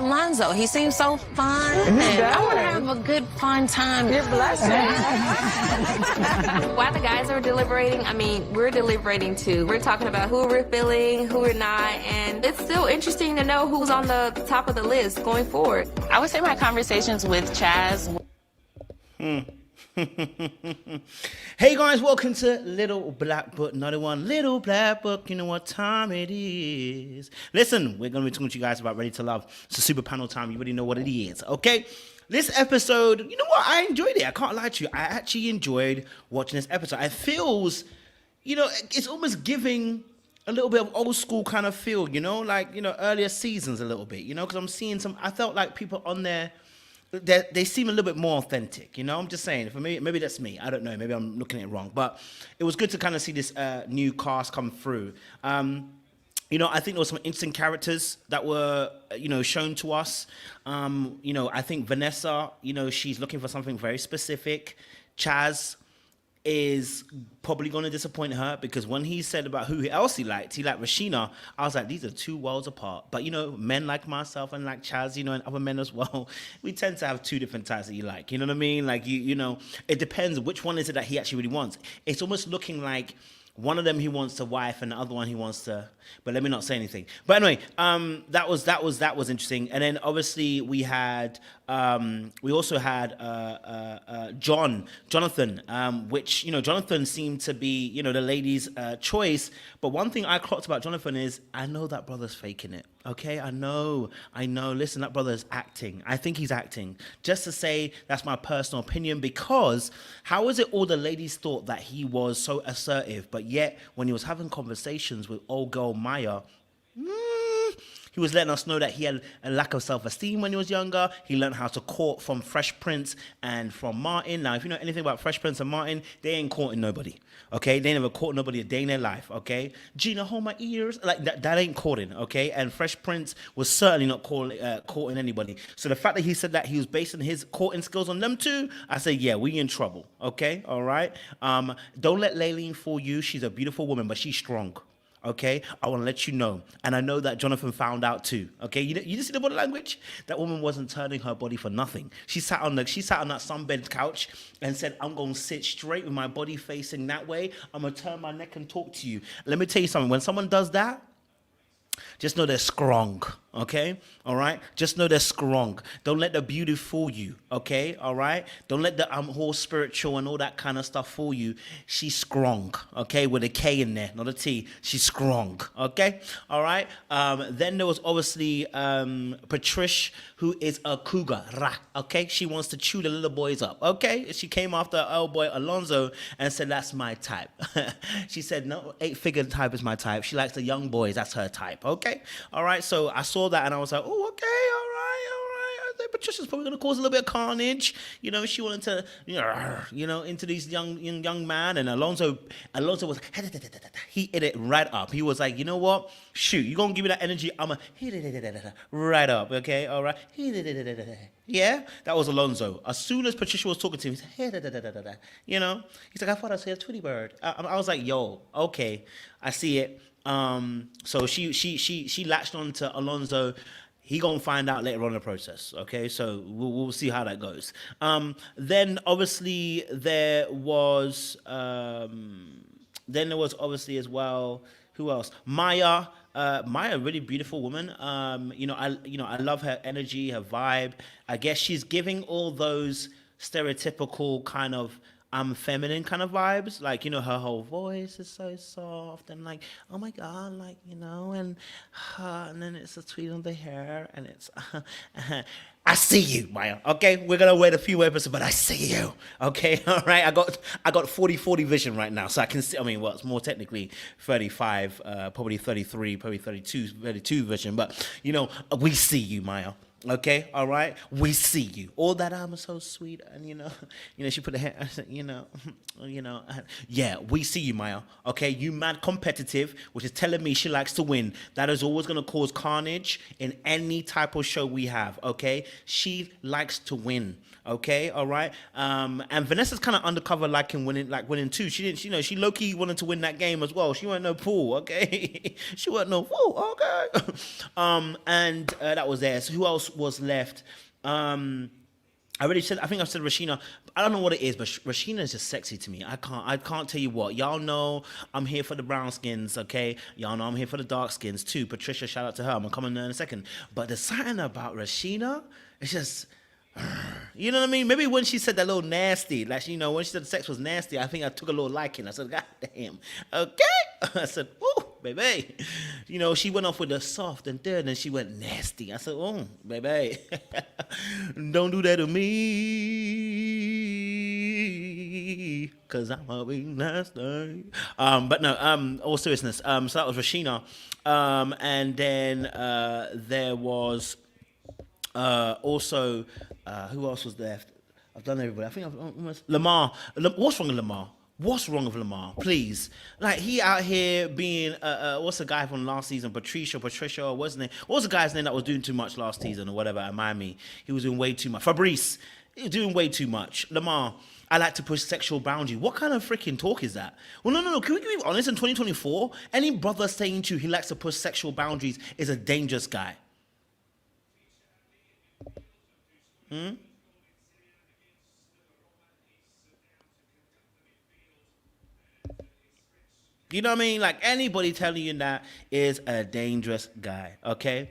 Alonzo, he seems so fun. And I want to have a good, fun time. You're blessed. While the guys are deliberating, I mean, we're deliberating too. We're talking about who we're feeling, who we're not, and it's still interesting to know who's on the top of the list going forward. I would say my conversations with Chaz. Hey guys, welcome to Little Black Book, another one. Little Black Book, you know what time it is. Listen, we're going to be talking to you guys about Ready to Love. It's a super panel time. You already know what it is, okay? This episode, you know what? I enjoyed it. I can't lie to you. I actually enjoyed watching this episode. It feels, you know, it's almost giving a little bit of old school kind of feel, you know, like, you know, earlier seasons a little bit, you know, because I'm seeing I felt like people on there, they seem a little bit more authentic, you know. I'm just saying, for me, maybe that's me. I don't know. Maybe I'm looking at it wrong. But it was good to kind of see this new cast come through. You know, I think there were some interesting characters that were, you know, shown to us. You know, I think Vanessa, you know, she's looking for something very specific. Chaz is probably going to disappoint her because when he said about who else he liked Rashina, I was like, these are two worlds apart. But, you know, men like myself and like Chaz, you know, and other men as well, we tend to have two different types that you like. You know what I mean? Like, you know, it depends which one is it that he actually really wants. It's almost looking like one of them he wants to wife and the other one he wants to, but let me not say anything. But anyway, that was interesting. And then obviously we also had Jonathan, which, you know, Jonathan seemed to be, you know, the lady's choice. But one thing I clocked about Jonathan is I know that brother's faking it. Okay, I know. Listen, that brother is acting. I think he's acting. Just to say, that's my personal opinion, because how is it all the ladies thought that he was so assertive, but yet when he was having conversations with old girl Maya, he was letting us know that he had a lack of self-esteem when he was younger. He learned how to court from Fresh Prince and from Martin. Now, if you know anything about Fresh Prince and Martin, they ain't courting nobody, okay? They never court nobody a day in their life, okay? Gina, hold my ears. Like, that ain't courting, okay? And Fresh Prince was certainly not courting anybody. So the fact that he said that he was basing his courting skills on them too, I say, yeah, we in trouble, okay? All right? Don't let Laylene fool you. She's a beautiful woman, but she's strong. Okay, I want to let you know, and I know that Jonathan found out too. Okay, you just see the body language. That woman wasn't turning her body for nothing. She sat on that sunbed couch and said, "I'm gonna sit straight with my body facing that way. I'm gonna turn my neck and talk to you." Let me tell you something. When someone does that, just know they're strong, okay? All right? Just know they're strong. Don't let the beauty fool you, okay? All right? Don't let the whole spiritual and all that kind of stuff fool you. She's strong, okay? With a K in there, not a T. She's strong, okay? All right? Then there was obviously Patricia, who is a cougar, okay? She wants to chew the little boys up, okay? She came after her old boy Alonzo and said, that's my type. She said, no, 8-figure type is my type. She likes the young boys. That's her type, okay? All right? So I saw that and I was like, oh, okay, all right. I think Patricia's probably going to cause a little bit of carnage. You know, she wanted to, you know, into these young man. And Alonzo was, he hit it right up. He was like, you know what? Shoot, you going to give me that energy? I'm going to hit it right up, okay? All right? Yeah? That was Alonzo. As soon as Patricia was talking to him, he said, you know? He's like, I thought I said a Tweety bird. I was like, yo, okay, I see it. So she latched on to Alonzo. He gonna find out later on in the process, okay? So we'll see how that goes. Then obviously there was obviously as well. Who else? Maya, really beautiful woman. You know, I love her energy, her vibe. I guess she's giving all those stereotypical kind of feminine kind of vibes, like, you know, her whole voice is so soft and like, oh my God, like, you know, and then it's a tweet on the hair and it's I see you, Maya. Okay, we're gonna wait a few episodes, but I see you. Okay, all right. I got 40/40 vision right now, so I can see. I mean, well, it's more technically 35, probably 33, probably 32 vision, but you know, we see you, Maya. Okay, all right, we see you. All that I'm so sweet, and you know, she put her hand. I said, yeah, we see you, Maya. Okay, you mad competitive, which is telling me she likes to win. That is always gonna cause carnage in any type of show we have. Okay, she likes to win. Okay, all right. And Vanessa's kind of undercover, winning too. She didn't, she low-key wanted to win that game as well. She wasn't no fool, okay? She wasn't no fool, okay? And that was there. So who else was left? I already said. I think I said Rashina. I don't know what it is, but Rashina is just sexy to me. I can't tell you what. Y'all know I'm here for the brown skins, okay? Y'all know I'm here for the dark skins too. Patricia, shout out to her. I'm gonna come in there in a second. But there's something about Rashina. It's just, you know what I mean? Maybe when she said that little nasty, like, you know, when she said sex was nasty, I think I took a little liking. I said, God damn, okay. I said, ooh, baby. You know, she went off with the soft and then she went nasty. I said, oh, baby, don't do that to me, cause I'm a be nasty. But no, all seriousness. So that was Rashina. And then there was also, who else was left? I've done everybody. I think I've almost Lamar. What's wrong with Lamar? What's wrong with Lamar? Please, like, he out here being what's the guy from last season? Patricia, or what's his name? What was the guy's name that was doing too much last season or whatever at Miami? He was doing way too much. Fabrice, he was doing way too much. Lamar, I like to push sexual boundaries. What kind of freaking talk is that? Well, no. Can we be honest? In 2024, any brother saying to you he likes to push sexual boundaries is a dangerous guy. You know what I mean? Like, anybody telling you that is a dangerous guy, okay?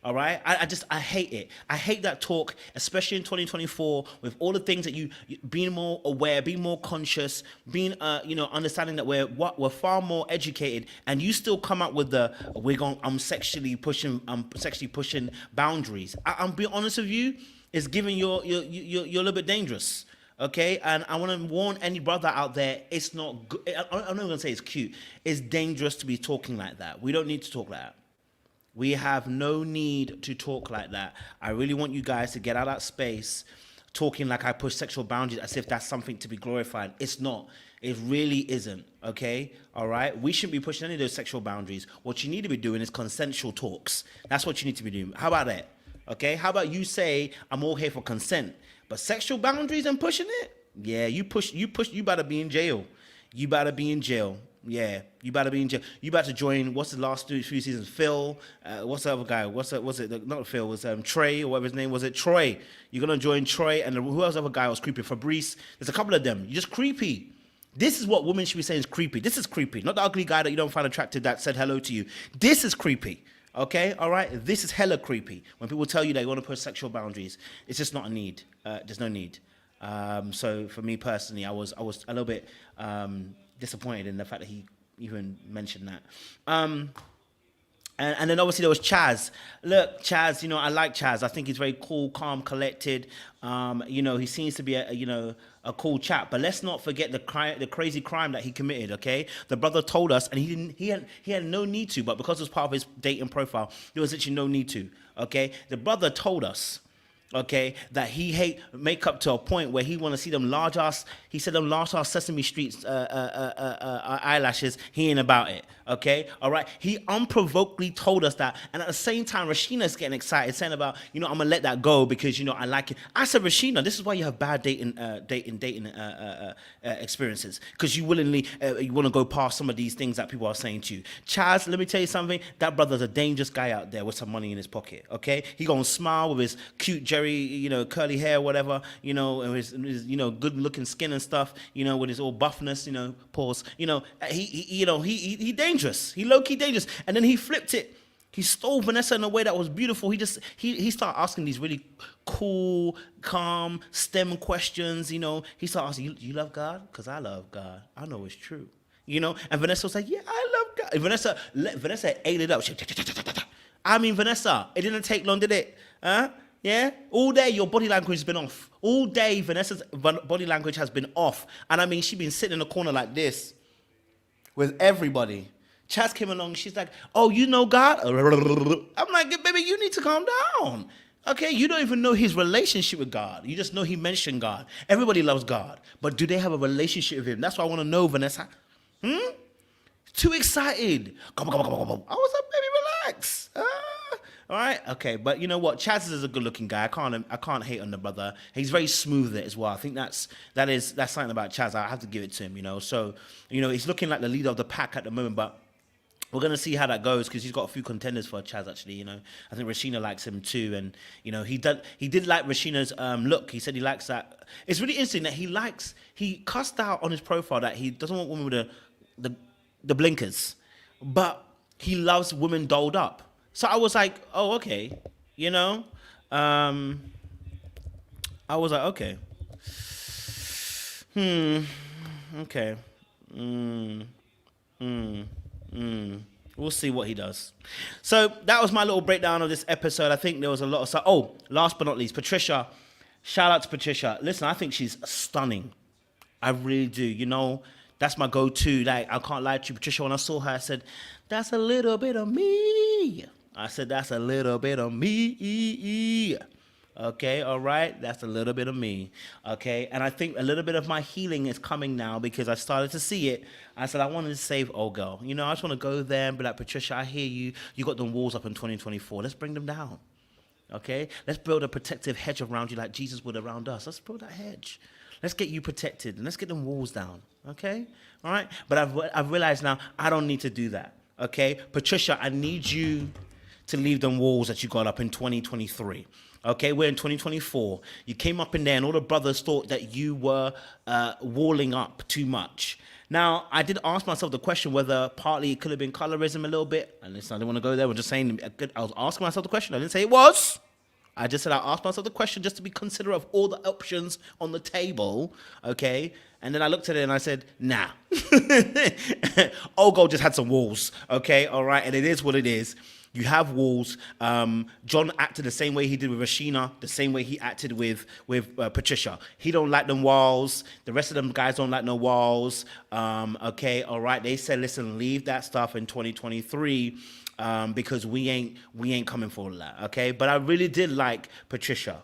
All right? I hate it. I hate that talk, especially in 2024, with all the things that you being more aware, being more conscious, being, understanding that we're far more educated, and you still come up with I'm sexually pushing boundaries. I'm being honest with you, it's giving you're a little bit dangerous. Okay, and I want to warn any brother out there, it's not good. I'm not going to say it's cute. It's dangerous to be talking like that. We don't need to talk like that. We have no need to talk like that. I really want you guys to get out of that space talking like I push sexual boundaries as if that's something to be glorified. It's not. It really isn't, okay? All right? We shouldn't be pushing any of those sexual boundaries. What you need to be doing is consensual talks. That's what you need to be doing. How about that? Okay? How about you say, I'm all here for consent? But sexual boundaries and pushing it? Yeah, you better be in jail. You better be in jail. Yeah, you better be in jail. You better join, what's the last few seasons? Phil, what's the other guy? Was it, not Phil, was Trey, or whatever his name was. It Troy. You're going to join Troy, and who else, other guy was creepy? Fabrice. There's a couple of them. You're just creepy. This is what women should be saying is creepy. This is creepy. Not the ugly guy that you don't find attractive that said hello to you. This is creepy. Okay, all right? This is hella creepy. When people tell you they want to push sexual boundaries, it's just not a need. There's no need. So for me personally, I was a little bit disappointed in the fact that he even mentioned that. And then obviously there was Chaz. Look, Chaz, I like Chaz. I think he's very cool, calm, collected. He seems to be a cool chap. But let's not forget the crazy crime that he committed, okay? The brother told us, and he had no need to, but because it was part of his dating profile, there was literally no need to, okay? The brother told us, okay, that he hate makeup to a point where he want to see them large ass. He said them large ass Sesame Street eyelashes. He ain't about it. Okay, all right. He unprovokedly told us that, and at the same time, Rashina's getting excited, saying about, I'm gonna let that go because I like it. I said, Rashina, this is why you have bad dating experiences, because you willingly you want to go past some of these things that people are saying to you. Chaz, let me tell you something. That brother's a dangerous guy out there with some money in his pocket. Okay, he gonna smile with his cute Jerry, curly hair, whatever, and his good looking skin and stuff, with his all buffness, pause, he dangerous. He low-key dangerous. And then he flipped it. He stole Vanessa in a way that was beautiful. He started asking these really cool, calm, STEM questions, He started asking, you love God? Because I love God. I know it's true. And Vanessa was like, yeah, I love God. And Vanessa ate it up. I mean, Vanessa, it didn't take long, did it? Huh? Yeah? All day, your body language has been off. All day, Vanessa's body language has been off. And I mean, she's been sitting in the corner like this with everybody. Chaz came along, she's like, oh, you know God? I'm like, baby, you need to calm down. Okay, you don't even know his relationship with God. You just know he mentioned God. Everybody loves God. But do they have a relationship with him? That's what I want to know, Vanessa. Too excited. I was like, baby, relax. All right, okay, but you know what? Chaz is a good-looking guy. I can't hate on the brother. He's very smooth with it as well. I think that's something about Chaz. I have to give it to him. So he's looking like the leader of the pack at the moment, but we're gonna see how that goes because he's got a few contenders for Chaz. Actually, I think Rashina likes him too, and he did like Rashina's look. He said he likes that. It's really interesting that he cussed out on his profile that he doesn't want women with the blinkers, but he loves women dolled up. So I was like, oh, okay, I was like, okay, okay, we'll see what he does. So that was my little breakdown of this episode. I think there was a lot of stuff. Oh, last but not least, Patricia. Shout out to Patricia. Listen, I think she's stunning. I really do. That's my go-to. Like, I can't lie to you, Patricia. When I saw her, I said, that's a little bit of me. I said, that's a little bit of me. Okay, all right? That's a little bit of me. Okay, and I think a little bit of my healing is coming now because I started to see it. I said, I wanted to save old girl. I just want to go there and be like, Patricia, I hear you. You got them walls up in 2024. Let's bring them down. Okay? Let's build a protective hedge around you like Jesus would around us. Let's build that hedge. Let's get you protected and let's get them walls down. Okay? All right? But I've realized now I don't need to do that. Okay? Patricia, I need you to leave them walls that you got up in 2023. Okay, we're in 2024. You came up in there and all the brothers thought that you were walling up too much. Now, I did ask myself the question whether partly it could have been colorism a little bit. And listen, I didn't want to go there. We're just saying, I was asking myself the question. I didn't say it was. I just said I asked myself the question just to be considerate of all the options on the table, okay? And then I looked at it and I said, nah. Ogo just had some walls, okay? All right, and it is what it is. You have walls. John acted the same way he did with Rashina, the same way he acted with Patricia. He don't like them walls. The rest of them guys don't like no walls. Okay, all right. They said, listen, leave that stuff in 2023 because we ain't coming for all that. Okay, but I really did like Patricia.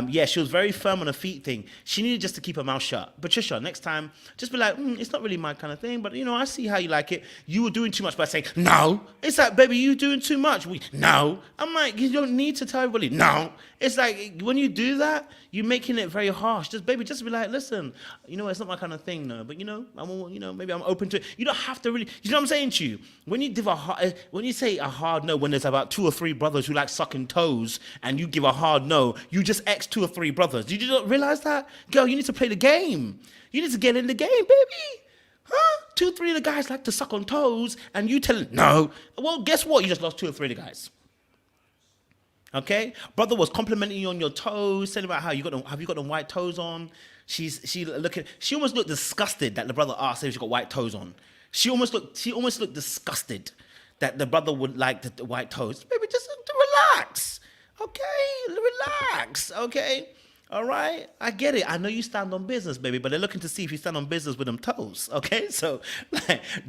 Yeah, she was very firm on her feet thing. She needed just to keep her mouth shut. Patricia, next time, just be like, it's not really my kind of thing, but I see how you like it. You were doing too much by saying, no. It's like, baby, you doing too much. No. I'm like, you don't need to tell everybody, no. It's like, when you do that, you're making it very harsh. Just be like, listen, it's not my kind of thing, no. But, maybe I'm open to it. You don't have to really, you know what I'm saying to you? When you say a hard no, when there's about 2 or 3 brothers who like sucking toes, and you give a hard no, you just X 2 or 3 brothers. Did you not realize that? Girl, you need to play the game. You need to get in the game, baby. Huh? 2 or 3 of the guys like to suck on toes, and you tell them no. Well, guess what? You just lost 2 or 3 of the guys. Okay? Brother was complimenting you on your toes, saying about how you got them white toes on. She almost looked disgusted that the brother asked if she got white toes on. She almost looked disgusted that the brother would like the white toes. Baby, just relax. Okay, relax. Okay, all right. I get it. I know you stand on business, baby, but they're looking to see if you stand on business with them toes. Okay, so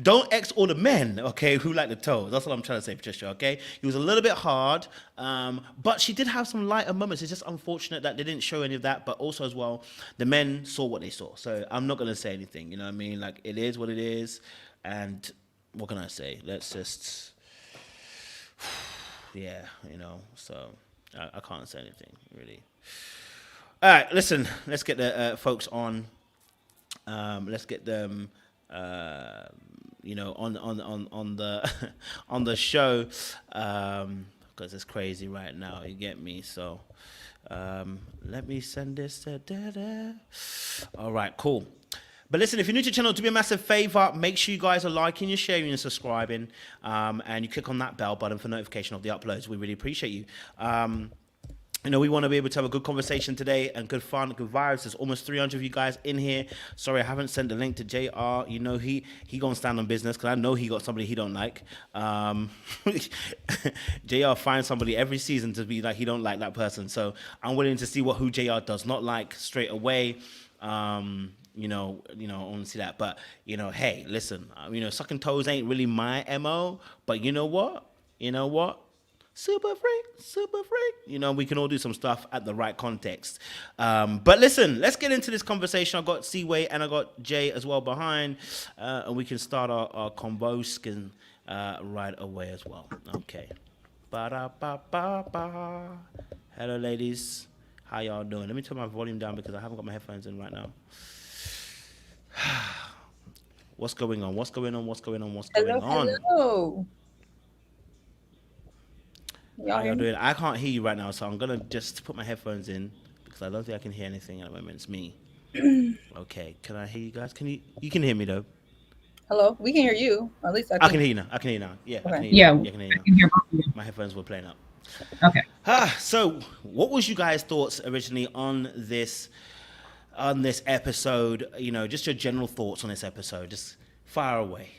don't X all the men, okay, who like the toes. That's what I'm trying to say, Patricia. Okay, he was a little bit hard, but she did have some lighter moments. It's just unfortunate that they didn't show any of that, but also as well, the men saw what they saw. So I'm not gonna say anything. You know what I mean? Like, it is what it is, and what can I say? Let's just, yeah, so. I can't say anything, really. All right, listen, let's get the folks on. Let's get them, on the on the show, because it's crazy right now. You get me? So, let me send this. All right, cool. But listen, if you're new to the channel, do me a massive favor. Make sure you guys are liking, and sharing, and subscribing. And you click on that bell button for notification of the uploads. We really appreciate you. We want to be able to have a good conversation today and good fun, good vibes. There's almost 300 of you guys in here. Sorry, I haven't sent the link to JR. He gonna stand on business because I know he got somebody he don't like. JR finds somebody every season to be like he don't like that person. So I'm willing to see who JR does not like straight away. I want to see that. But, hey, listen, sucking toes ain't really my MO. But you know what? Super freak. We can all do some stuff at the right context. But listen, let's get into this conversation. I've got C-Way and I got Jay as well behind. And we can start our convo skin right away as well. Okay. Ba-da-ba-ba-ba. Hello, ladies. How y'all doing? Let me turn my volume down because I haven't got my headphones in right now. What's going on? Hello. Y'all How hear y'all me? doing? I can't hear you right now, so I'm gonna just put my headphones in because I don't think I can hear anything at the moment. It's me. Okay, can I hear you guys? Can you? You can hear me though. Hello? We can hear you. At least I I can think. hear you now. I can hear you now. Yeah, I can Okay. hear you now. Yeah, Yeah, I can hear you I now. can hear both of you. My headphones were playing up. Okay. So what was you guys' thoughts originally on this episode? You know, just your general thoughts on this episode. Just fire away.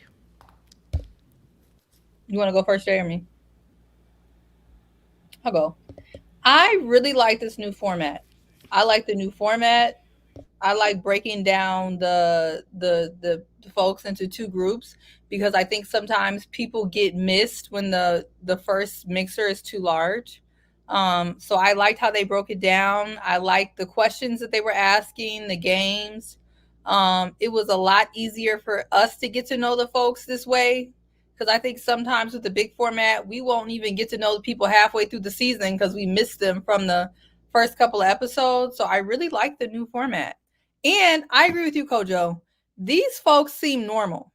You want to go first, Jeremy? I'll go. I really like this new format. I like the new format. I like breaking down the folks into two groups because I think sometimes people get missed when the first mixer is too large. So I liked how they broke it down. I liked the questions that they were asking, the games. It was a lot easier for us to get to know the folks this way because I think sometimes with the big format, we won't even get to know the people halfway through the season because we missed them from the first couple of episodes. So I really like the new format. And I agree with you, Kojo. These folks seem normal.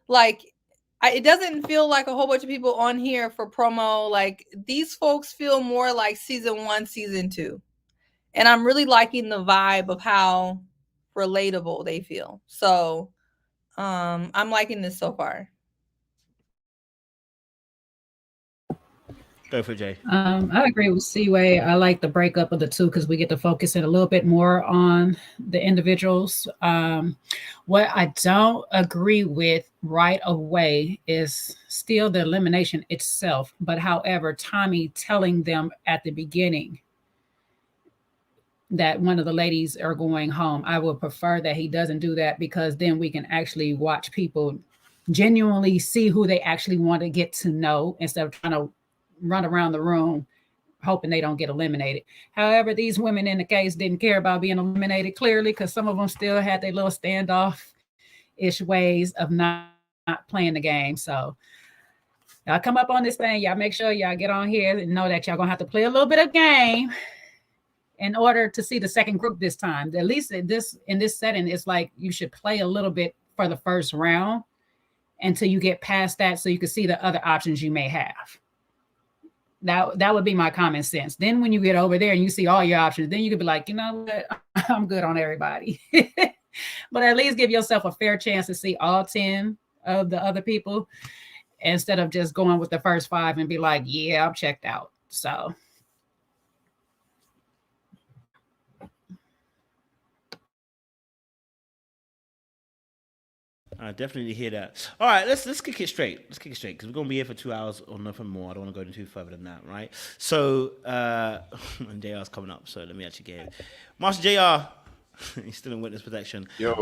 Like, it doesn't feel like a whole bunch of people on here for promo. Like, these folks feel more like season 1, season 2. And I'm really liking the vibe of how relatable they feel. So, I'm liking this so far. Go for it, Jay. I agree with Seaway. I like the breakup of the two because we get to focus in a little bit more on the individuals. What I don't agree with right away is still the elimination itself. But however, Tommy telling them at the beginning that one of the ladies are going home, I would prefer that he doesn't do that because then we can actually watch people genuinely see who they actually want to get to know instead of trying to run around the room hoping they don't get eliminated. However, these women in the case didn't care about being eliminated clearly because some of them still had their little standoff-ish ways of not playing the game. So y'all come up on this thing. Y'all make sure y'all get on here and know that y'all going to have to play a little bit of game in order to see the second group this time. At least in this setting, it's like you should play a little bit for the first round until you get past that so you can see the other options you may have. That would be my common sense. Then when you get over there and you see all your options, then you could be like, you know what, I'm good on everybody. But at least give yourself a fair chance to see all 10 of the other people instead of just going with the first 5 and be like, yeah, I'm checked out. So I definitely hear that. All right, let's kick it straight. Let's kick it straight because we're gonna be here for 2 hours or nothing more. I don't want to go any too further than that, right? So, and JR's coming up, so let me actually get it. Master JR, he's still in witness protection. Yo.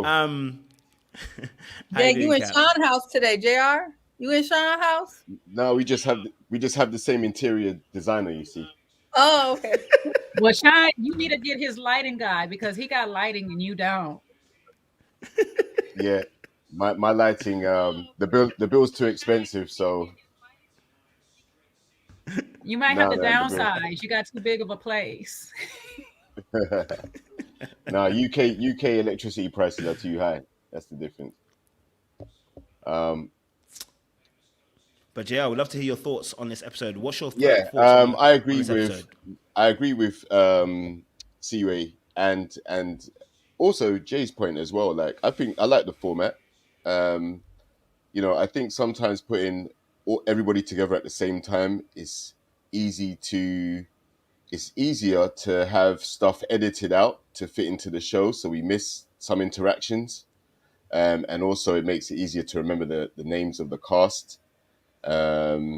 Jay, you in Sean's house today, JR? You in Sean's house? No, we just have the same interior designer, you see. Oh, okay. Well, Sean, you need to get his lighting guy because he got lighting and you don't. Yeah. My lighting, the bill's too expensive, so you might have to downsize. You got too big of a place. No, UK electricity prices are too high. That's the difference. But JR, we'd love to hear your thoughts on this episode. What's your Yeah, thoughts I agree on this episode? C-Way and also Jay's point as well. Like, I like the format. I think sometimes putting everybody together at the same time is easier to have stuff edited out to fit into the show, so we miss some interactions. And also it makes it easier to remember the names of the cast. I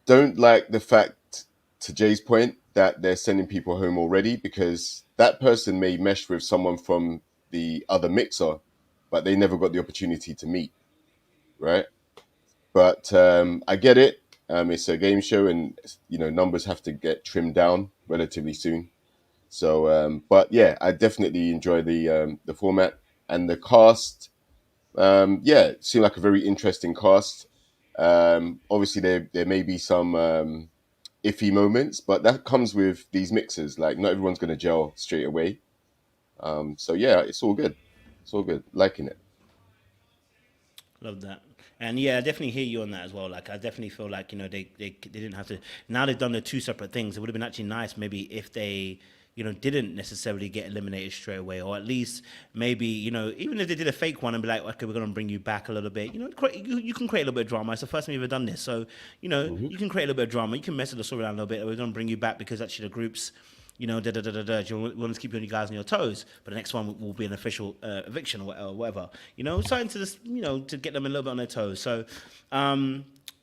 don't like the fact, to Jay's point, that they're sending people home already, because that person may mesh with someone from the other mixer, but they never got the opportunity to meet, right? But I get it. It's a game show, and numbers have to get trimmed down relatively soon. So, but yeah, I definitely enjoy the format and the cast. Yeah, it seemed like a very interesting cast. Obviously, there may be some iffy moments, but that comes with these mixers. Like, not everyone's going to gel straight away. So yeah, it's all good. It's all good. Liking it. Love that. And yeah, I definitely hear you on that as well. Like, I definitely feel like, they didn't have to. Now they've done the two separate things. It would have been actually nice maybe if they, didn't necessarily get eliminated straight away, or at least maybe, even if they did a fake one and be like, okay, we're going to bring you back a little bit. You can create a little bit of drama. It's the first time you've ever done this. So, you can create a little bit of drama. You can mess with the storyline a little bit. We're going to bring you back because actually the group's, we want to keep you guys on your toes, but the next one will be an official eviction or whatever. Something to just, to get them a little bit on their toes. So,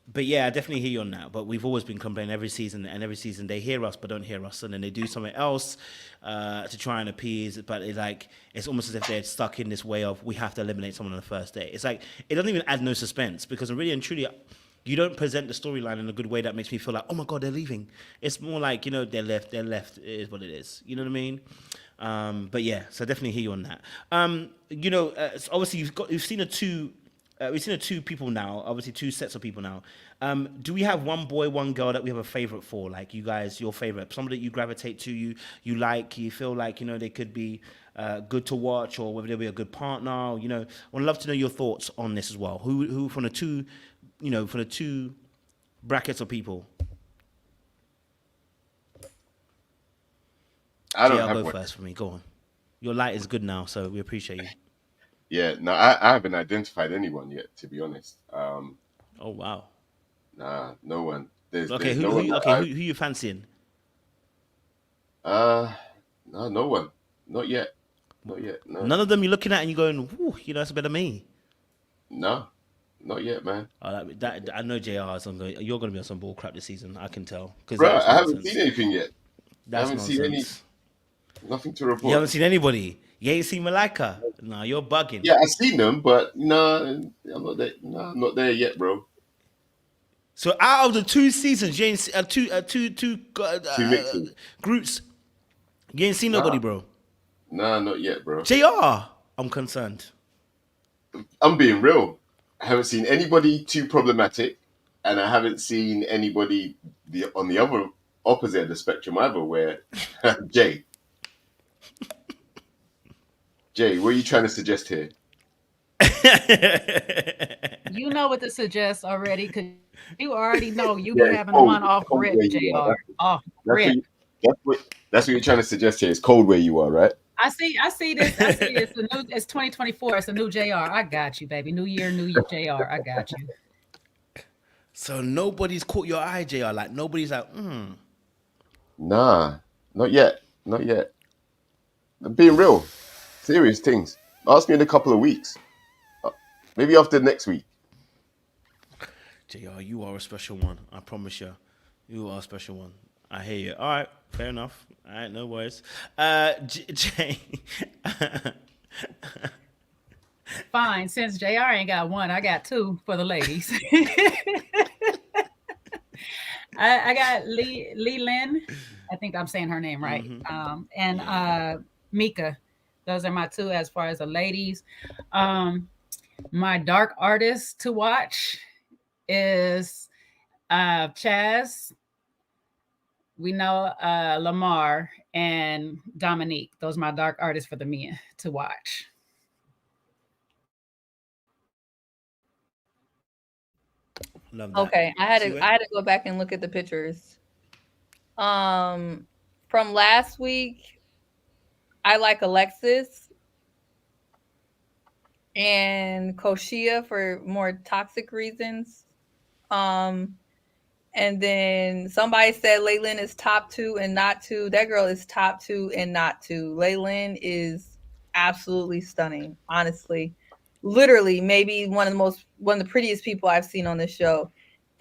but yeah, I definitely hear you on that. But we've always been complaining every season, and every season they hear us but don't hear us, and then they do something else to try and appease. But it's almost as if they're stuck in this way of we have to eliminate someone on the first day. It's like it doesn't even add no suspense because really and truly, you don't present the storyline in a good way that makes me feel like, oh my God, they're leaving. It's more like, they're left. It is what it is. You know what I mean? But yeah, so I definitely hear you on that. Obviously we've seen the two people now, obviously two sets of people now. Do we have one boy, one girl that we have a favorite for? Like you guys, your favorite, somebody that you gravitate to, you like, you feel like, they could be good to watch, or whether they'll be a good partner. I would love to know your thoughts on this as well. Who from the two, for the two brackets of people? I don't I'll have go one. first for me. Go on. Your light is good now, so we appreciate you. Yeah, no, I haven't identified anyone yet, to be honest. Oh wow. Nah, no one. There's who you fancying? No one. Not yet. No. None of them you're looking at and you're going, whoo, that's better than me. No, not yet, man. I know JR you're going to be on some bull crap this season. I can tell. Bro, I haven't seen anything yet. That's nonsense. Nothing to report. You haven't seen anybody. You ain't seen Malika. No, you're bugging. Yeah, I've seen them, but no, I'm not there. No, I'm not there yet, bro. So out of the two seasons, you ain't two groups. You ain't seen nobody, bro. Nah, not yet, bro. JR, I'm concerned. I'm being real. I haven't seen anybody too problematic, and I haven't seen anybody on the other opposite of the spectrum either. Where Jay, what are you trying to suggest here? You know what to suggest already, because you already know you be having one off rip, JR. Off rip. That's what you're trying to suggest here. It's cold where you are, right? I see this. It's 2024. It's a new JR. I got you, baby. New year, JR. I got you. So nobody's caught your eye, JR. Like nobody's like, Nah, not yet. I'm being real. Serious things. Ask me in a couple of weeks. Maybe after next week. JR, you are a special one. I promise you. You are a special one. I hear you. All right. Fair enough. All right. No worries. Jay. Fine. Since JR ain't got one, I got two for the ladies. I got Lee Lynn. I think I'm saying her name right. Mm-hmm. And Mika. Those are my two as far as the ladies. My dark artist to watch is Chaz. We know Lamar and Dominique. Those are my dark artists for the men to watch. Love that. Okay, I had to go back and look at the pictures. From last week, I like Alexis and Koshia for more toxic reasons. And then somebody said Laylin is top 2 and not 2. That girl is top 2 and not 2. Laylin is absolutely stunning, honestly. Literally, maybe one of the prettiest people I've seen on this show.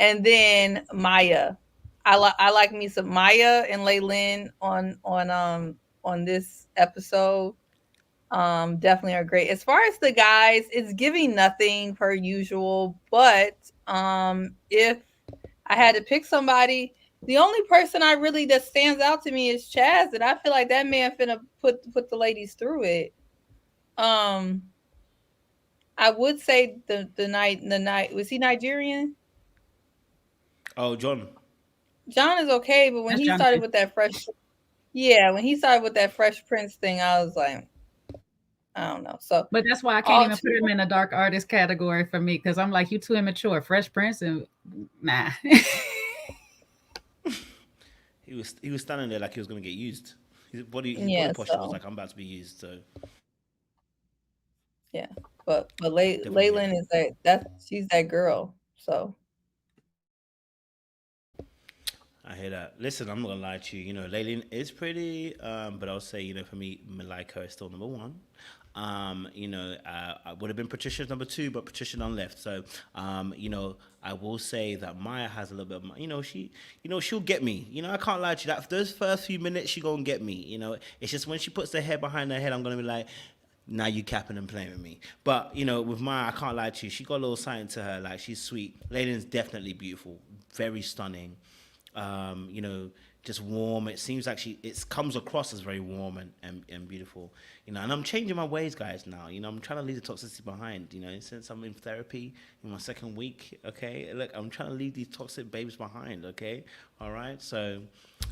And then Maya. I like me some Maya and Laylin on this episode. Definitely are great. As far as the guys, it's giving nothing per usual, but if I had to pick somebody, the only person that stands out to me is Chaz, and I feel like that man finna put the ladies through it. I would say the night was he Nigerian? Oh, John is okay, but when he started with that Fresh Prince thing, I was like, I don't know. So, but that's why I can't even put him in a dark artist category for me, because I'm like, you too immature. Fresh Prince and nah. He was standing there like he was gonna get used. His body posture was like, I'm about to be used. So yeah, but Laylan is she's that girl. So I hear that. Listen, I'm not gonna lie to you. Laylan is pretty, but I'll say, for me, Malika is still number one. I would have been Patricia's number two, but Patricia done left. So, I will say that Maya has a little bit of, she'll get me. I can't lie to you. That those first few minutes, she gonna get me. It's just when she puts her head behind her head, I'm gonna be like, now you capping and playing with me. But, with Maya, I can't lie to you. She got a little sign to her. Like, she's sweet. Laylan's definitely beautiful. Very stunning. Just warm. It seems like it comes across as very warm and beautiful. And I'm changing my ways, guys, now. I'm trying to leave the toxicity behind, since I'm in therapy in my second week, okay? Look, I'm trying to leave these toxic babes behind, okay? All right? So,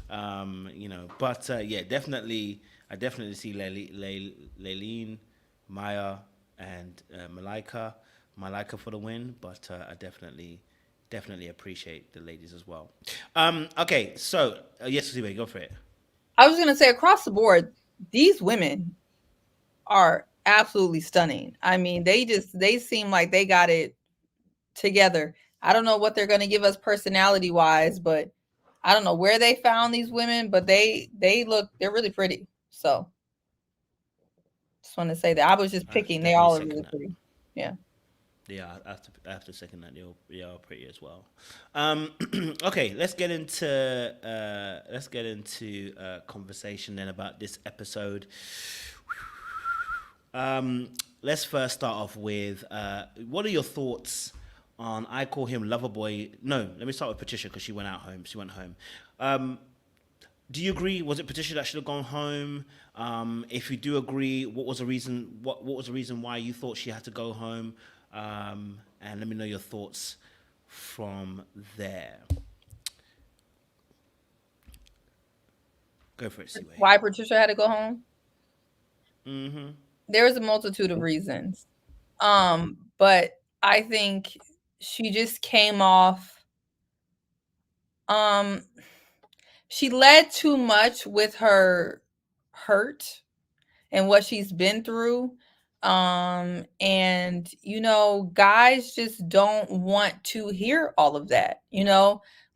yeah, definitely, I definitely see Layleen, Maya, and Malika for the win, but I definitely appreciate the ladies as well. Okay, so yes, Siwe, go for it. I was gonna say, across the board, these women are absolutely stunning. I mean, they seem like they got it together. I don't know what they're gonna give us personality wise, but I don't know where they found these women, but they're really pretty. So just want to say that. I was just picking. They all are really pretty. Yeah. Yeah, I have to second that. They are pretty as well. Okay, let's get into conversation then about this episode. Let's first start off with what are your thoughts on? I call him Loverboy. No, let me start with Patricia because she went home. Do you agree? Was it Patricia that should have gone home? If you do agree, what was the reason? What was the reason why you thought she had to go home? And let me know your thoughts from there. Go for it, Siwe. Why Patricia had to go home? Mm-hmm. There was a multitude of reasons. But I think she just came off. She led too much with her hurt and what she's been through. And guys just don't want to hear all of that,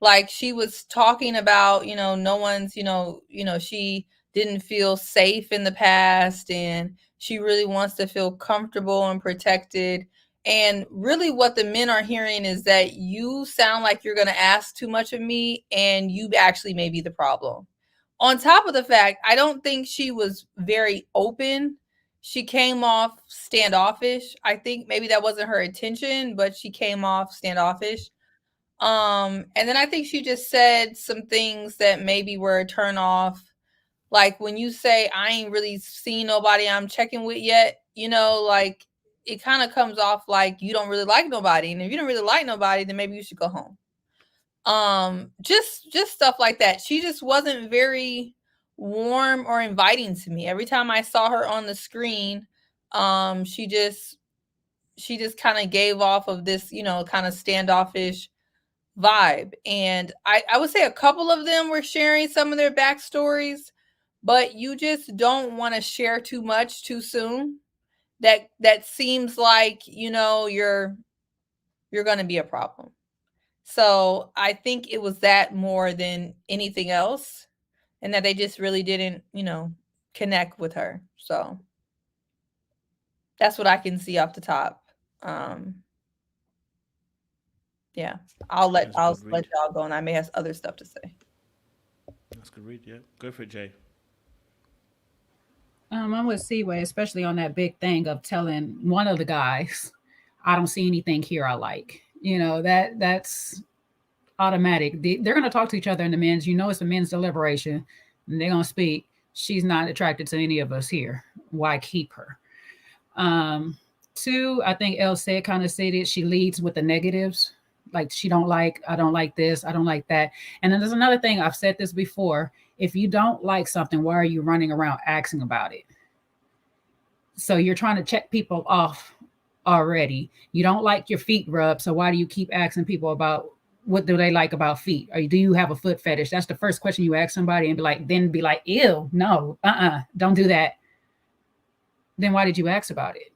like she was talking about, no one's, she didn't feel safe in the past and she really wants to feel comfortable and protected. And really what the men are hearing is that you sound like you're going to ask too much of me and you actually may be the problem. On top of the fact, I don't think she was very open. She came off standoffish. I think maybe that wasn't her intention, but she came off standoffish. And then I think she just said some things that maybe were a turn off. Like when you say, I ain't really seen nobody I'm checking with yet, like it kind of comes off like you don't really like nobody. And if you don't really like nobody, then maybe you should go home. Just stuff like that. She just wasn't very warm or inviting to me. Every time I saw her on the screen, she just kind of gave off of this, kind of standoffish vibe. And I would say a couple of them were sharing some of their backstories, but you just don't want to share too much too soon. That seems like, you're going to be a problem. So I think it was that more than anything else, and that they just really didn't, connect with her. So that's what I can see off the top. Yeah, I'll let y'all go, and I may have other stuff to say. That's a good read. Yeah, go for it, Jay. I'm with Seaway, especially on that big thing of telling one of the guys, I don't see anything here I like. That's automatic. They're going to talk to each other in the men's, it's a men's deliberation, and they're going to speak. She's not attracted to any of us here. Why keep her? Two, I think Elle said it. She leads with the negatives. Like I don't like this. I don't like that. And then there's another thing. I've said this before. If you don't like something, why are you running around asking about it? So you're trying to check people off already. You don't like your feet rubbed, so why do you keep asking people about what do they like about feet? Or do you have a foot fetish? That's the first question you ask somebody, and be like, ew, no, don't do that. Then why did you ask about it?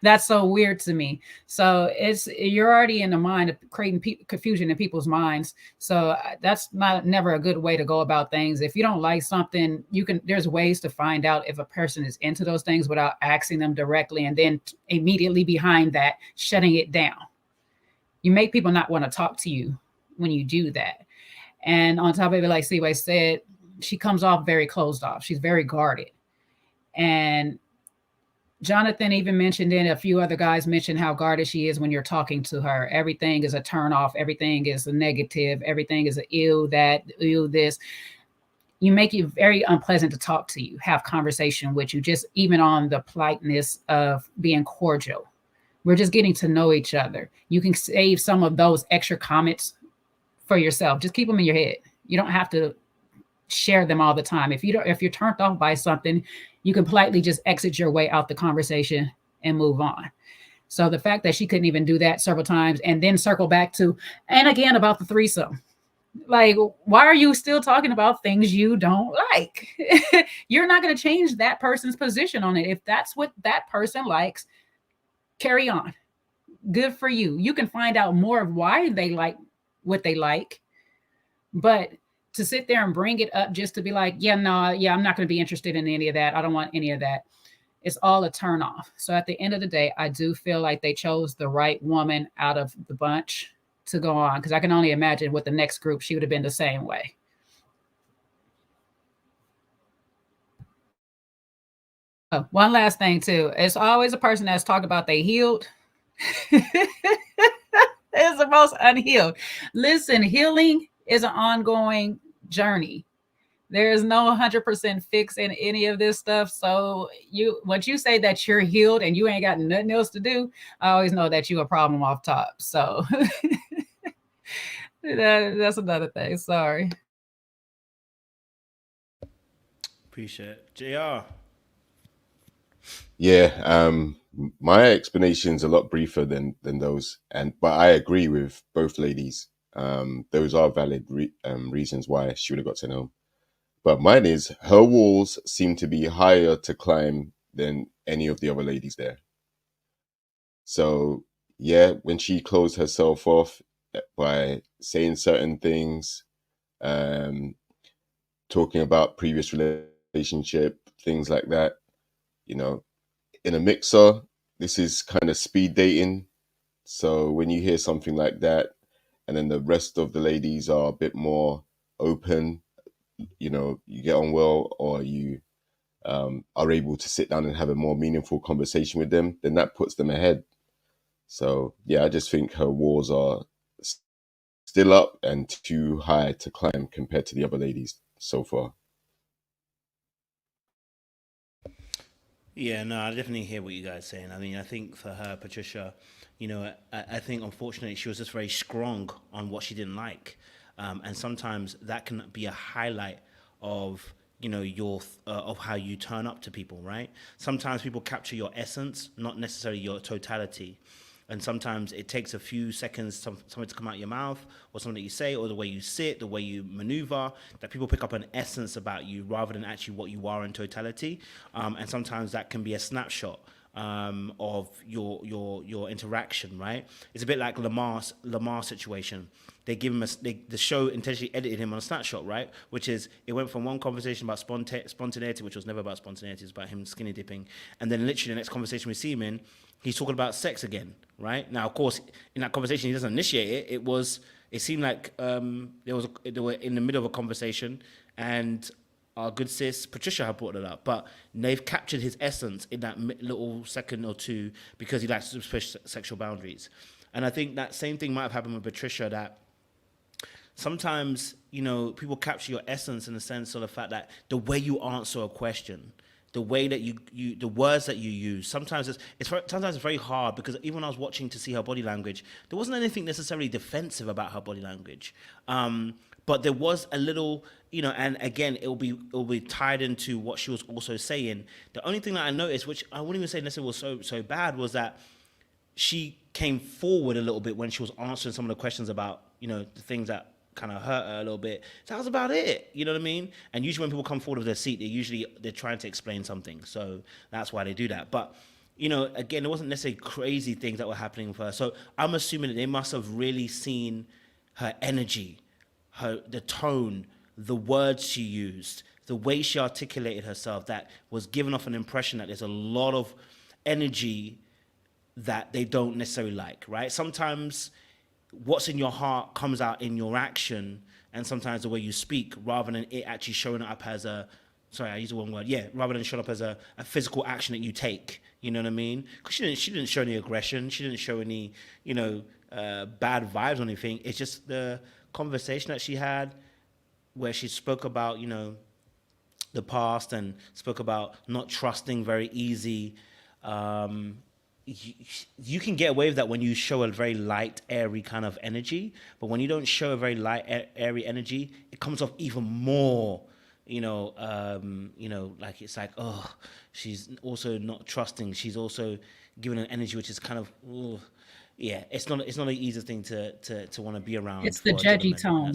That's so weird to me. So you're already in the mind of creating confusion in people's minds. So that's never a good way to go about things. If you don't like something, there's ways to find out if a person is into those things without asking them directly, and then immediately behind that, shutting it down. You make people not want to talk to you when you do that. And on top of it, like Seaway said, she comes off very closed off. She's very guarded. And Jonathan even mentioned, and a few other guys mentioned how guarded she is when you're talking to her. Everything is a turn off. Everything is a negative. Everything is a ew that, ew this. You make it very unpleasant to talk to you, have conversation with you, just even on the politeness of being cordial. We're just getting to know each other. You can save some of those extra comments for yourself. Just keep them in your head. You don't have to share them all the time. If you're turned off by something, you can politely just exit your way out the conversation and move on. So the fact that she couldn't even do that several times and then circle back to, and again about the threesome. Like, why are you still talking about things you don't like? You're not going to change that person's position on it. If that's what that person likes, carry on. Good for you. You can find out more of why they like what they like. But to sit there and bring it up just to be like, I'm not going to be interested in any of that. I don't want any of that. It's all a turn off. So at the end of the day, I do feel like they chose the right woman out of the bunch to go on, because I can only imagine with the next group, she would have been the same way. Oh, one last thing too. It's always a person that's talking about they healed. It's the most unhealed. Listen, healing is an ongoing journey. There is no 100% fix in any of this stuff. So once you say that you're healed and you ain't got nothing else to do, I always know that you're a problem off top. So that's another thing. Sorry. Appreciate it. JR. Yeah, my explanation's a lot briefer than those, but I agree with both ladies. Those are valid reasons why she would have got sent home. But mine is, her walls seem to be higher to climb than any of the other ladies there. So yeah, when she closed herself off by saying certain things, talking about previous relationship, things like that, in a mixer, this is kind of speed dating. So when you hear something like that, and then the rest of the ladies are a bit more open, you get on well, or you are able to sit down and have a more meaningful conversation with them, then that puts them ahead. So yeah, I just think her walls are still up and too high to climb compared to the other ladies so far. Yeah, no, I definitely hear what you guys are saying. I mean, I think for her, Patricia, I think unfortunately she was just very strong on what she didn't like. And sometimes that can be a highlight of, of how you turn up to people, right? Sometimes people capture your essence, not necessarily your totality. And sometimes it takes a few seconds, something to come out of your mouth, or something that you say, or the way you sit, the way you maneuver, that people pick up an essence about you rather than actually what you are in totality. And sometimes that can be a snapshot of your interaction, right? It's a bit like Lamar's situation. They give him the show intentionally edited him on a snapshot, right? Which is, it went from one conversation about spontaneity, which was never about spontaneity, it was about him skinny dipping, and then literally the next conversation we see him in, he's talking about sex again, right? Now, of course, in that conversation, he doesn't initiate it. It seemed like they were in the middle of a conversation, and our good sis Patricia had brought it up, but they've captured his essence in that little second or two because he likes to push sexual boundaries. And I think that same thing might have happened with Patricia, that sometimes, people capture your essence in the sense of the fact that the way you answer a question, the way that the words that you use, sometimes it's very hard, because even when I was watching to see her body language, there wasn't anything necessarily defensive about her body language. But there was a little, and again, it'll be tied into what she was also saying. The only thing that I noticed, which I wouldn't even say necessarily was so bad, was that she came forward a little bit when she was answering some of the questions about, the things that kind of hurt her a little bit. So that was about it. You know what I mean? And usually when people come forward with their seat, they're trying to explain something. So that's why they do that. But, again, it wasn't necessarily crazy things that were happening with her. So I'm assuming that they must have really seen her energy, the tone, the words she used, the way she articulated herself, that was giving off an impression that there's a lot of energy that they don't necessarily like, right? Sometimes what's in your heart comes out in your action, and sometimes the way you speak, rather than it actually showing up as I used the wrong word. Yeah, rather than showing up as a physical action that you take. You know what I mean? Because she didn't show any aggression. She didn't show any, bad vibes or anything. It's just the conversation that she had where she spoke about, the past, and spoke about not trusting very easy. You can get away with that when you show a very light, airy kind of energy. But when you don't show a very light, airy energy, it comes off even more, like it's like, oh, she's also not trusting. She's also giving an energy which is kind of, yeah, it's not an easy thing to want to be around. It's the judgy tone.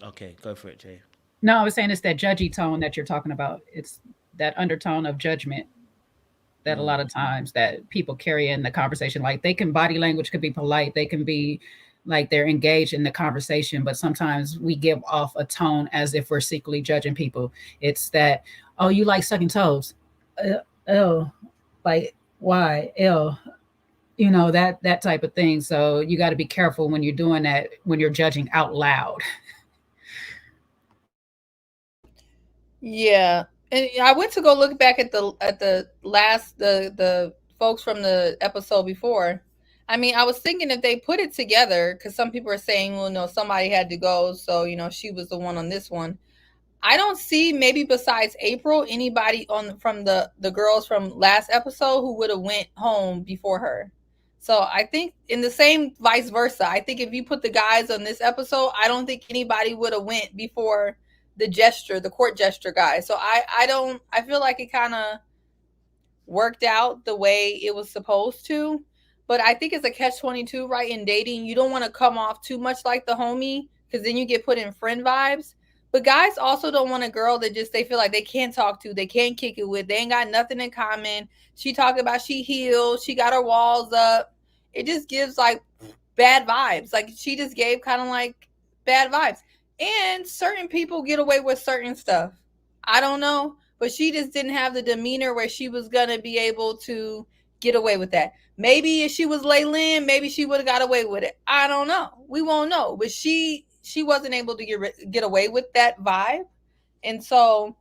Okay, go for it, Jay. No, I was saying it's that judgy tone that you're talking about. It's that undertone of judgment that a lot of times that people carry in the conversation. Like body language could be polite. They can be like they're engaged in the conversation, but sometimes we give off a tone as if we're secretly judging people. It's that, oh, you like sucking toes. Ew. Like, why? Ew. That type of thing. So you got to be careful when you're doing that, when you're judging out loud. Yeah. And I went to go look back at the last the folks from the episode before. I mean, I was thinking if they put it together, because some people are saying, well, no, somebody had to go, so she was the one on this one. I don't see, maybe besides April, anybody from the girls from last episode who would have went home before her. So I think in the same vice versa. I think if you put the guys on this episode, I don't think anybody would have went before the court gesture guy. So I feel like it kind of worked out the way it was supposed to. But I think it's a catch-22, right? In dating, you don't want to come off too much like the homie, because then you get put in friend vibes. But guys also don't want a girl that they feel like they can't talk to, they can't kick it with, they ain't got nothing in common. She talked about she healed, she got her walls up. It just gives like bad vibes. Like she just gave kind of like bad vibes. And certain people get away with certain stuff. I don't know, but she just didn't have the demeanor where she was going to be able to get away with that. Maybe if she was Laylan, maybe she would have got away with it. I don't know. We won't know. But she wasn't able to get away with that vibe. And so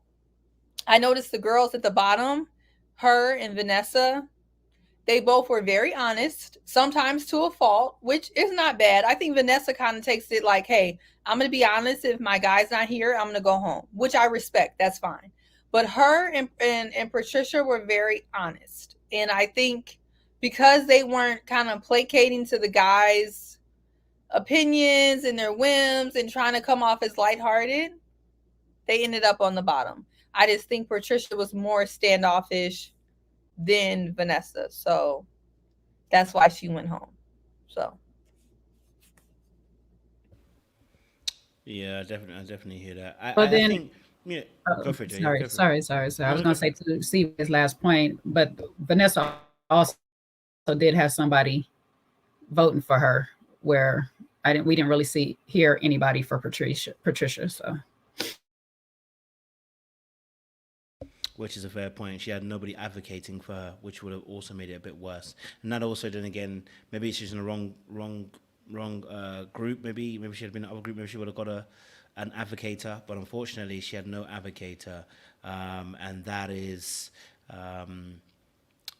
I noticed the girls at the bottom, her and Vanessa, they both were very honest, sometimes to a fault, which is not bad. I think Vanessa kind of takes it like, hey, I'm going to be honest. If my guy's not here, I'm going to go home, which I respect. That's fine. But her and Patricia were very honest. And I think because they weren't kind of placating to the guys' opinions and their whims and trying to come off as lighthearted, they ended up on the bottom. I just think Patricia was more standoffish than Vanessa. So that's why she went home. So. Yeah, I definitely hear that. But I then, think, yeah, go for it, Jay. Sorry. I was going to say to see his last point, but Vanessa also did have somebody voting for her where we didn't really hear anybody for Patricia. So. Which is a fair point. She had nobody advocating for her, which would have also made it a bit worse. And that also, then again, maybe she's in the wrong group. Maybe she had been in another group. Maybe she would have got an advocator. But unfortunately, she had no advocator, and that is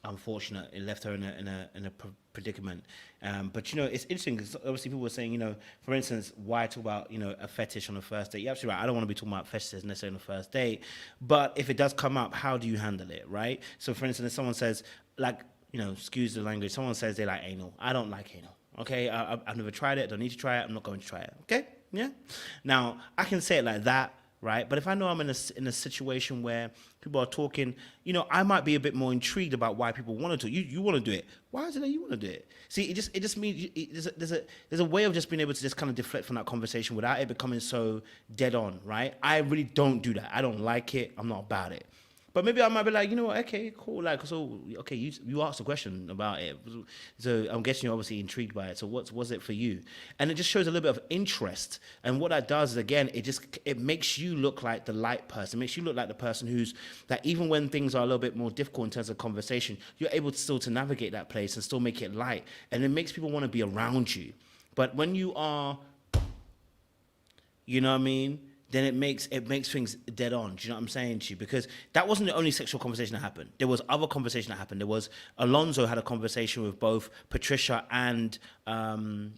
unfortunate. It left her in a predicament. But it's interesting because obviously people were saying, for instance, why talk about a fetish on a first date? You're absolutely right. I don't want to be talking about fetishes necessarily on the first date, but if it does come up, how do you handle it, right? So for instance, if someone says, like, excuse the language, someone says they like anal. I don't like anal. Okay, I've never tried it. Don't need to try it. I'm not going to try it. Okay, Yeah. Now, I can say it like that, right? But if I know I'm in a situation where people are talking, you know, I might be a bit more intrigued about why people want to do it. You want to do it. Why is it that you want to do it? See, it just means there's a way of just being able to just kind of deflect from that conversation without it becoming so dead on, right? I really don't do that. I don't like it. I'm not about it. But maybe I might be like, you know what, okay, cool. Like, so, okay, you asked a question about it. So I'm guessing you're obviously intrigued by it. So what was it for you? And it just shows a little bit of interest. And what that does is, again, it makes you look like the light person. It makes you look like the person that even when things are a little bit more difficult in terms of conversation, you're able to still to navigate that place and still make it light. And it makes people want to be around you. But when you are, you know what I mean? Then it makes things dead on. Do you know what I'm saying to you? Because that wasn't the only sexual conversation that happened. There was other conversation that happened. There was Alonzo had a conversation with both Patricia and Rashina,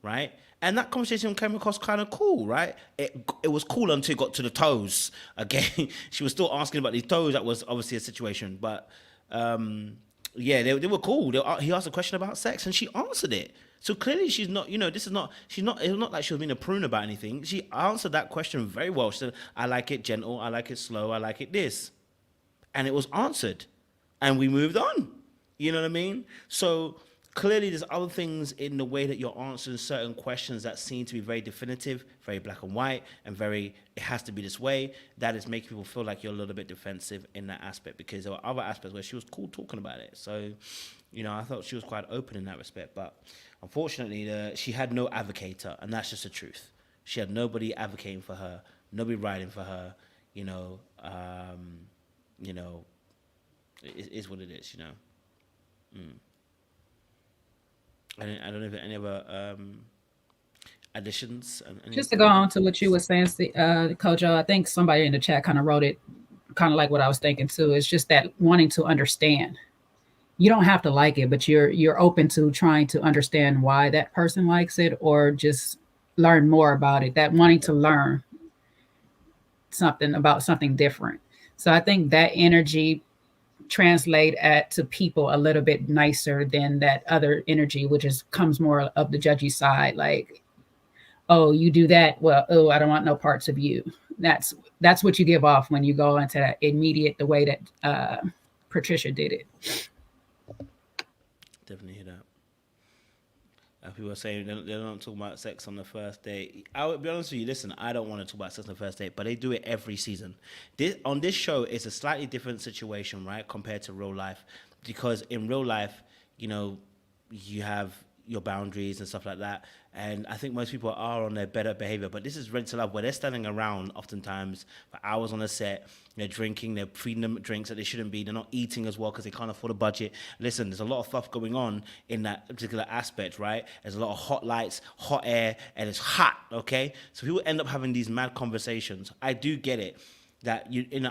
right? And that conversation came across kind of cool, right? It was cool until it got to the toes. Again, she was still asking about these toes. That was obviously a situation, but yeah, they were cool. He asked a question about sex, and she answered it. So clearly she's not, you know, it's not like she was being a prune about anything. She answered that question very well. She said, I like it gentle, I like it slow, I like it this. And it was answered. And we moved on. You know what I mean? So clearly there's other things in the way that you're answering certain questions that seem to be very definitive, very black and white, and it has to be this way. That is making people feel like you're a little bit defensive in that aspect, because there were other aspects where she was cool talking about it. So, you know, I thought she was quite open in that respect. But unfortunately, she had no advocator, and that's just the truth. She had nobody advocating for her, nobody writing for her. You know, it is what it is. You know. I don't know if there are any other additions. Just to go on to what you were saying, Coach, I think somebody in the chat kind of wrote it, kind of like what I was thinking too. It's just that wanting to understand. You don't have to like it, but you're open to trying to understand why that person likes it, or just learn more about it. That wanting to learn something about something different. So I think that energy translate to people a little bit nicer than that other energy, which comes more of the judgy side. Like, oh, you do that. Well, oh, I don't want no parts of you. That's what you give off when you go into that immediate, the way that Patricia did it. Definitely hear that. People are saying they don't talk about sex on the first date. I would be honest with you. Listen, I don't want to talk about sex on the first date, but they do it every season. On this show, it's a slightly different situation, right, compared to real life, because in real life, you know, you have your boundaries and stuff like that. And I think most people are on their better behavior. But this is Ready to Love, where they're standing around oftentimes for hours on a set. They're drinking, they're feeding them drinks that they shouldn't be. They're not eating as well because they can't afford a budget. Listen, there's a lot of stuff going on in that particular aspect, right? There's a lot of hot lights, hot air, and it's hot, okay? So people end up having these mad conversations. I do get it. That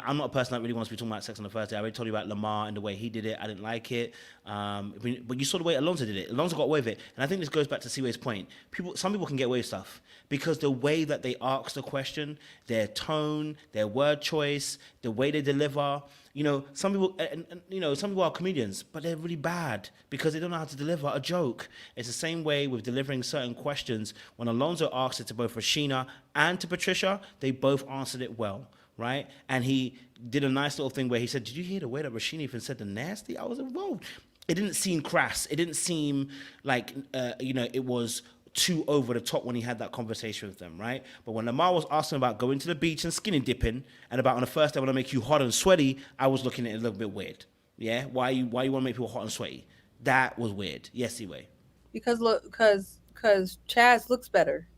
I'm not a person that really wants to be talking about sex on the first day. I already told you about Lamar and the way he did it. I didn't like it. But you saw the way Alonzo did it. Alonzo got away with it. And I think this goes back to Siway's point. Some people can get away with stuff because the way that they ask the question, their tone, their word choice, the way they deliver. You know, some people are comedians, but they're really bad because they don't know how to deliver a joke. It's the same way with delivering certain questions. When Alonzo asked it to both Rashina and to Patricia, they both answered it well. Right? And he did a nice little thing where he said, did you hear the way that Rashina even said the nasty? I was involved. It didn't seem crass. It didn't seem like, it was too over the top when he had that conversation with them, right? But when Lamar was asking about going to the beach and skinny dipping and about on the first day I want to make you hot and sweaty, I was looking at it a little bit weird. Yeah? Why you want to make people hot and sweaty? That was weird. Yes, Siway. Because Chaz looks better.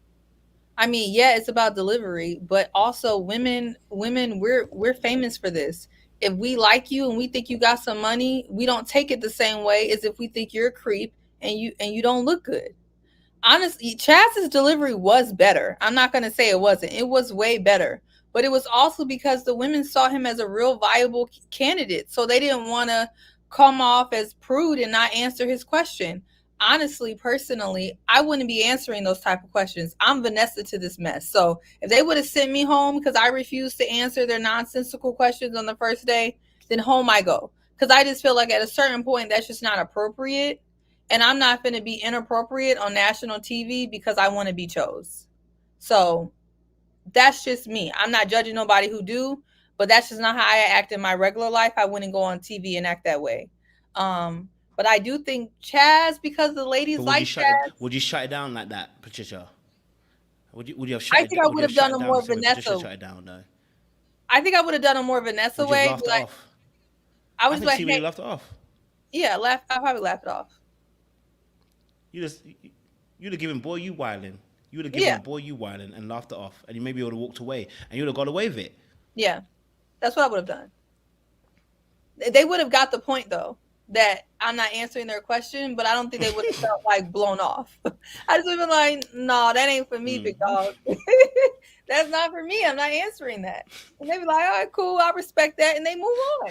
I mean, yeah, it's about delivery, but also women, we're famous for this. If we like you and we think you got some money, we don't take it the same way as if we think you're a creep and you don't look good. Honestly, Chaz's delivery was better. I'm not going to say it wasn't. It was way better. But it was also because the women saw him as a real viable candidate. So they didn't want to come off as prude and not answer his question. Honestly, personally, I wouldn't be answering those type of questions. I'm Vanessa to this mess. So if they would have sent me home because I refused to answer their nonsensical questions on the first day, then home I go. Because I just feel like at a certain point, that's just not appropriate. And I'm not going to be inappropriate on national TV because I want to be chose. So that's just me. I'm not judging nobody who do, but that's just not how I act in my regular life. I wouldn't go on TV and act that way. But I do think Chaz, because the ladies like Chaz. Would you shut it down like that, Patricia? Would you have shut I think I would have done a more Vanessa. Shut it down, though. I think I would have done a more Vanessa way. Laughed it off. I was like, hey, laughed it off. Yeah, I probably laughed it off. You'd have given boy you wildin'. You would have given boy you wildin' and laughed it off, and you maybe would have walked away, and you would have got away with it. Yeah, that's what I would have done. They would have got the point though that I'm not answering their question, but I don't think they would have felt like blown off. I just would have been like, no, that ain't for me, big dog. That's not for me. I'm not answering that. And they'd be like, all right, cool, I respect that, and they move on.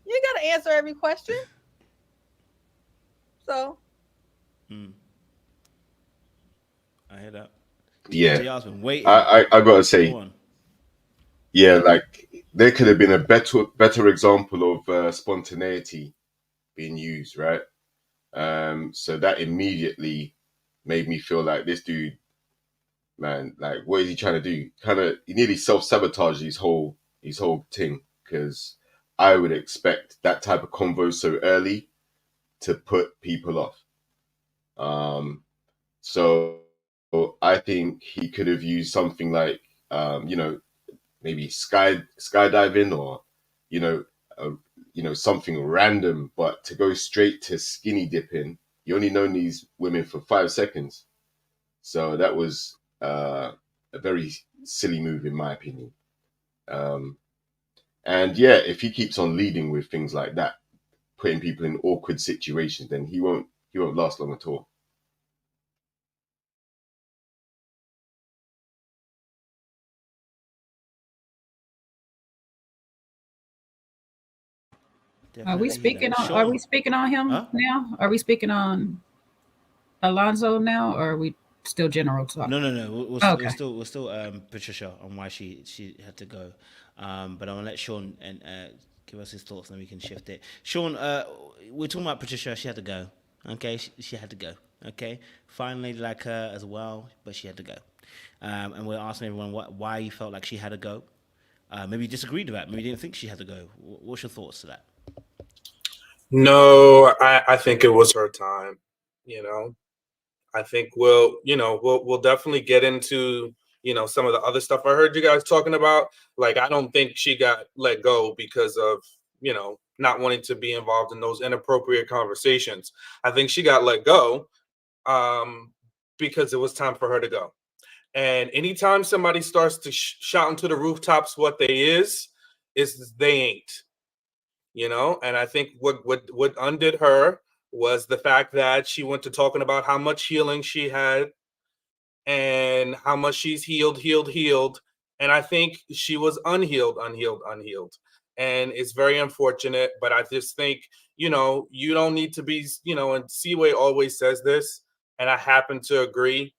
You ain't got to answer every question. So. I hear that. Yeah, wait. I gotta say, yeah, like there could have been a better example of spontaneity being used, right? So that immediately made me feel like this dude, man, like what is he trying to do? He nearly self-sabotaged his whole thing, because I would expect that type of convo so early to put people off. So I think he could have used something like, maybe skydiving, or, something random, but to go straight to skinny dipping, you only known these women for 5 seconds. So that was a very silly move, in my opinion. And yeah, if he keeps on leading with things like that, putting people in awkward situations, then he won't last long at all. Are we speaking on him now? Are we speaking on Alonzo now, or are we still general talk? No. We're still Patricia on why she had to go. But I'm gonna let Sean and give us his thoughts, and then we can shift it. Sean, we're talking about Patricia. She had to go. Okay, she had to go. Okay, fine lady like her as well, but she had to go. And we're asking everyone why you felt like she had to go. Maybe you disagreed with that. Maybe you didn't think she had to go. What's your thoughts to that? No, I think it was her time. I think we'll definitely get into some of the other stuff I heard you guys talking about. Like, I don't think she got let go because of not wanting to be involved in those inappropriate conversations. I think she got let go because it was time for her to go. And anytime somebody starts to shout into the rooftops what they is they ain't. And I think what undid her was the fact that she went to talking about how much healing she had and how much she's healed. And I think she was unhealed. And it's very unfortunate, but I just think, you don't need to be, and Seaway always says this, and I happen to agree.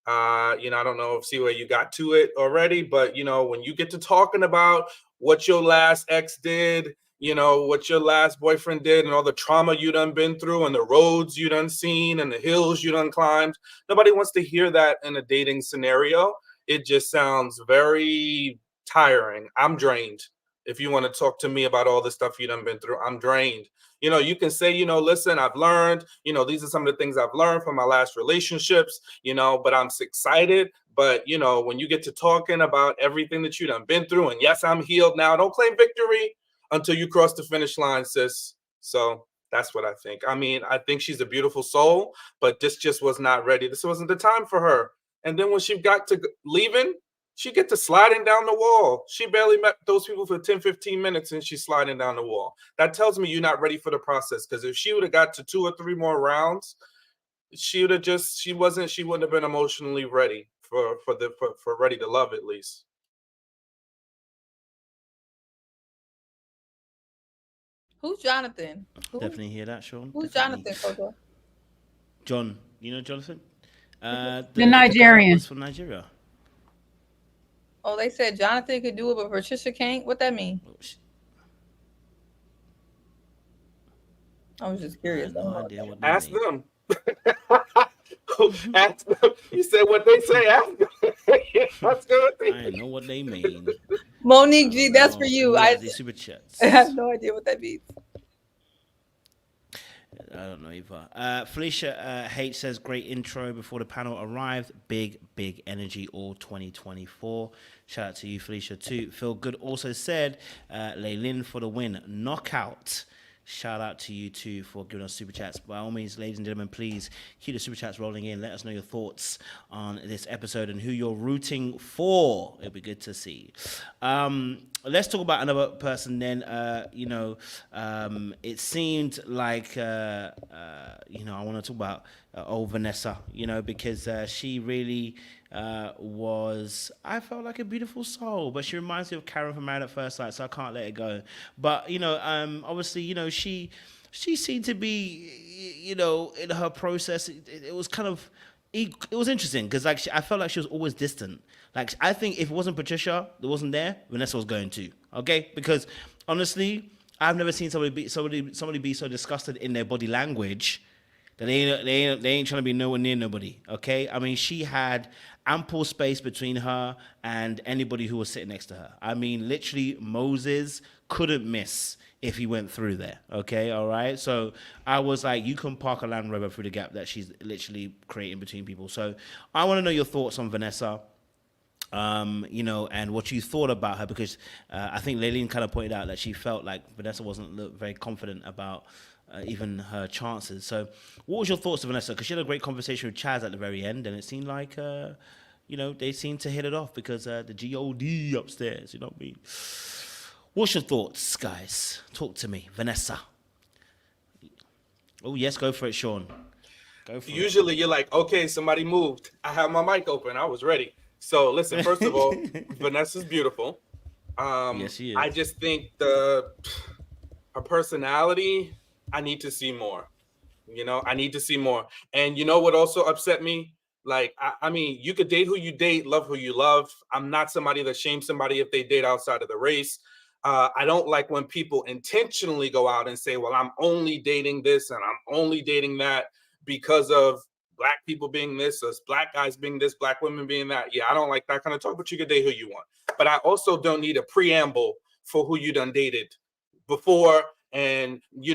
I don't know if Seaway you got to it already, but when you get to talking about what your last ex did, what your last boyfriend did, and all the trauma you done been through, and the roads you done seen, and the hills you done climbed, nobody wants to hear that in a dating scenario. It just sounds very tiring. I'm drained. If you want to talk to me about all the stuff you done been through, I'm drained. You can say, listen, I've learned, these are some of the things I've learned from my last relationships, but I'm excited. But, when you get to talking about everything that you done been through, and yes, I'm healed now, don't claim victory until you cross the finish line, sis. So that's what I think. I mean, I think she's a beautiful soul, but this just was not ready. This wasn't the time for her. And then when she got to leaving, she get to sliding down the wall. She barely met those people for 10, 15 minutes, and she's sliding down the wall. That tells me you're not ready for the process, because if she would have got to 2 or 3 more rounds, she wouldn't have been emotionally ready for ready to love, at least. Who's Jonathan? Definitely hear that, Sean. Who's Definitely. Jonathan, Coco? John, you know Jonathan? The Nigerian. From Nigeria. Oh, they said Jonathan could do it, but Patricia can't? What that mean? I was just curious. Ask them. Ask them. You said what they say. Ask them. What's good? I know what they mean. Monique G, that's for you. I the super chats. I have no idea what that means. I don't know either. Felicia H says, great intro before the panel arrived. Big energy all 2024. Shout out to you, Felicia, too. Feel Good also said, Leylin for the win. Knockout. Shout out to you, too, for giving us super chats. By all means, ladies and gentlemen, please keep the super chats rolling in. Let us know your thoughts on this episode and who you're rooting for. It'll be good to see. Let's talk about another person then. It seemed like, I want to talk about old Vanessa, because she really was, I felt like a beautiful soul, but she reminds me of Karen from Married at First Sight, so I can't let it go. But, obviously, she seemed to be, in her process, it was kind of, it was interesting because I felt like she was always distant. Like, I think if it wasn't Patricia that wasn't there, Vanessa was going to. Okay, because honestly, I've never seen somebody be so disgusted in their body language that they ain't trying to be nowhere near nobody. Okay, I mean, she had ample space between her and anybody who was sitting next to her. I mean, literally, Moses couldn't miss if he went through there. Okay, all right. So I was like, you can park a Land Rover through the gap that she's literally creating between people. So I want to know your thoughts on Vanessa. And what you thought about her, because I think Leylin kind of pointed out that she felt like Vanessa wasn't very confident about even her chances. So what was your thoughts of Vanessa? Because she had a great conversation with Chaz at the very end, and it seemed like, they seemed to hit it off because the GOD upstairs, you know what I mean? What's your thoughts, guys? Talk to me. Vanessa. Oh, yes, go for it, Sean. Go for it. Usually you're like, okay, somebody moved. I have my mic open. I was ready. So listen, first of all, Vanessa's beautiful. Yes, she is. I just think her personality, I need to see more. I need to see more. And you know what also upset me? Like, I mean, you could date who you date, love who you love. I'm not somebody that shames somebody if they date outside of the race. I don't like when people intentionally go out and say, well, I'm only dating this and I'm only dating that because of Black people being this, us Black guys being this, Black women being that. Yeah, I don't like that kind of talk, but you can date who you want. But I also don't need a preamble for who you done dated before. And, you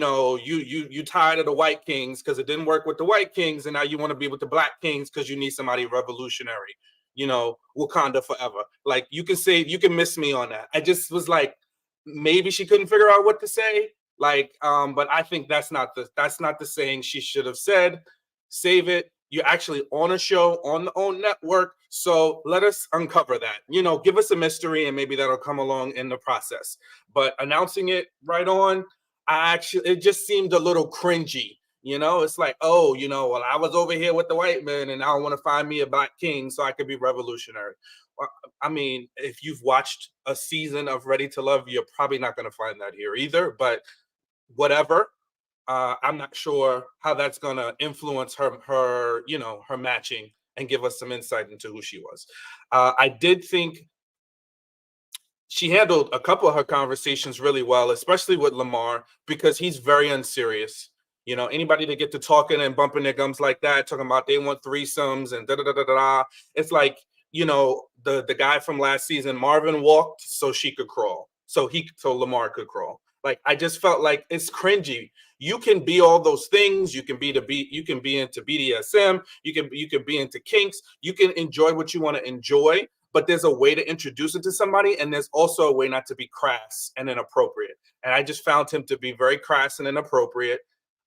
tired of the white kings because it didn't work with the white kings. And now you want to be with the Black kings because you need somebody revolutionary, Wakanda forever. Like, you can miss me on that. I just was like, maybe she couldn't figure out what to say. Like, but I think that's not the saying she should have said. Save it. You're actually on a show on the own network. So let us uncover that, give us a mystery and maybe that'll come along in the process. But announcing it right on, it just seemed a little cringy. It's like, oh, well, I was over here with the white men and now I want to find me a Black king so I could be revolutionary. Well, I mean, if you've watched a season of Ready to Love, you're probably not going to find that here either, but whatever. I'm not sure how that's going to influence her matching and give us some insight into who she was. I did think she handled a couple of her conversations really well, especially with Lamar, because he's very unserious. Anybody that get to talking and bumping their gums like that, talking about they want threesomes and da-da-da-da-da. It's like, the guy from last season, Marvin walked so she could crawl. So Lamar could crawl. Like, I just felt like it's cringy. You can be all those things. You can be into BDSM. You can be into kinks. You can enjoy what you want to enjoy, but there's a way to introduce it to somebody, and there's also a way not to be crass and inappropriate. And I just found him to be very crass and inappropriate.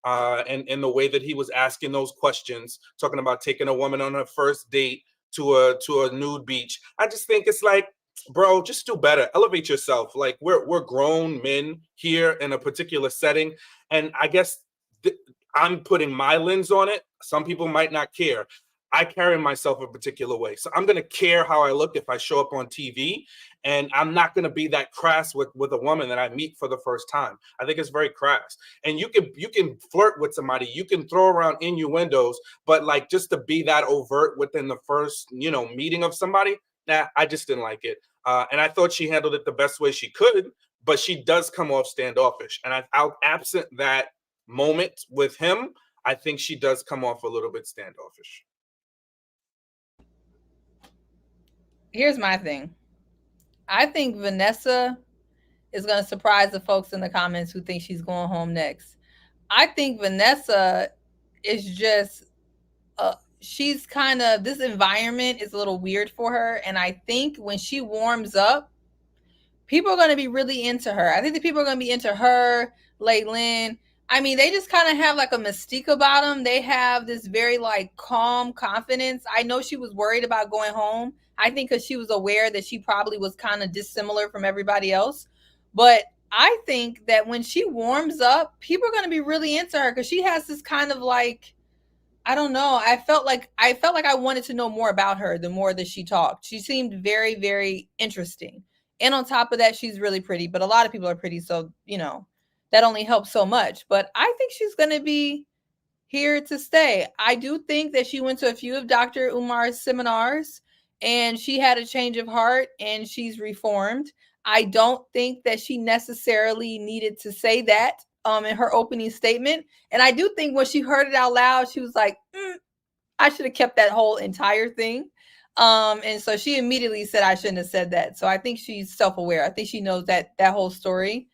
And in the way that he was asking those questions, talking about taking a woman on her first date to a nude beach. I just think it's like, bro, just do better. Elevate yourself. Like, we're grown men here in a particular setting. And I guess I'm putting my lens on it. Some people might not care. I carry myself a particular way. So I'm going to care how I look if I show up on TV. And I'm not going to be that crass with a woman that I meet for the first time. I think it's very crass. And you can flirt with somebody. You can throw around innuendos. But like, just to be that overt within the first, meeting of somebody, I just didn't like it. And I thought she handled it the best way she could. But she does come off standoffish. And absent that moment with him, I think she does come off a little bit standoffish. Here's my thing. I think Vanessa is going to surprise the folks in the comments who think she's going home next. I think Vanessa is just, she's kind of, this environment is a little weird for her. And I think when she warms up, people are going to be really into her. I think the people are going to be into her, Laylin. I mean, they just kind of have like a mystique about them. They have this very like calm confidence. I know she was worried about going home. I think because she was aware that she probably was kind of dissimilar from everybody else. But I think that when she warms up, people are going to be really into her because she has this kind of like, I don't know. I felt like I wanted to know more about her the more that she talked. She seemed very, very interesting. And on top of that, she's really pretty. But a lot of people are pretty. So, you know, that only helps so much. But I think she's going to be here to stay. I do think that she went to a few of Dr. Umar's seminars and she had a change of heart and she's reformed. I don't think that she necessarily needed to say that in her opening statement. And I do think when she heard it out loud, she was like, I should have kept that whole entire thing. And so she immediately said, I shouldn't have said that. So I think she's self-aware. I think she knows that that whole story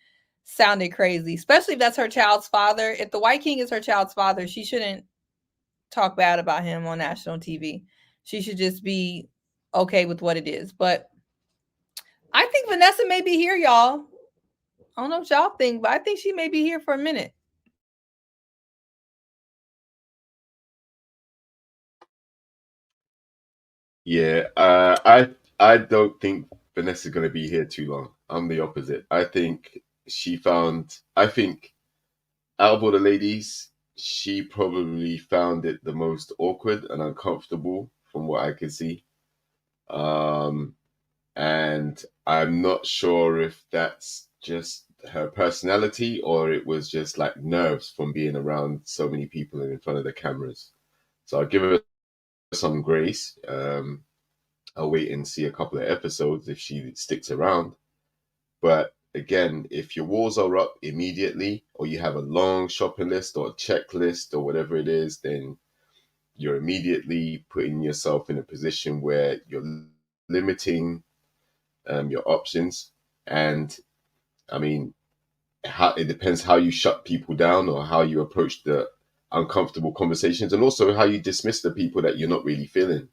sounded crazy, especially if that's her child's father. If the White King is her child's father, she shouldn't talk bad about him on national TV. She should just be okay with what it is. But I think Vanessa may be here, y'all. I don't know what y'all think, but I think she may be here for a minute. Yeah, I don't think Vanessa's going to be here too long. I'm the opposite. I think out of all the ladies, she probably found it the most awkward and uncomfortable from what I could see. And I'm not sure if that's just her personality or it was just like nerves from being around so many people and in front of the cameras. So I'll give her some grace. I'll wait and see a couple of episodes if she sticks around. But again, if your walls are up immediately or you have a long shopping list or a checklist or whatever it is, then you're immediately putting yourself in a position where you're limiting your options. And I mean, it depends how you shut people down or how you approach the uncomfortable conversations, and also how you dismiss the people that you're not really feeling.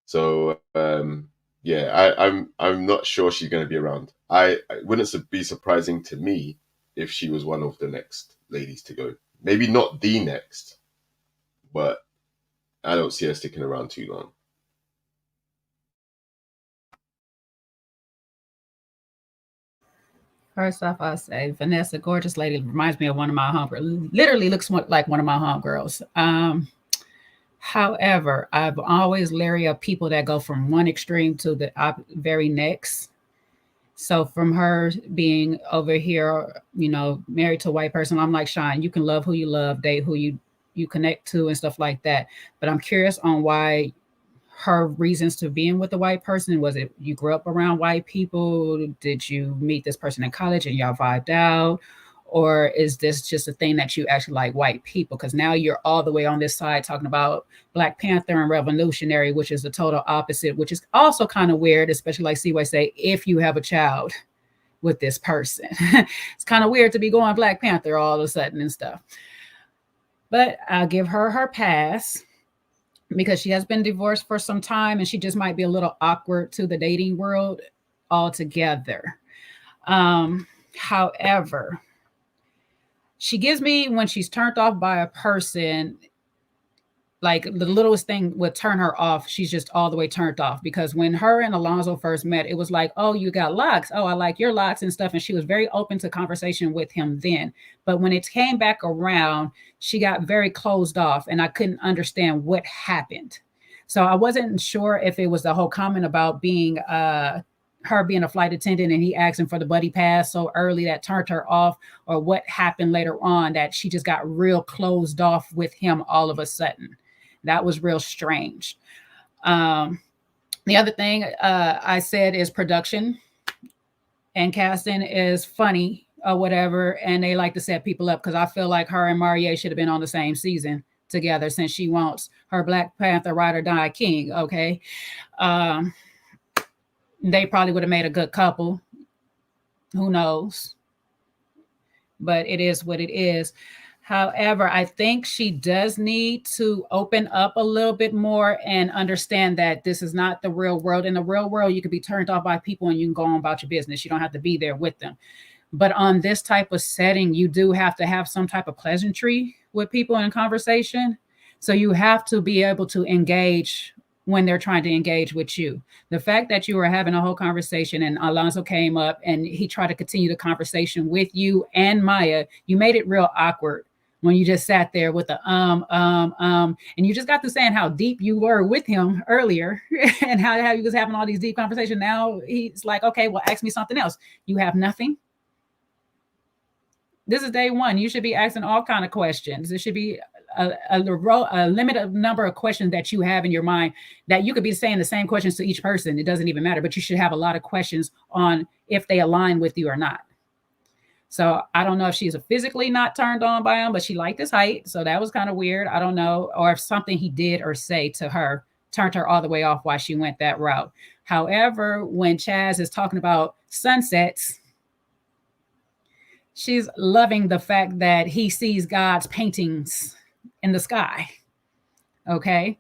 So yeah, I'm not sure she's going to be around. It wouldn't be surprising to me if she was one of the next ladies to go. Maybe not the next, but I don't see her sticking around too long. First off, I'll say Vanessa, gorgeous lady, reminds me of one of my homegirls. Literally looks like one of my homegirls. However, I've always leery of people that go from one extreme to the very next. So from her being over here, you know, married to a white person, I'm like, Sean, you can love who you love, date who you connect to and stuff like that. But I'm curious on why her reasons to being with a white person. Was it you grew up around white people? Did you meet this person in college and y'all vibed out? Or is this just a thing that you actually like white people? Because now you're all the way on this side talking about Black Panther and Revolutionary, which is the total opposite, which is also kind of weird, especially like CY say, if you have a child with this person. It's kind of weird to be going Black Panther all of a sudden and stuff. But I'll give her her pass because she has been divorced for some time and she just might be a little awkward to the dating world altogether. However, she gives me, when she's turned off by a person, like the littlest thing would turn her off. She's just all the way turned off, because when her and Alonzo first met, it was like, oh, you got locks. Oh, I like your locks and stuff. And she was very open to conversation with him then. But when it came back around, she got very closed off and I couldn't understand what happened. So I wasn't sure if it was the whole comment about being her being a flight attendant and he asking for the buddy pass so early that turned her off, or what happened later on that she just got real closed off with him all of a sudden. That was real strange. The other thing I said is production and casting is funny. or whatever, and they like to set people up, because I feel like her and Marie should have been on the same season together, since she wants her Black Panther ride or die king. Okay. They probably would have made a good couple. Who knows? But it is what it is. However, I think she does need to open up a little bit more and understand that this is not the real world. In the real world, you could be turned off by people and you can go on about your business. You don't have to be there with them. But on this type of setting, you do have to have some type of pleasantry with people in conversation. So you have to be able to engage when they're trying to engage with you. The fact that you were having a whole conversation and Alonzo came up and he tried to continue the conversation with you and Maya, you made it real awkward when you just sat there with the and you just got to saying how deep you were with him earlier and how you was having all these deep conversations. Now he's like, okay, well, ask me something else. You have nothing. This is day one. You should be asking all kind of questions. There should be a limited number of questions that you have in your mind, that you could be saying the same questions to each person. It doesn't even matter, but you should have a lot of questions on if they align with you or not. So I don't know if she's physically not turned on by him, but she liked his height. So that was kind of weird. I don't know. Or if something he did or say to her turned her all the way off while she went that route. However, when Chaz is talking about sunsets, she's loving the fact that he sees God's paintings in the sky. Okay.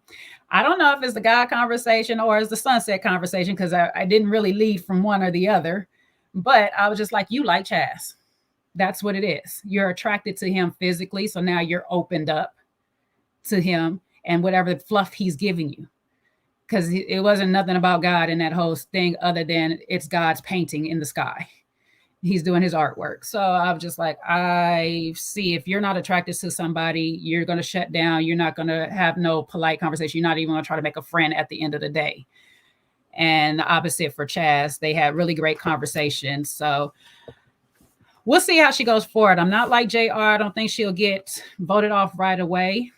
I don't know if it's the God conversation or it's the sunset conversation, because I didn't really lead from one or the other, but I was just like, you like Chaz. That's what it is. You're attracted to him physically. So now you're opened up to him and whatever fluff he's giving you. Because it wasn't nothing about God in that whole thing other than it's God's painting in the sky. He's doing his artwork. So I was just like, I see, if you're not attracted to somebody, you're going to shut down. You're not going to have no polite conversation. You're not even going to try to make a friend at the end of the day. And the opposite for Chaz. They had really great conversations. So we'll see how she goes forward. I'm not like JR. I don't think she'll get voted off right away.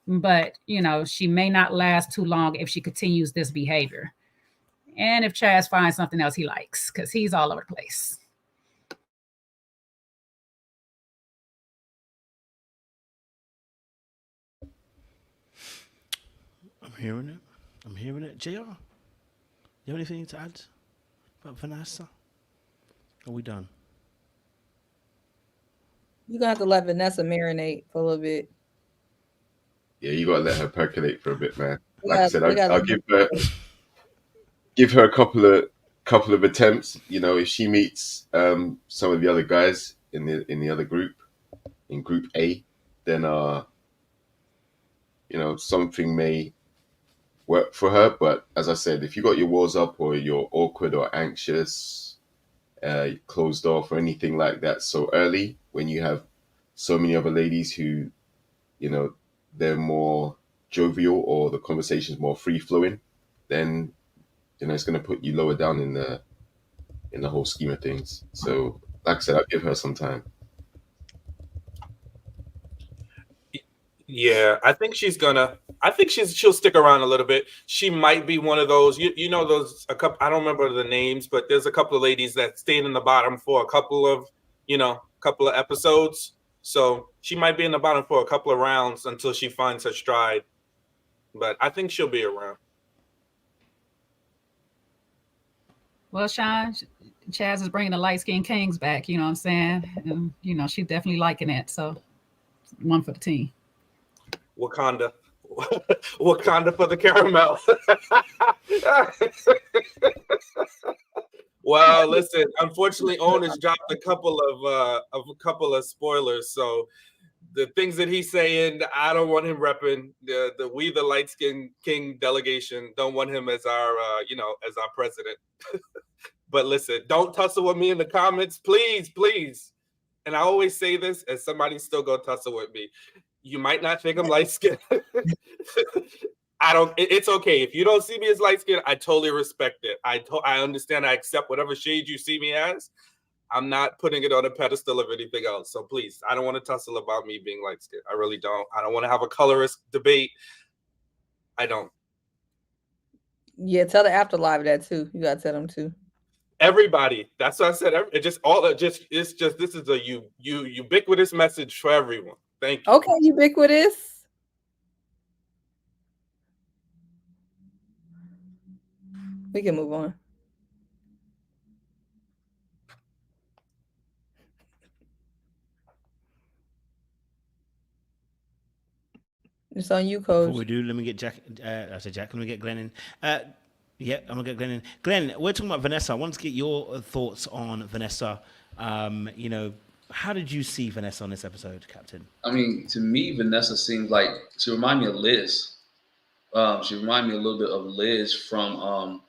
But, you know, she may not last too long if she continues this behavior. And if Chaz finds something else he likes, because he's all over the place. I'm hearing it. I'm hearing it. JR, you have anything to add about Vanessa? Are we done? You're going to have to let Vanessa marinate for a little bit. Yeah, you got to let her percolate for a bit, man. Like Yeah, I said, I'll give her a couple of attempts. You know, if she meets some of the other guys in the other group, in Group A, then you know, something may work for her. But as I said, if you got your walls up or you're awkward or anxious, closed off or anything like that so early, when you have so many other ladies who, you know, they're more jovial or the conversation's more free flowing, then, you know, it's going to put you lower down in the whole scheme of things. So like I said, I'll give her some time. Yeah, I think she'll stick around a little bit. She might be one of those, you know, those a couple, I don't remember the names, but there's a couple of ladies that stayed in the bottom for a couple of episodes. So she might be in the bottom for a couple of rounds until she finds her stride. But I think she'll be around. Well, Sean, Chaz is bringing the light-skinned kings back, you know what I'm saying? And, you know, she's definitely liking it. So one for the team. Wakanda for the caramel. Well, listen, unfortunately, Owen has dropped a couple of spoilers. So the things that he's saying, I don't want him repping the We the Light Skin King delegation. Don't want him as our as our president. But listen, don't tussle with me in the comments, please. And I always say this, and somebody's still gonna tussle with me. You might not think I'm light skinned. It's okay. If you don't see me as light skinned, I totally respect it. I understand. I accept whatever shade you see me as. I'm not putting it on a pedestal of anything else. So please, I don't want to tussle about me being light skinned. I really don't. I don't want to have a colorist debate. I don't. Yeah, tell the Afterlife that too. You gotta tell them too. Everybody. That's what I said. It just it's just this is a ubiquitous message for everyone. Thank you. Okay, ubiquitous. We can move on. It's on you, Coach. Before we do, let me get Jack. I said Jack. Let me get Glenn in. Yeah, I'm gonna get Glenn in. Glenn, we're talking about Vanessa. I wanted to get your thoughts on Vanessa. You know, how did you see Vanessa on this episode, Captain? I mean, to me, Vanessa seems like she reminded me of Liz. She reminded me a little bit of Liz from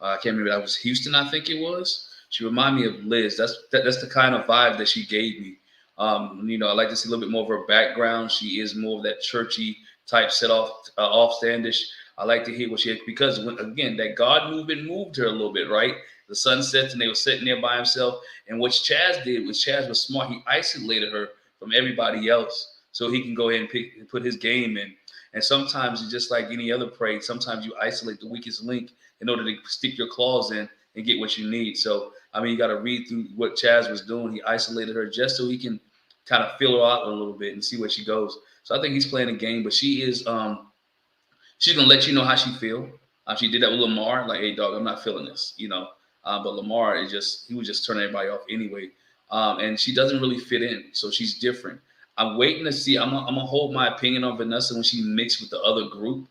I can't remember. That was Houston, I think it was. She reminded me of Liz. That's the kind of vibe that she gave me. You know, I like to see a little bit more of her background. She is more of that churchy type, set off, offstandish. I like to hear what she had, because again, that God movement moved her a little bit, right? The sun sets and they were sitting there by himself. And what Chaz did was, Chaz was smart. He isolated her from everybody else so he can go ahead and put his game in. And sometimes it's just like any other prey. Sometimes you isolate the weakest link in order to stick your claws in and get what you need. So, I mean, you got to read through what Chaz was doing. He isolated her just so he can kind of feel her out a little bit and see where she goes. So I think he's playing a game, but she is she's gonna let you know how she feel. She did that with Lamar, like, hey dog, I'm not feeling this, you know. But Lamar he would just turn everybody off anyway. And she doesn't really fit in, so she's different. I'm waiting to see. I'm gonna hold my opinion on Vanessa when she mixed with the other group.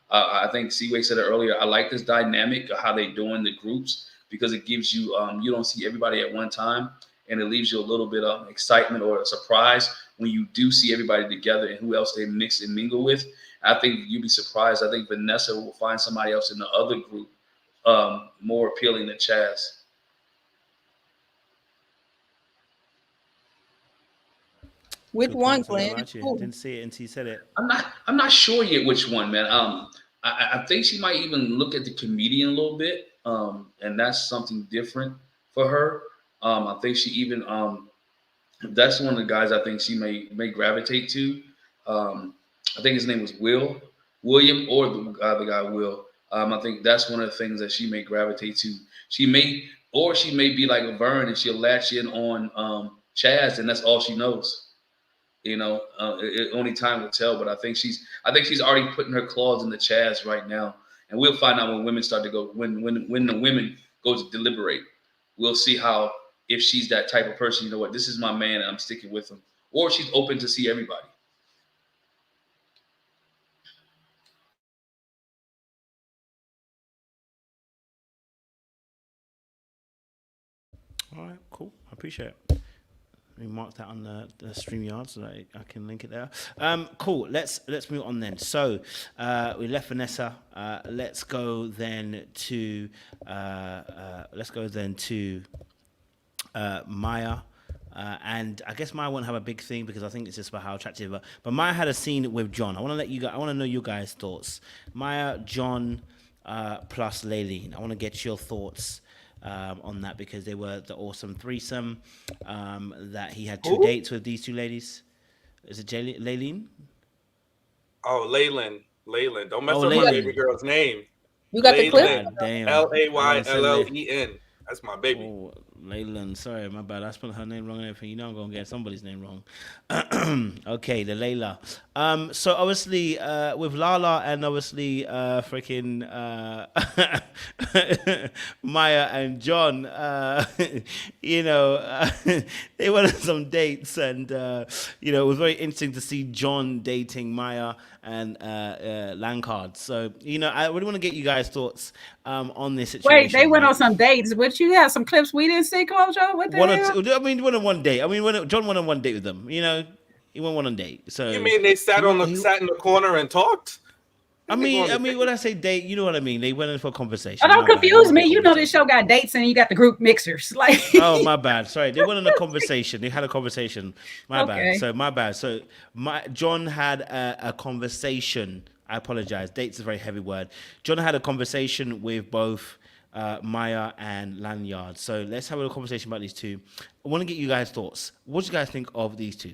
I think Seaway said it earlier. I like this dynamic of how they doing the groups, because it gives you you don't see everybody at one time, and it leaves you a little bit of excitement or a surprise when you do see everybody together and who else they mix and mingle with. I think you'd be surprised. I think Vanessa will find somebody else in the other group more appealing than Chaz. Which one, Glenn? I didn't see it until you said it. I'm not sure yet which one, man. I think she might even look at the comedian a little bit, and that's something different for her. I think she even that's one of the guys I think she may gravitate to. I think his name was William, or the other guy Will. I think that's one of the things that she may gravitate to. She may be like a Vern, and she'll latch in on Chaz, and that's all she knows. You know, only time will tell. But I think she's already putting her claws in the Chaz right now, and we'll find out when women start to go when the women go to deliberate. We'll see how, if she's that type of person. You know what? This is my man, and I'm sticking with him, or she's open to see everybody. All right, cool. I appreciate it. Let me mark that on the StreamYard so that I can link it there. Cool. Let's move on then. So we left Vanessa. Let's go then to Maya. And I guess Maya won't have a big thing because I think it's just about how attractive. But Maya had a scene with John. I want to know you guys' thoughts. Maya, John, plus Laylene. I want to get your thoughts on that, because they were the awesome threesome. That he had two dates with these two ladies. Is it Laylene? Oh, Laylen. Don't mess up my baby girl's name. You got the clip? Damn. Laylen. That's my baby. Oh, Laylan. Sorry, my bad. I spelled her name wrong and everything. You know I'm going to get somebody's name wrong. Okay, the Layla. So obviously with Lala and obviously freaking Maya and John, you know, they went on some dates, and you know, it was very interesting to see John dating Maya and Lancard. So, you know, I really want to get you guys' thoughts on this situation. Wait, they went on some dates, but you have some clips we didn't see, Coach. What the hell? I mean, went on one date. I mean, John went on one date with them. You know, he went on date. So you mean they sat in the corner and talked? I mean, when I say date, you know what I mean. They went in for a conversation. Oh, don't confuse me. You know this show got dates and you got the group mixers. Like, oh, my bad. Sorry, they went on a conversation. They had a conversation. My bad. So John had a conversation. I apologize. Dates is a very heavy word. John had a conversation with both Maya and Lanyard. So let's have a conversation about these two. I want to get you guys' thoughts. What do you guys think of these two?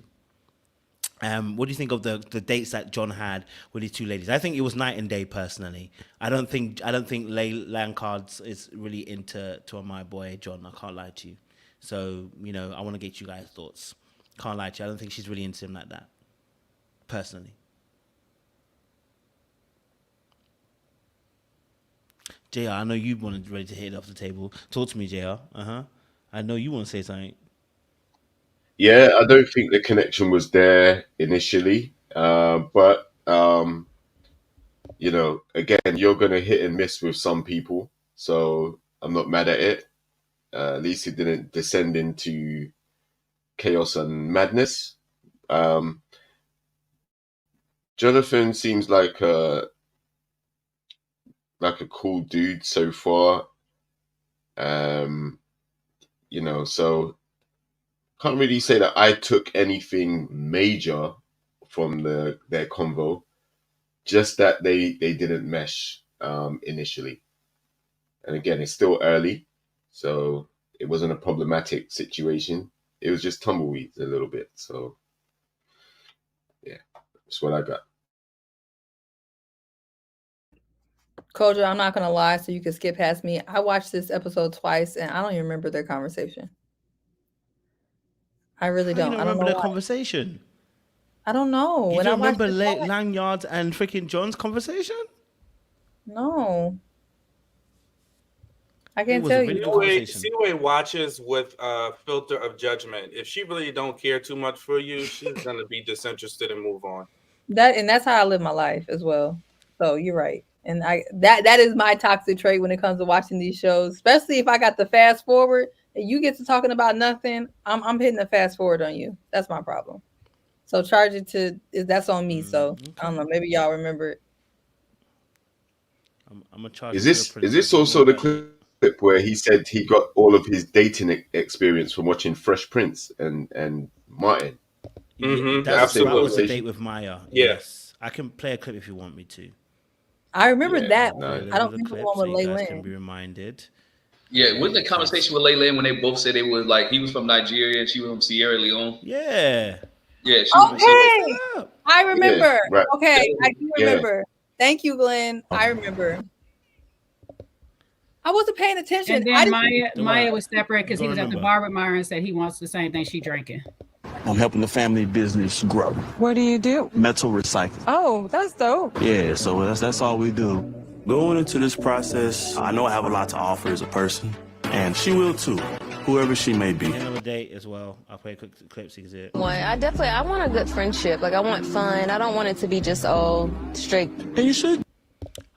What do you think of the dates that John had with these two ladies? I think it was night and day. Personally, I don't think Lancards is really into my boy John. I can't lie to you. So I want to get you guys' thoughts. Can't lie to you. I don't think she's really into him like that. Personally, JR, I know you wanted ready to hit it off the table. Talk to me, JR. I know you want to say something. Yeah, I don't think the connection was there initially, but again, you're gonna hit and miss with some people, so I'm not mad at it. At least it didn't descend into chaos and madness. Jonathan seems like a cool dude so far. So can't really say that I took anything major from their convo. Just that they didn't mesh initially. And again, it's still early, so it wasn't a problematic situation. It was just tumbleweeds a little bit. So yeah, that's what I got. Kojo, I'm not gonna lie, so you can skip past me. I watched this episode twice, and I don't even remember their conversation. I really don't. I don't remember the conversation. I don't know. You don't remember Lanyard and freaking John's conversation? No. I can't tell you. Seaway watches with a filter of judgment. If she really don't care too much for you, she's gonna be disinterested and move on. That's how I live my life as well. So you're right. And that is my toxic trait when it comes to watching these shows, especially if I got the fast forward and you get to talking about nothing. I'm hitting the fast forward on you. That's my problem. So charge it that's on me. So okay. I don't know. Maybe y'all remember it. I'm gonna charge. Is this also the clip where he said he got all of his dating experience from watching Fresh Prince and Martin? Mm-hmm. That was a date with Maya. Yes, I can play a clip if you want me to. I remember that. No. I don't think the one with Lay Lynn. Can be reminded. Yeah, with the conversation with Lay Lynn when they both said they was like he was from Nigeria and she was from Sierra Leone. Yeah. Yeah. I remember. Yeah, right. Okay, I do remember. Yeah. Thank you, Glenn. I remember. I wasn't paying attention. And then Maya was separate because he was at the bar with Myra and said he wants the same thing she drinking. I'm helping the family business grow. What do you do? Metal recycling. Oh, that's dope. Yeah, so that's all we do. Going into this process, I know I have a lot to offer as a person, and she will too, whoever she may be. Another date as well. I'll play a quick clip so you can see it. I want a good friendship. Like I want fun. I don't want it to be just all straight. And you should.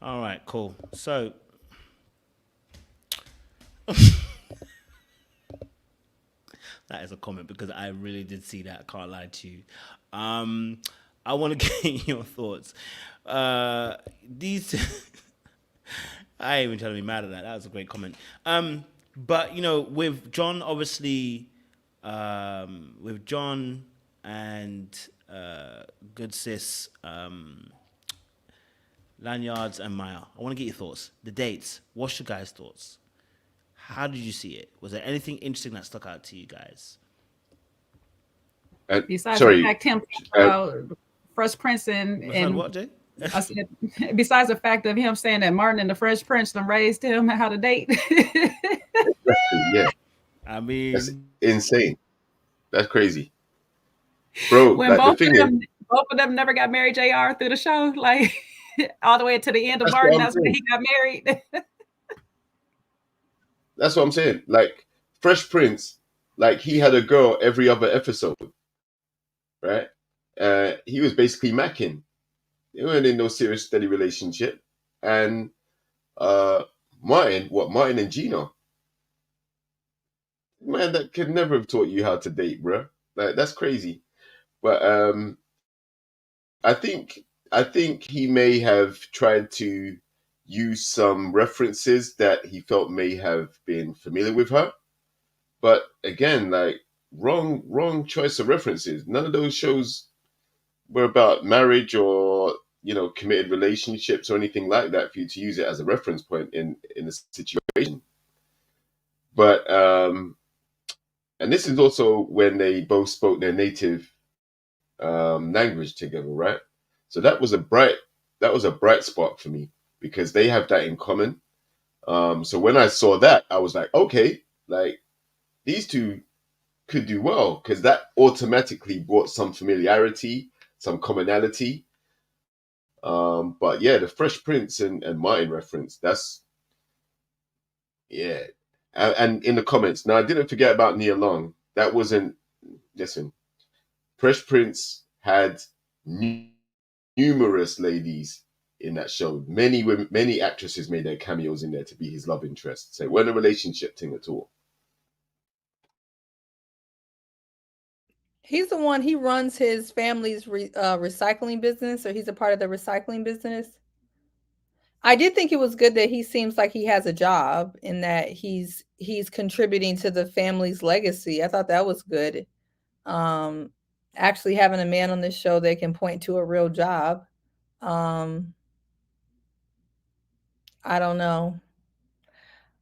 All right, cool. So. That is a comment because I really did see that. I can't lie to you. I want to get your thoughts. These, I ain't even trying to be mad at that. That was a great comment. But with John, obviously, with John and good sis, Lanyards and Maya, I want to get your thoughts. The dates. What's your guys' thoughts? How did you see it? Was there anything interesting that stuck out to you guys? Besides the fact him Fresh Prince and what, Jay? I said, besides the fact of him saying that Martin and the Fresh Prince done raised him how to date. Yeah. I mean, that's insane. That's crazy. Bro, when both of them never got married, JR, through the show, like all the way to the end of Martin, that's when he got married. That's what I'm saying. Like Fresh Prince, like he had a girl every other episode, right? He was basically macking. They weren't in no serious, steady relationship. And Martin and Gino, man, that could never have taught you how to date, bro. Like that's crazy. But I think he may have tried to use some references that he felt may have been familiar with her, but again, like wrong choice of references. None of those shows were about marriage or committed relationships or anything like that for you to use it as a reference point in a situation. But and this is also when they both spoke their native language together, right? So that was a bright spot for me because they have that in common. So when I saw that, I was like, okay, like these two could do well because that automatically brought some familiarity, some commonality. But yeah, the Fresh Prince and Martin reference, that's, yeah. And in the comments, now I didn't forget about Nia Long. That wasn't, listen, Fresh Prince had numerous ladies in that show. Many women, many actresses made their cameos in there to be his love interest. So it wasn't a relationship thing at all. He's the one, he runs his family's recycling business, or he's a part of the recycling business. I did think it was good that he seems like he has a job and that he's contributing to the family's legacy. I thought that was good. Actually having a man on this show that can point to a real job. I don't know.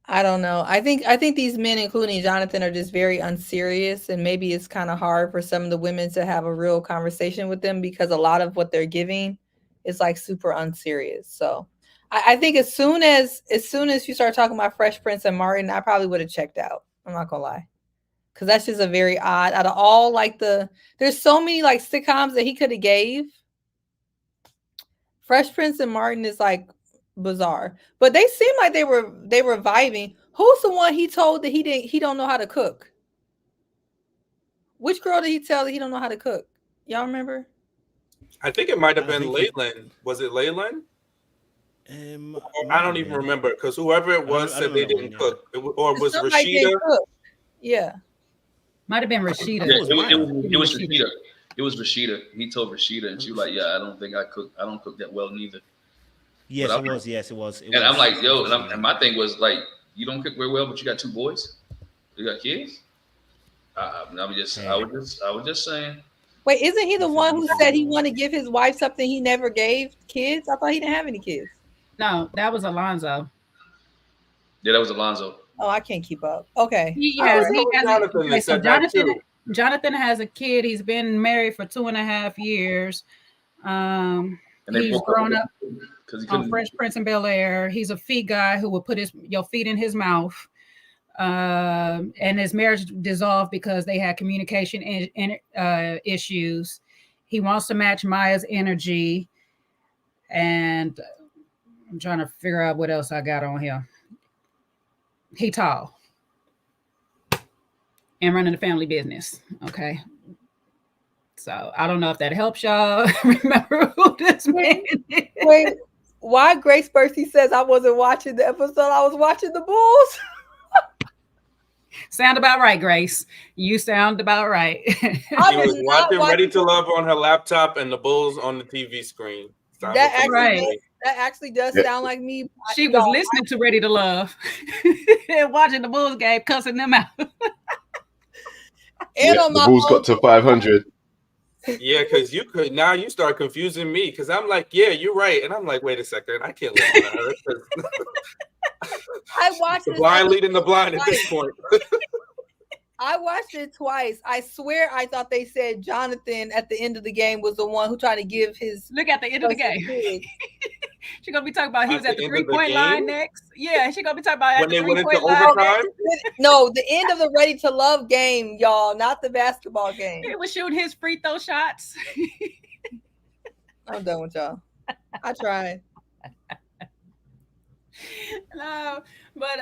I think these men, including Jonathan, are just very unserious, and maybe it's kind of hard for some of the women to have a real conversation with them because a lot of what they're giving is like super unserious. So I think as soon as you start talking about Fresh Prince and Martin, I probably would have checked out. I'm not gonna lie. Because that's just a very odd, out of all like there's so many like sitcoms that he could have gave. Fresh Prince and Martin is like bizarre, but they seem like they were vibing. Who's the one he told that he don't know how to cook? Which girl did he tell that he don't know how to cook? Y'all remember? I think it might have been Leyland. Was it Leyland? I don't even remember because whoever it was said they didn't cook. Or was Rashida? Yeah. Might have been Rashida. Yeah, it was Rashida. It was Rashida. He told Rashida, and she was like, "Yeah, I don't think I cook. I don't cook that well neither." Yes, it was. Yes, it was. And I'm like, yo, and my thing was like, you don't cook very well, but you got 2 boys. You got kids. I was just saying. Wait, isn't he the one who said he wanted to give his wife something he never gave kids? I thought he didn't have any kids. No, that was Alonzo. Yeah, that was Alonzo. Oh, I can't keep up. Okay. Jonathan has a kid. He's been married for 2.5 years. He's grown up on Fresh Prince and Bel-Air. He's a feet guy who will put your feet in his mouth. And his marriage dissolved because they had communication issues. He wants to match Maya's energy. And I'm trying to figure out what else I got on here. He tall and running a family business. Okay. So I don't know if that helps y'all remember who this man is. Wait, why Grace Bercy says I wasn't watching the episode, I was watching the Bulls? Sound about right, Grace. You sound about right. She was watching Ready to Love on her laptop and the Bulls on the TV screen. That actually does sound like me. She was listening to Ready to Love and watching the Bulls game, cussing them out. And on the Bulls got to 500. Yeah, because you start confusing me because I'm like, yeah, you're right. And I'm like, wait a second, I can't listen to her. I watched the blind leading the blind at this point. I watched it twice. I swear I thought they said Jonathan at the end of the game was the one who tried to give his... Look at the end of the game. She's going to be talking about he was at the 3-point line next. Yeah, she's going to be talking about when they went into overtime? No, the end of the Ready to Love game, y'all, not the basketball game. He was shooting his free throw shots. I'm done with y'all. I tried. No, but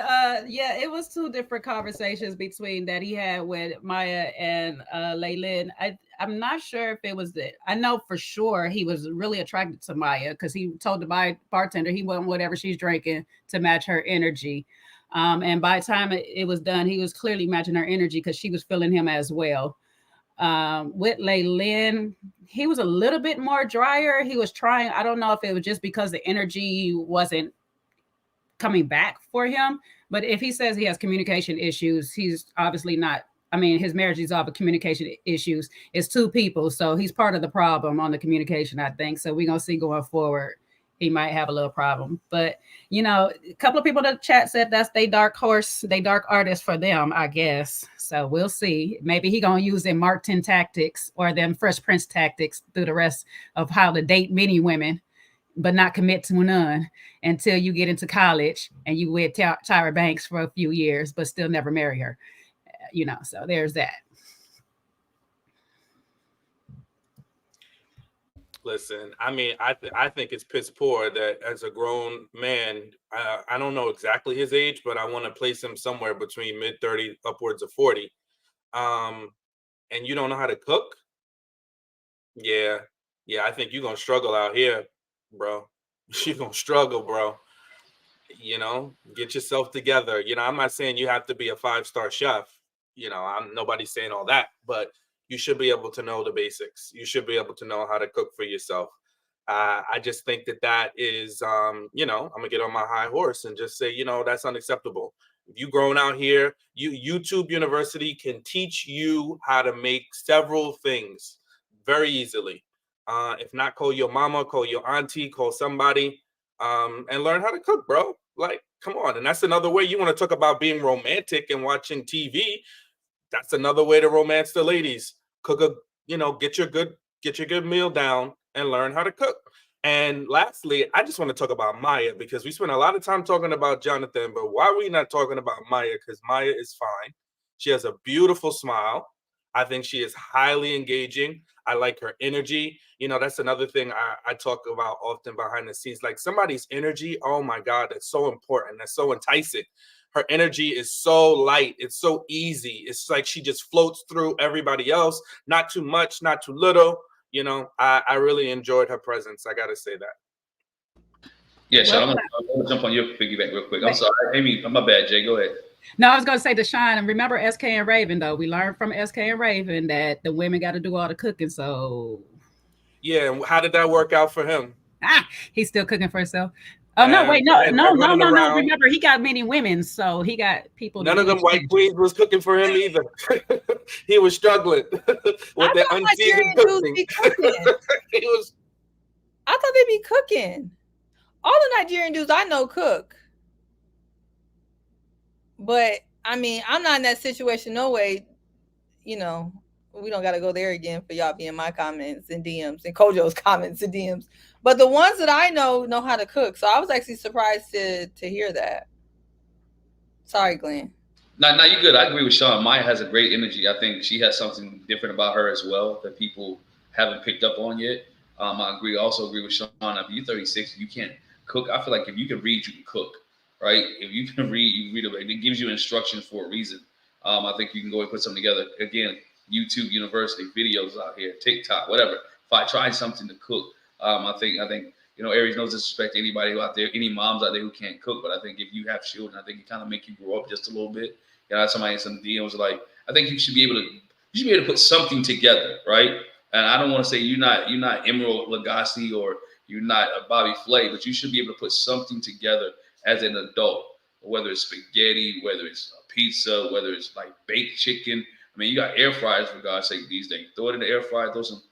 yeah, it was 2 different conversations between that he had with Maya and Leyland. I'm not sure if it was that. I know for sure he was really attracted to Maya because he told the bartender he wanted whatever she's drinking to match her energy. And by the time it was done, he was clearly matching her energy because she was feeling him as well. With Leyland, he was a little bit more drier. He was trying. I don't know if it was just because the energy wasn't coming back for him, but if he says he has communication issues, he's obviously not. I mean, his marriage is off of communication issues. It's 2 people, so he's part of the problem on the communication, I think. So we're gonna see going forward he might have a little problem. But, you know, a couple of people in the chat said that's they dark horse, they dark artist for them, I guess. So we'll see. Maybe he gonna use them Martin tactics or them Fresh Prince tactics through the rest of how to date many women, but not commit to none until you get into college and you with Tyra Banks for a few years, but still never marry her. You know, so there's that. Listen, I mean, I think it's piss poor that as a grown man, I don't know exactly his age, but I want to place him somewhere between mid-30, upwards of 40. And you don't know how to cook? Yeah, I think you're gonna struggle out here, bro. You're gonna struggle, bro. You know, get yourself together. You know, I'm not saying you have to be a 5-star chef. You know, nobody's saying all that, but you should be able to know the basics. You should be able to know how to cook for yourself. I just think that is, you know, I'm gonna get on my high horse and just say, you know, that's unacceptable. If you grown out here, YouTube University can teach you how to make several things very easily. If not, call your mama, call your auntie, call somebody, and learn how to cook, bro. Like, come on. And that's another way. You want to talk about being romantic and watching TV. That's another way to romance the ladies. Cook a, you know, get your good meal down and learn how to cook. And lastly, I just want to talk about Maya, because we spent a lot of time talking about Jonathan, but why are we not talking about Maya? Because Maya is fine. She has a beautiful smile. I think she is highly engaging. I like her energy. You know, that's another thing I talk about often behind the scenes. Like, somebody's energy, oh my God, that's so important. That's so enticing. Her energy is so light. It's so easy. It's like she just floats through everybody else. Not too much, not too little. You know, I really enjoyed her presence. I got to say that. Yeah, Sean, I'm going to jump on your piggyback real quick. I'm sorry. Amy, my bad, Jay. Go ahead. No, I was going to say to Shine, and remember SK and Raven, though. We learned from SK and Raven that the women got to do all the cooking, so. Yeah, and how did that work out for him? He's still cooking for himself. Oh, no, wait, no. Remember, he got many women, so he got people. None of them white queens was cooking for him either. He was struggling with their unseasoned cooking. I thought they'd be cooking. All the Nigerian dudes I know cook. But, I mean, I'm not in that situation, no way. You know, we don't got to go there again for y'all being my comments and DMs and Kojo's comments and DMs. But the ones that I know how to cook. So I was actually surprised to hear that. Sorry, Glenn. No, you're good. I agree with Sean. Maya has a great energy. I think she has something different about her as well that people haven't picked up on yet. I also agree with Sean. If you're 36, you can't cook. I feel like if you can read, you can cook, right? If you can read, you read it. It gives you instructions for a reason. I think you can go and put something together. Again, YouTube University videos out here, TikTok, whatever. If I try something to cook, I think you know, Aries, no disrespect to anybody out there, any moms out there who can't cook, but I think if you have children, I think it kind of make you grow up just a little bit. You know, somebody in some DMs like, I think you should be able to put something together, right? And I don't want to say you're not Emerald Lagasse or you're not a Bobby Flay, but you should be able to put something together as an adult, whether it's spaghetti, whether it's a pizza, whether it's like baked chicken. I mean, you got air fryers for God's sake these days. Throw it in the air fryer, throw some,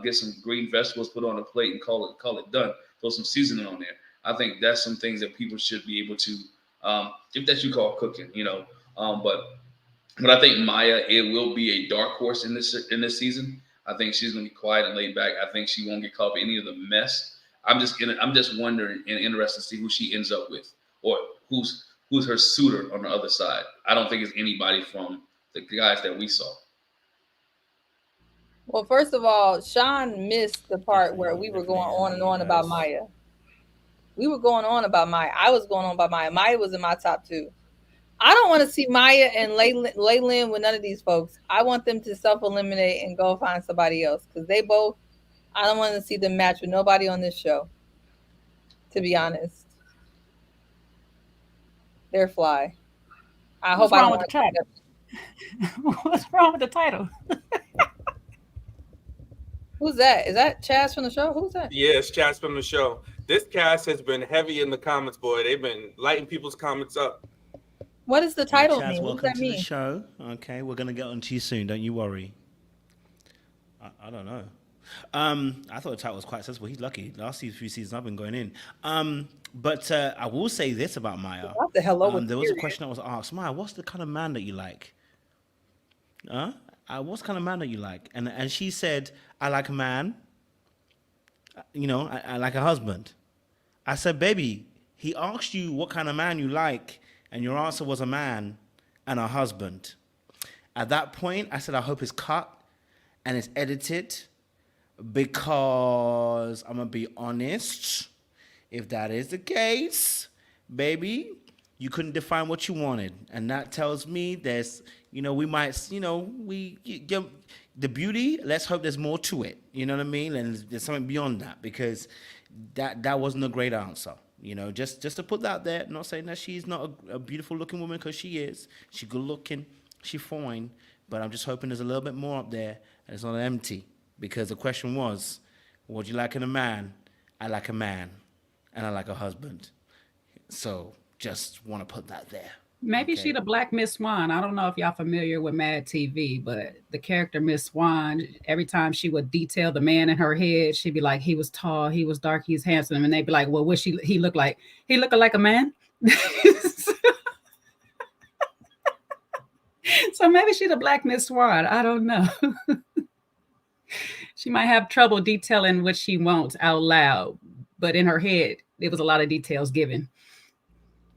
get some green vegetables, put on a plate, and call it done. Throw some seasoning on there. I think that's some things that people should be able to, if that you call cooking, you know. But I think Maya, it will be a dark horse in this season. I think she's gonna be quiet and laid back. I think she won't get caught up in any of the mess. I'm just wondering and interested to see who she ends up with, or who's her suitor on the other side. I don't think it's anybody from the guys that we saw. Well, first of all, Sean missed the part where we were going on and on about Maya. We were going on about Maya. I was going on about Maya. Maya was in my top 2. I don't want to see Maya and Laylen with none of these folks. I want them to self-eliminate and go find somebody else, because they both, I don't want to see them match with nobody on this show, to be honest. They're fly. What's wrong with the title? What's wrong with the title? Who's that? Is that Chaz from the show? Who's that? Yeah, it's Chaz from the show. This cast has been heavy in the comments, boy. They've been lighting people's comments up. What does the title Chaz, mean? welcome What does that to mean? the show. Okay, we're going to get on to you soon. Don't you worry. I don't know. I thought the title was quite sensible. He's lucky. Last few seasons I've been going in. But I will say this about Maya. What the hell over There was a question that was asked. Maya, what's the kind of man that you like? What's the kind of man that you like? And she said, I like a man. I like a husband. I said, baby, he asked you what kind of man you like, and your answer was a man and a husband. At that point, I said, I hope it's cut and it's edited, because I'm going to be honest. If that is the case, baby, you couldn't define what you wanted. And that tells me there's, we might, the beauty, let's hope there's more to it. You know what I mean? And there's something beyond that, because that wasn't a great answer. Just to put that there, not saying that she's not a beautiful looking woman, because she is. She's good looking, she's fine. But I'm just hoping there's a little bit more up there and it's not empty. Because the question was, what do you like in a man? I like a man and I like a husband. So just want to put that there. Maybe she the Black Miss Swan. I don't know if y'all familiar with Mad TV, but the character Miss Swan, every time she would detail the man in her head, she'd be like, he was tall, he was dark, he's handsome. And they'd be like, well, what he look like? He looked like a man? So maybe she's the Black Miss Swan. I don't know. She might have trouble detailing what she wants out loud, but in her head, there was a lot of details given.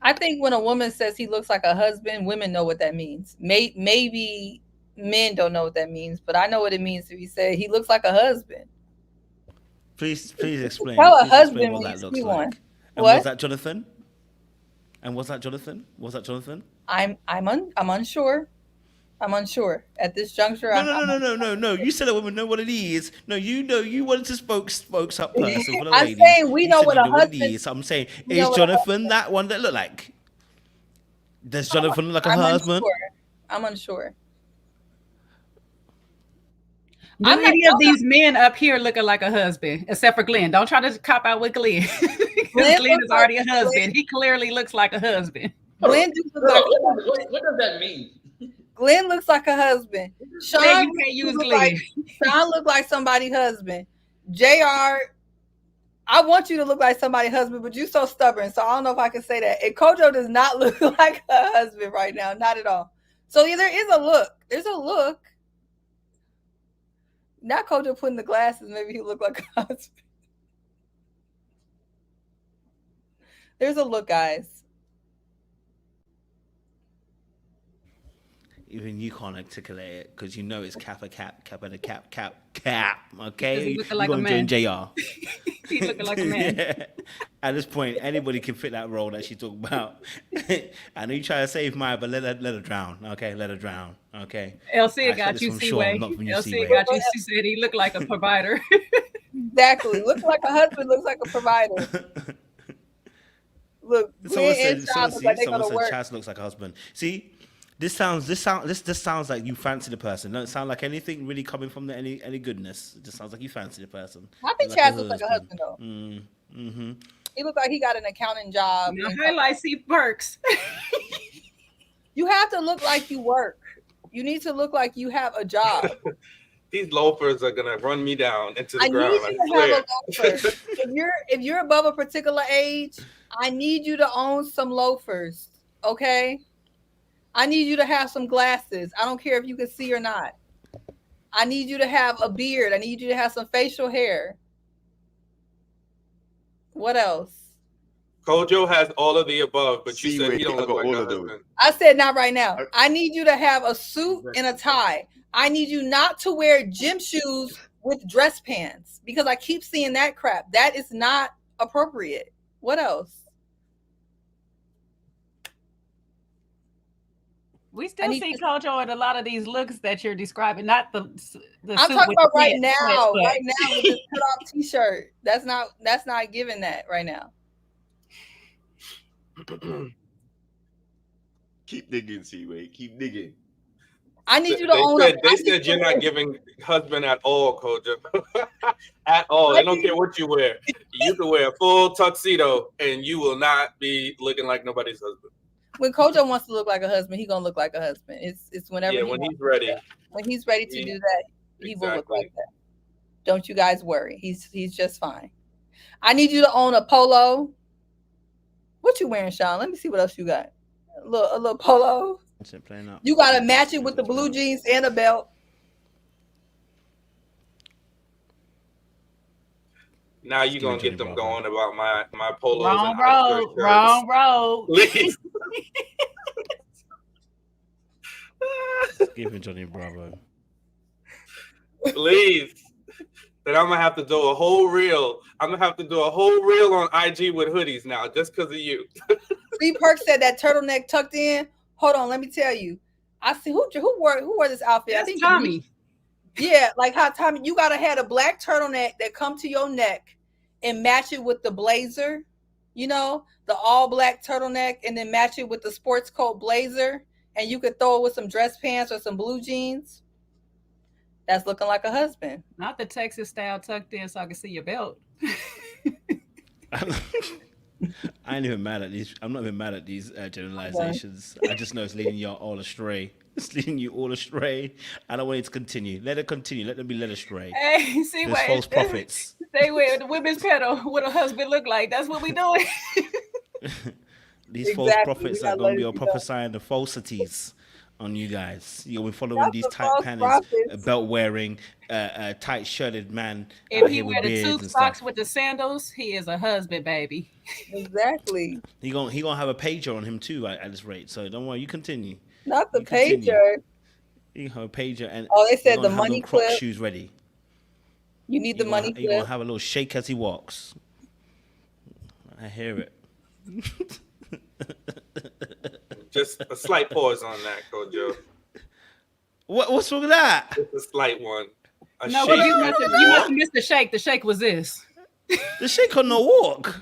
I think when a woman says he looks like a husband, women know what that means. Maybe men don't know what that means, but I know what it means if you say he looks like a husband. Please explain. Tell a Please husband explain when what you that looks see like. one. And What? was that Jonathan? Was that Jonathan? I'm unsure. I'm unsure at this juncture. No. You said a woman know what it is. No, you wanted to spokes up person for the I'm ladies. saying we You know said what you a know what it husband. is. So I'm saying, We know is what a Jonathan that one that look like? Does Jonathan look like a I'm husband? unsure. I'm unsure. Do any of these men up here looking like a husband, except for Glenn? Don't try to cop out with Glenn. Glenn is already a husband. He clearly looks like a husband. Glenn What does that mean? Glenn looks like a husband. Sean, you can't use look Glenn. like Sean look like somebody's husband. JR, I want you to look like somebody's husband, but you're so stubborn, so I don't know if I can say that. And Kojo does not look like a husband right now, not at all. So there is a look. There's a look. Not Kojo putting the glasses, maybe he look like a husband. There's a look, guys. Even you can't articulate it because you know it's cap and a cap. Okay, He looking like you're a going man. to JR. He looking like a man. Yeah. At this point, anybody can fit that role that she talked about. I know you try to save Maya, but let her drown. Okay, let her drown. Okay. LC I got said you, this from C-Way. Sean, not from you, LC C-Way. got you. She said he looked like a provider. Exactly. Looks like a husband, looks like a provider. Look, Someone Glenn and Chaz look like they said go to work. Chaz looks like a husband. See, this just sounds like you fancy the person. Doesn't sound like anything really coming from any goodness. It just sounds like you fancy the person. I think Chaz looks like a husband though. Mm-hmm. He looks like he got an accounting job. Now, highlight C perks. You have to look like you work. You need to look like you have a job. These loafers are gonna run me down into the I ground. need you to have a loafer. If you're above a particular age, I need you to own some loafers. Okay? I need you to have some glasses. I don't care if you can see or not. I need you to have a beard. I need you to have some facial hair. What else? Kojo has all of the above, but you said he don't look like all a of those. husband. I said not right now. I need you to have a suit and a tie. I need you not to wear gym shoes with dress pants because I keep seeing that crap. That is not appropriate. What else? We still see Kojo in a lot of these looks that you're describing, not the I'm suit talking with about the right pants, now. but- Right now with this cut off t-shirt. That's not giving that right now. Keep digging, C-Way. Keep digging. I need you to own They said you're not giving husband at all, Kojo. At all. They don't care what you wear. You can wear a full tuxedo and you will not be looking like nobody's husband. When Kojo wants to look like a husband, he's gonna look like a husband. It's whenever Yeah, he when wants he's ready. to. When he's ready to do that, he will look Exactly. like that. Don't you guys worry. He's just fine. I need you to own a polo. What you wearing, Sean? Let me see what else you got. A little polo. You gotta match it with the blue jeans and a belt. Now you're gonna get them going about my polos. Wrong road. Please. Give him Johnny Bravo. Please. Then I'm gonna have to do a whole reel. I'm gonna have to do a whole reel on IG with hoodies now, just because of you. Free Perk said that turtleneck tucked in. Hold on, let me tell you. I see who wore this outfit. That's I think Tommy. Yeah, like how Tommy, you gotta have a black turtleneck that come to your neck and match it with the blazer, you know, the all black turtleneck, and then match it with the sports coat blazer, and you could throw it with some dress pants or some blue jeans. That's looking like a husband. Not the Texas style tucked in so I can see your belt. I ain't even mad at these. I'm not even mad at these generalizations. I just know it's leading you all astray. It's leading you all astray. I don't want it to continue. Let it continue. Let them be led astray. Hey, see what false prophets. They wear the women's pedal. What a husband look like. That's what we doing. These false prophets are going to be all prophesying the falsities on you guys. You'll be following these tight panties, belt wearing, tight shirted man. If he wear the tube socks with the sandals, he is a husband, baby. Exactly. He gonna have a pager on him too at this rate. So don't worry, you continue. Not the pager. You have a pager and they said the money clip. Croc shoes ready. You need the money clip. You're gonna have a little shake as he walks. I hear it. Just a slight pause on that, Kojo. What's wrong with that? Just a slight one. No, but you must have missed the shake. The shake was this. The shake on the walk.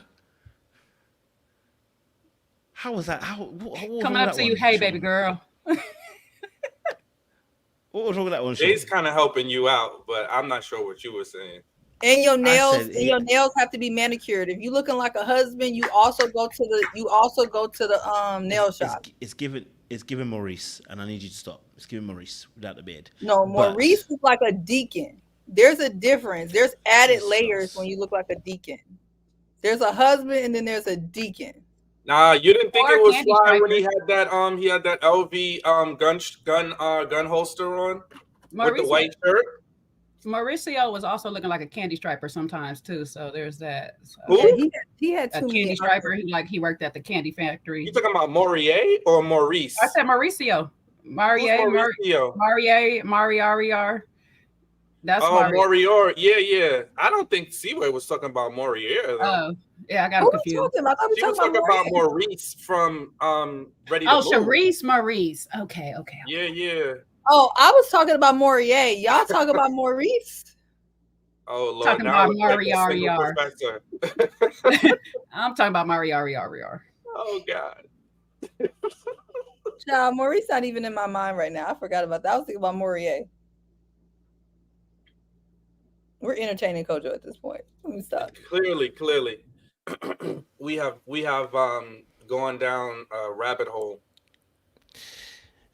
How was that? Coming up to you, hey, baby girl. What was wrong with that one? Jay's kind of helping you out, but I'm not sure what you were saying. And your nails have to be manicured. If you looking like a husband, you also go to the nail shop. It's given Maurice, and I need you to stop. It's giving Maurice without the beard. No, Maurice is like a deacon. There's a difference. There's added layers when you look like a deacon. There's a husband and then there's a deacon. Nah, you didn't think it was fly when he had that LV gun holster on with the white shirt. Mauricio was also looking like a candy striper sometimes too, so there's that. So. Yeah, he had a candy striper. He worked at the candy factory. You talking about Morier or Maurice? I said Mauricio. Mariar. That's Morier. Yeah. I don't think Seaway was talking about Morier. Though. Oh, yeah, I got him confused. She was talking about Maurice from Ready to Move. Charisse Maurice. Okay. Yeah. Oh, I was talking about Morier. Y'all talking about Maurice? Oh, Lord. Talking about Mariar. I'm talking about Mariar. Oh, God. Child, Maurice not even in my mind right now. I forgot about that. I was thinking about Morier. We're entertaining Kojo at this point. Let me stop. Clearly. we have gone down a rabbit hole.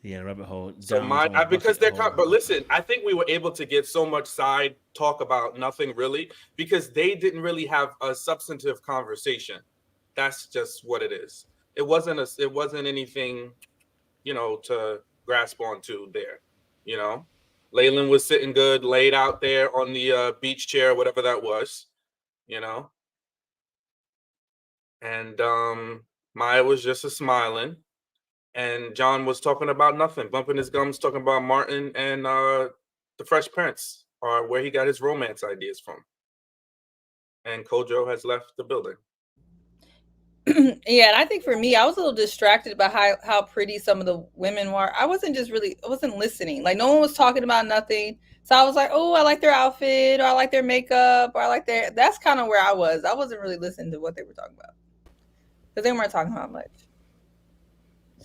Yeah, rabbit hole. So because they're but listen, I think we were able to get so much side talk about nothing really because they didn't really have a substantive conversation. That's just what it is. It wasn't anything, to grasp onto there. Leyland was sitting good, laid out there on the beach chair, whatever that was, and Maya was just smiling. And John was talking about nothing, bumping his gums, talking about Martin and the Fresh Prince, or where he got his romance ideas from. And Kojo has left the building. Yeah, and I think for me, I was a little distracted by how pretty some of the women were. I wasn't listening. Like no one was talking about nothing. So I was like, oh, I like their outfit, or I like their makeup, or I like that's kind of where I was. I wasn't really listening to what they were talking about. Because they weren't talking about much.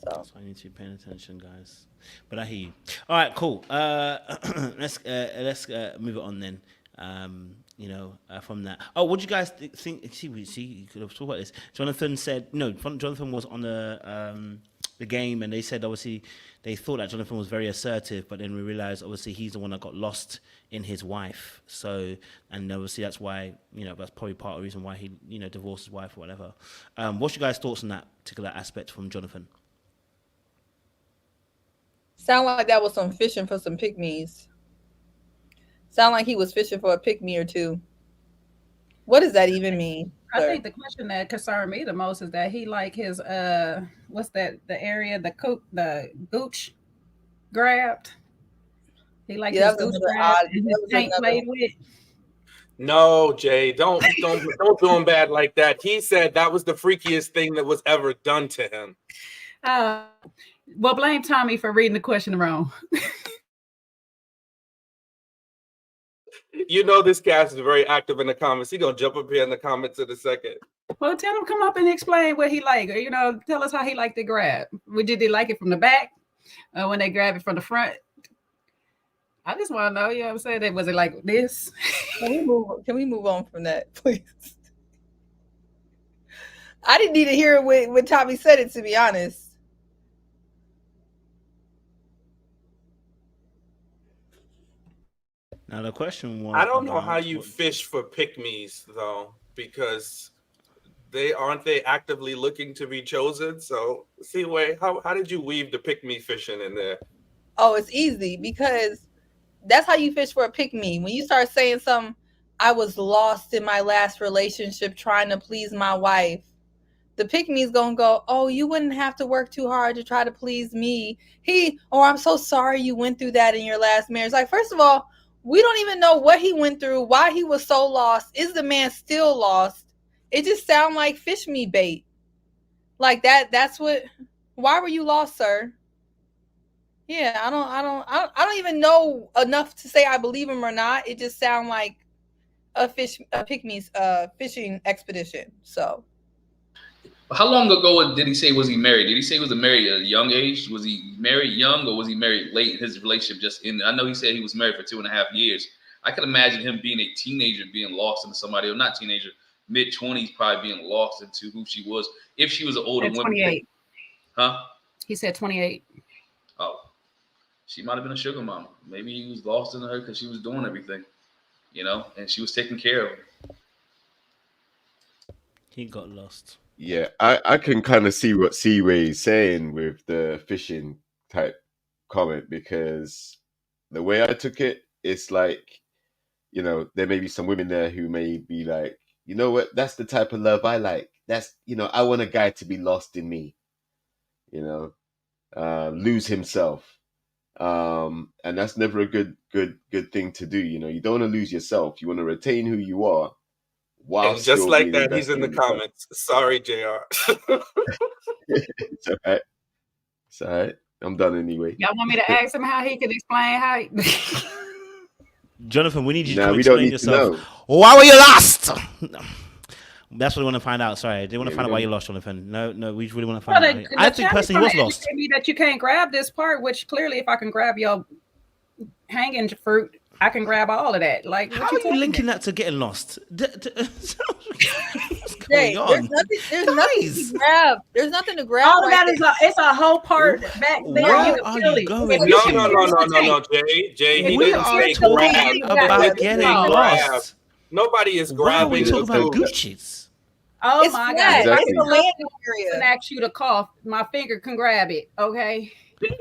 So I need to be paying attention, guys. But I hear you. All right, cool. Let's move it on then. From that. Oh, what do you guys think? See, you could have talked about this. Jonathan said Jonathan was on the the game, and they said obviously they thought that Jonathan was very assertive, but then we realized obviously he's the one that got lost in his wife. So, and obviously that's why, that's probably part of the reason why he, divorced his wife or whatever. What's your guys' thoughts on that particular aspect from Jonathan? Sound like that was some fishing for some pick-me's. Sound like he was fishing for a pick-me or two. What does that even mean? I think the question that concerned me the most is that he like his what's that, the area, the gooch grabbed. He like his gooch grabbed and his tank played with. No, Jay, don't do him bad like that. He said that was the freakiest thing that was ever done to him. Well, blame Tommy for reading the question wrong. This cast is very active in the comments. He gonna jump up here in the comments in a second. Well, tell him come up and explain what he like. Or, tell us how he liked to grab. Did they like it from the back? When they grab it from the front? I just want to know. You know what I'm saying? Was it like this? Can we move on from that, please? I didn't need to hear it when Tommy said it, to be honest. Now the question was, I don't know how you fish for pick-me's though, because they actively looking to be chosen. So how did you weave the pick-me fishing in there? Oh, it's easy, because that's how you fish for a pick-me. When you start saying something, I was lost in my last relationship trying to please my wife, the pick-me's gonna go, oh, you wouldn't have to work too hard to try to please me. I'm so sorry you went through that in your last marriage. Like, first of all, we don't even know what he went through, why he was so lost. Is the man still lost? It just sounds like fish me bait. Like why were you lost, sir? Yeah, I don't even know enough to say I believe him or not. It just sounds like a pick-me's fishing expedition. So how long ago did he say was he married? Did he say he was married at a young age? Was he married young, or was he married late? His relationship just ended. I know he said he was married for 2.5 years. I can imagine him being a teenager, being lost into somebody, or not teenager, mid-20s, probably being lost into who she was. If she was an older woman. 28. Huh? He said 28. Oh, she might have been a sugar mama. Maybe he was lost in her because she was doing everything, and she was taking care of him. He got lost. Yeah, I can kind of see what Seaway is saying with the fishing type comment, because the way I took it, it's like, there may be some women there who may be like, you know what, that's the type of love I like. That's, I want a guy to be lost in me, lose himself. And that's never a good thing to do. You don't want to lose yourself. You want to retain who you are. Wow, and just like that, he's in the comments. Sorry, JR. It's all right. It's all right. I'm done anyway. Y'all want me to ask him how he can explain how Jonathan, we need you to we explain don't need yourself. to know. Why were you lost? That's what we want to find out. Sorry, they want to find out why you lost, Jonathan. No, we really want to find out. I think personally he was lost. That you can't grab this part, which clearly, if I can grab your hanging fruit, I can grab all of that. Like, how are you linking that to getting lost? What's going on? There's nothing to grab. There's nothing to grab. All of that it's a whole part back there. Where are you going? No, Jay. He didn't say grab. About getting lost. Nobody is grabbing. Why are we talking about Gucci's? Oh it's my God! God! It's the landing area. And ask you to cough. My finger can grab it. Okay.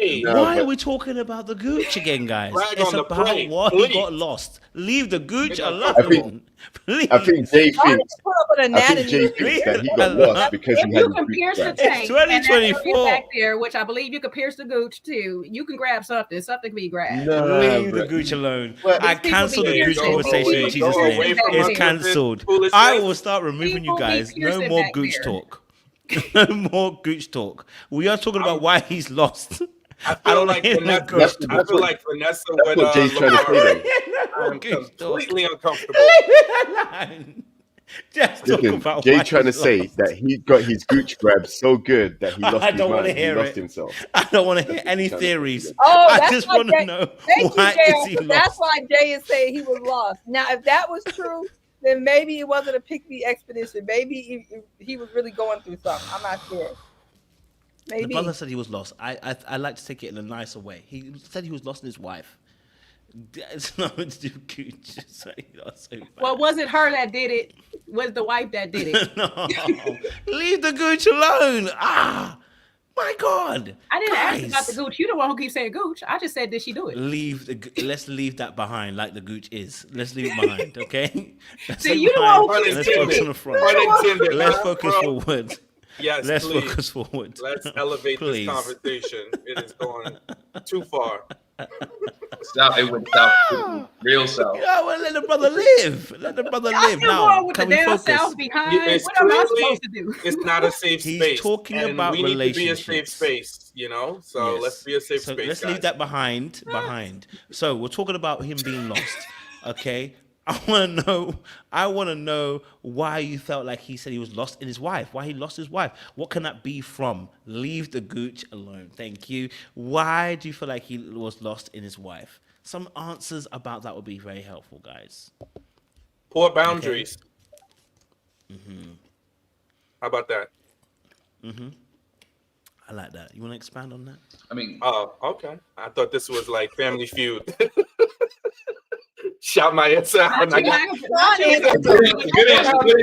Why are we talking about the gooch again, guys? It's about what he got lost. Leave the gooch alone. I think Jay thinks that he got lost because he had can pierce the tank. 2024 back there, which I believe you can pierce the gooch too. You can grab something. Something can be grabbed. Leave the gooch alone. I cancelled the gooch conversation in Jesus' name. It's cancelled. I will start removing you guys. No more gooch talk. No more gooch talk. We are talking about why he's lost. I feel like Vanessa. I feel like Vanessa with Lamar. I'm completely uncomfortable. Just talk about Jay trying to say that he got his gooch grab so good that he lost his mind. He lost himself. I don't want to hear any theories. I just want to know why is he lost. That's why Jay is saying he was lost. Now, if that was true, then maybe it wasn't a pick-me expedition. Maybe he was really going through something. I'm not sure. The brother said he was lost. I like to take it in a nicer way. He said he was lost in his wife. It's nothing to do with Gooch. Well, was it her that did it? Was the wife that did it? No, leave the Gooch alone. My God. I didn't ask about the Gooch. You're the one who keeps saying Gooch. I just said, did she do it? Let's leave that behind, like the Gooch is. Let's leave it behind, okay? See, you the one who Let's focus on the front. Let's focus forward. Yes, let's please. focus forward. Let's elevate this conversation. It is going too far. It went south, real south. Yeah, well, let the brother live. Let the brother live. Now, with can the we down focus? south behind? It's What am I supposed to do? It's not a safe space. He's talking about we need relationships. to be a safe space, you know. So Yes. let's be a safe space. Let's guys. leave that behind. So we're talking about him being lost. Okay. I want to know why you felt like he said he was lost in his wife. Why he lost his wife. What can that be from? Leave the Gooch alone. Thank you. Why do you feel like he was lost in his wife? Some answers about that would be very helpful, guys. Poor boundaries. Okay. Mm-hmm. How about that? Mm-hmm. I like that. You want to expand on that? I mean, okay. I thought this was like Family Feud. Shout my answer out. Good answer. Good answer.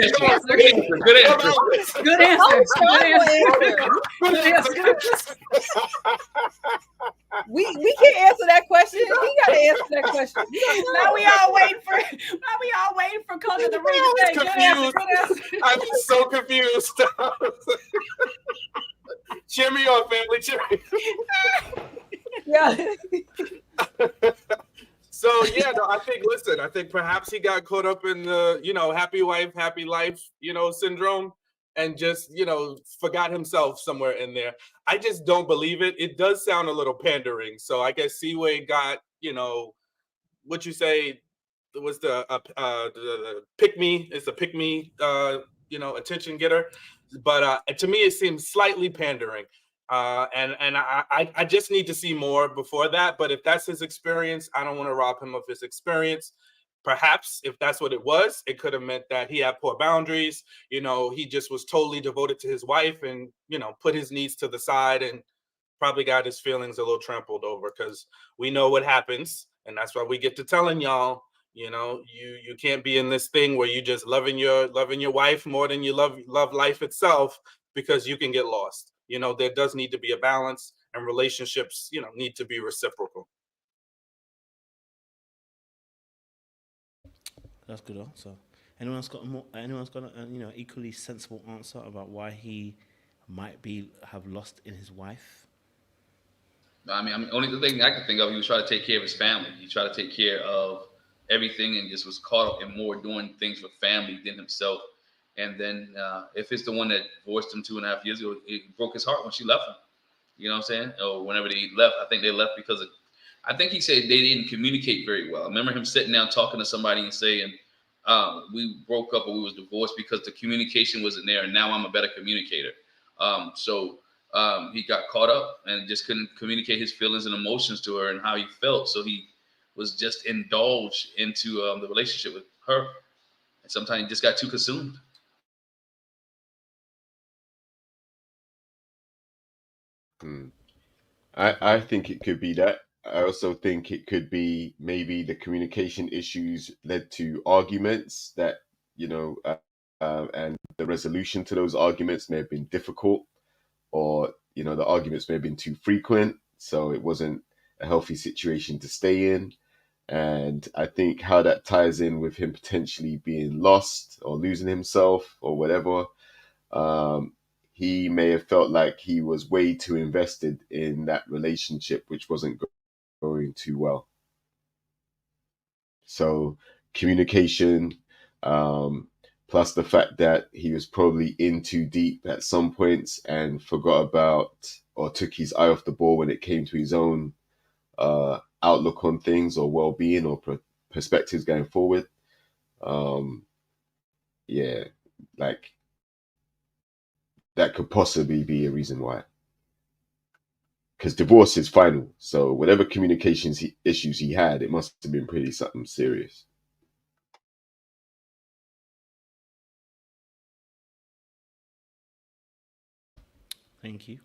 We can't answer that question. We gotta answer that question. Now we all waiting for Coach of the Ring to say good answer. I'm so confused. Cheer me on, family. Cheer me. Yeah. So yeah, no, I think perhaps he got caught up in the, happy wife, happy life, syndrome, and just, forgot himself somewhere in there. I just don't believe it. It does sound a little pandering. So I guess Seaway got, what you say was the pick me. It's a pick me, attention getter. But to me, it seems slightly pandering. And I just need to see more before that. But if that's his experience, I don't want to rob him of his experience. Perhaps if that's what it was, it could have meant that he had poor boundaries. He just was totally devoted to his wife and, put his needs to the side and probably got his feelings a little trampled over, because we know what happens. And that's why we get to telling y'all, you can't be in this thing where you just loving your wife more than you love life itself, because you can get lost. There does need to be a balance, and relationships, need to be reciprocal. That's good answer. Anyone's got an equally sensible answer about why he might have lost in his wife? I mean, only the thing I can think of, he was trying to take care of his family. He tried to take care of everything and just was caught up in more doing things for family than himself. And then if it's the one that divorced him 2.5 years ago, it broke his heart when she left him. You know what I'm saying? Or whenever they left, I think they left because I think he said they didn't communicate very well. I remember him sitting down talking to somebody and saying, we broke up or we was divorced because the communication wasn't there, and now I'm a better communicator. So he got caught up and just couldn't communicate his feelings and emotions to her and how he felt. So he was just indulged into the relationship with her. And sometimes he just got too consumed. I think it could be that. I also think it could be maybe the communication issues led to arguments that, and the resolution to those arguments may have been difficult, or, the arguments may have been too frequent. So it wasn't a healthy situation to stay in. And I think how that ties in with him potentially being lost or losing himself or whatever, he may have felt like he was way too invested in that relationship, which wasn't going too well. So communication, plus the fact that he was probably in too deep at some points and forgot about or took his eye off the ball when it came to his own outlook on things or well-being or perspectives going forward. That could possibly be a reason why. Because divorce is final. So whatever communications issues he had, it must have been pretty something serious. Thank you.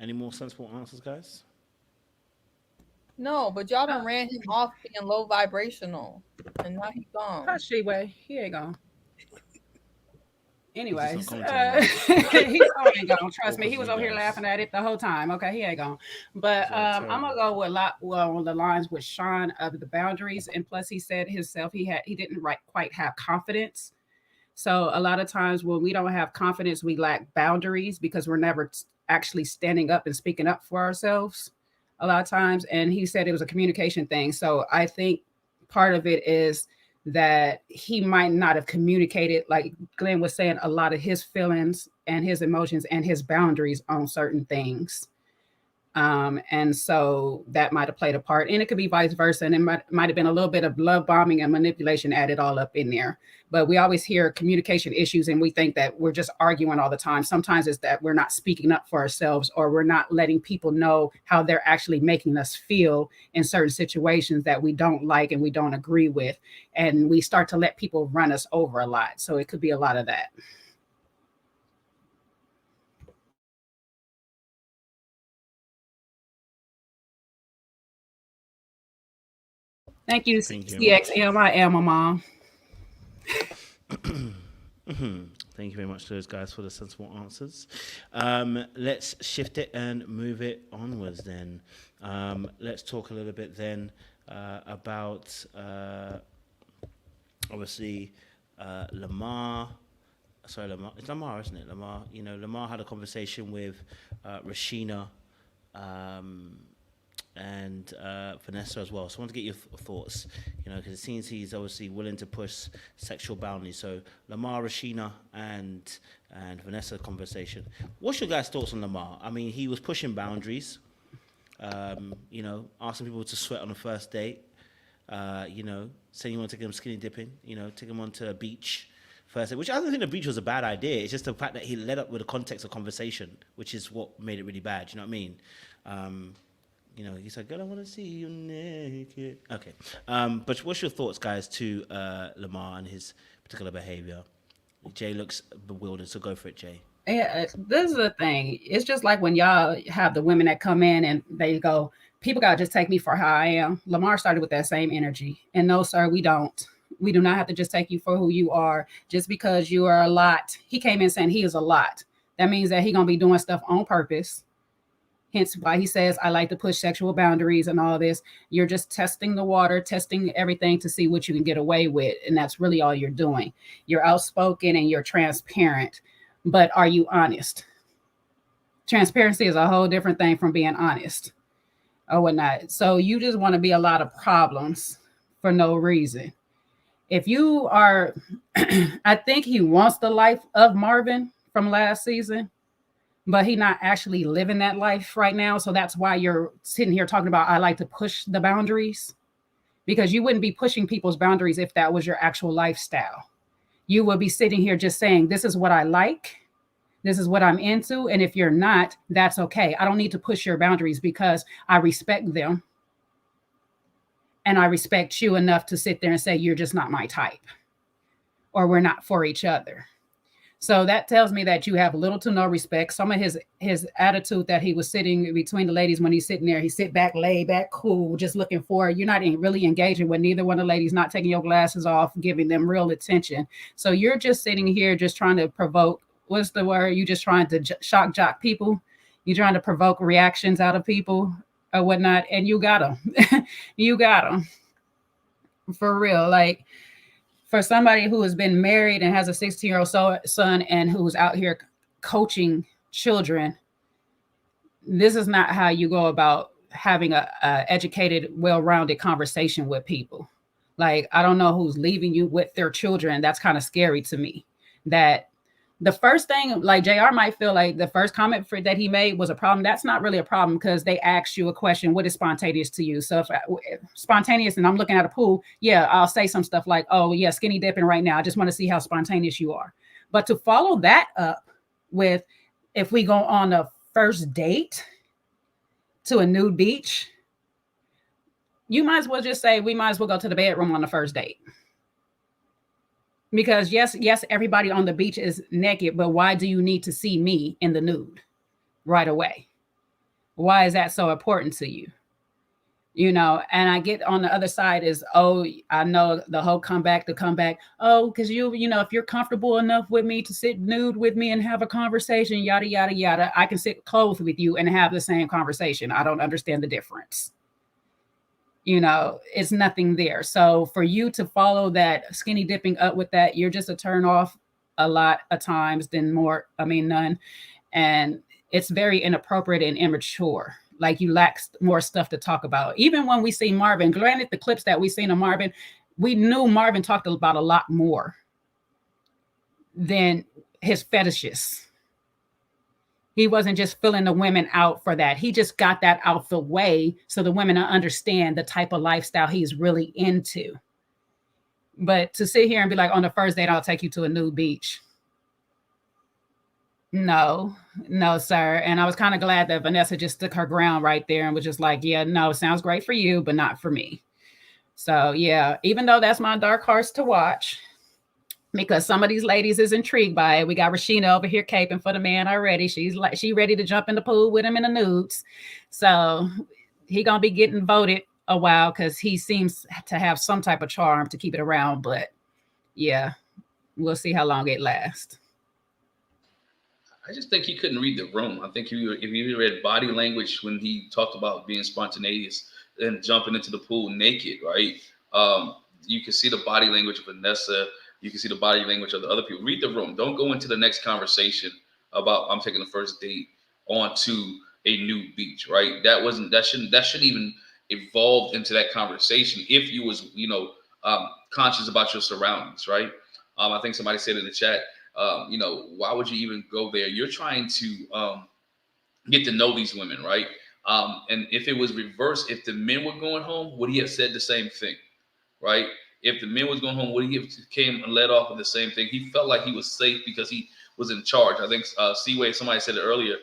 Any more sensible answers, guys? No, but y'all done ran him off being low vibrational, and now he's gone. Hush, She-Way. He ain't gone. Anyways, He's just not coming he ain't gone. Trust me, he was over here laughing at it the whole time. Okay, he ain't gone. But I'm gonna go with on the lines with Sean of the boundaries, and plus he said himself he didn't quite have confidence. So a lot of times when we don't have confidence, we lack boundaries because we're never actually standing up and speaking up for ourselves. A lot of times, and he said it was a communication thing. So I think part of it is that he might not have communicated, like Glenn was saying, a lot of his feelings and his emotions and his boundaries on certain things. And so that might have played a part, and it could be vice versa. And it might have been a little bit of love bombing and manipulation added all up in there. But we always hear communication issues and we think that we're just arguing all the time. Sometimes it's that we're not speaking up for ourselves, or we're not letting people know how they're actually making us feel in certain situations that we don't like and we don't agree with. And we start to let people run us over a lot. So it could be a lot of that. Thank you, CXM. I am a mom. Thank you very much to those guys for the sensible answers. Let's shift it and move it onwards then. Let's talk a little bit then about, obviously, Lamar. Sorry, Lamar. It's Lamar, isn't it? Lamar. You know, Lamar had a conversation with Rashina and Vanessa as well. So I want to get your thoughts, you know, because it seems he's obviously willing to push sexual boundaries. So Lamar, Rashina, and Vanessa conversation. What's your guys' thoughts on Lamar? I mean, he was pushing boundaries, you know, asking people to sweat on the first date, you know, saying you want to take them skinny dipping, you know, take them onto a beach first date, which I don't think the beach was a bad idea. It's just the fact that he led up with the context of conversation, which is what made it really bad. You know what I mean? You know, he's like, girl, I want to see you naked. Okay. But what's your thoughts, guys, to Lamar and his particular behavior? Jay looks bewildered, so go for it, Jay. Yeah, this is the thing. It's just like when y'all have the women that come in and they go, people got to just take me for how I am. Lamar started with that same energy. And no, sir, we don't. We do not have to just take you for who you are just because you are a lot. He came in saying he is a lot. That means that he's going to be doing stuff on purpose. Hence why he says, I like to push sexual boundaries and all this. You're just testing the water, testing everything to see what you can get away with. And that's really all you're doing. You're outspoken and you're transparent, but are you honest? Transparency is a whole different thing from being honest or whatnot. So you just want to be a lot of problems for no reason. If you are, I think he wants the life of Marvin from last season, but he's not actually living that life right now. So that's why you're sitting here talking about, I like to push the boundaries, because you wouldn't be pushing people's boundaries if that was your actual lifestyle. You would be sitting here just saying, this is what I like. This is what I'm into. And if you're not, that's okay. I don't need to push your boundaries because I respect them. And I respect you enough to sit there and say, you're just not my type, or we're not for each other. So that tells me that you have little to no respect. Some of his attitude that he was sitting between the ladies when he's sitting there, he sit back, laid back, cool, just looking for, you're not really engaging with neither one of the ladies, not taking your glasses off, giving them real attention. So you're just sitting here just trying to provoke, what's the word? You just trying to shock jock people. You're trying to provoke reactions out of people or whatnot. And you got them. You got them. For real. Like, for somebody who has been married and has a 16-year-old son and who's out here coaching children, this is not how you go about having a educated, well-rounded conversation with people. Like, I don't know who's leaving you with their children. That's kind of scary to me. That the first thing, like JR might feel like the first comment that he made was a problem. That's not really a problem because they asked you a question, what is spontaneous to you? So if spontaneous and I'm looking at a pool, yeah, I'll say some stuff like, oh yeah, skinny dipping right now. I just want to see how spontaneous you are. But to follow that up with, if we go on a first date to a nude beach, you might as well just say, we might as well go to the bedroom on the first date. Because yes, everybody on the beach is naked, but why do you need to see me in the nude right away? Why is that so important to you? You know, and I get on the other side is, oh, I know the whole comeback. Oh, because you know, if you're comfortable enough with me to sit nude with me and have a conversation, yada, yada, yada, I can sit clothed with you and have the same conversation. I don't understand the difference. You know, it's nothing there. So for you to follow that skinny dipping up with that, you're just a turn off a lot of times than none. And it's very inappropriate and immature. Like you lack more stuff to talk about. Even when we see Marvin, granted the clips that we seen of Marvin, we knew Marvin talked about a lot more than his fetishes. He wasn't just filling the women out for that. He just got that out the way so the women understand the type of lifestyle he's really into. But to sit here and be like, on the first date, I'll take you to a nude beach. No, sir. And I was kind of glad that Vanessa just stuck her ground right there and was just like, yeah, no, sounds great for you, but not for me. So yeah, even though that's my dark horse to watch, because some of these ladies is intrigued by it. We got Rashina over here caping for the man already. She ready to jump in the pool with him in the nudes. So he gonna be getting voted a while because he seems to have some type of charm to keep it around. But yeah, we'll see how long it lasts. I just think he couldn't read the room. I think if you read body language when he talked about being spontaneous and jumping into the pool naked, right? You can see the body language of Vanessa. You can see the body language of the other people. Read the room. Don't go into the next conversation about I'm taking the first date onto a nude beach, right? That shouldn't even evolve into that conversation if you was conscious about your surroundings, right? I think somebody said in the chat. Why would you even go there? You're trying to get to know these women, right? And if it was reversed, if the men were going home, would he have said the same thing, right? If the men was going home, would he have came and led off with the same thing? He felt like he was safe because he was in charge. I think Seaway, somebody said it earlier.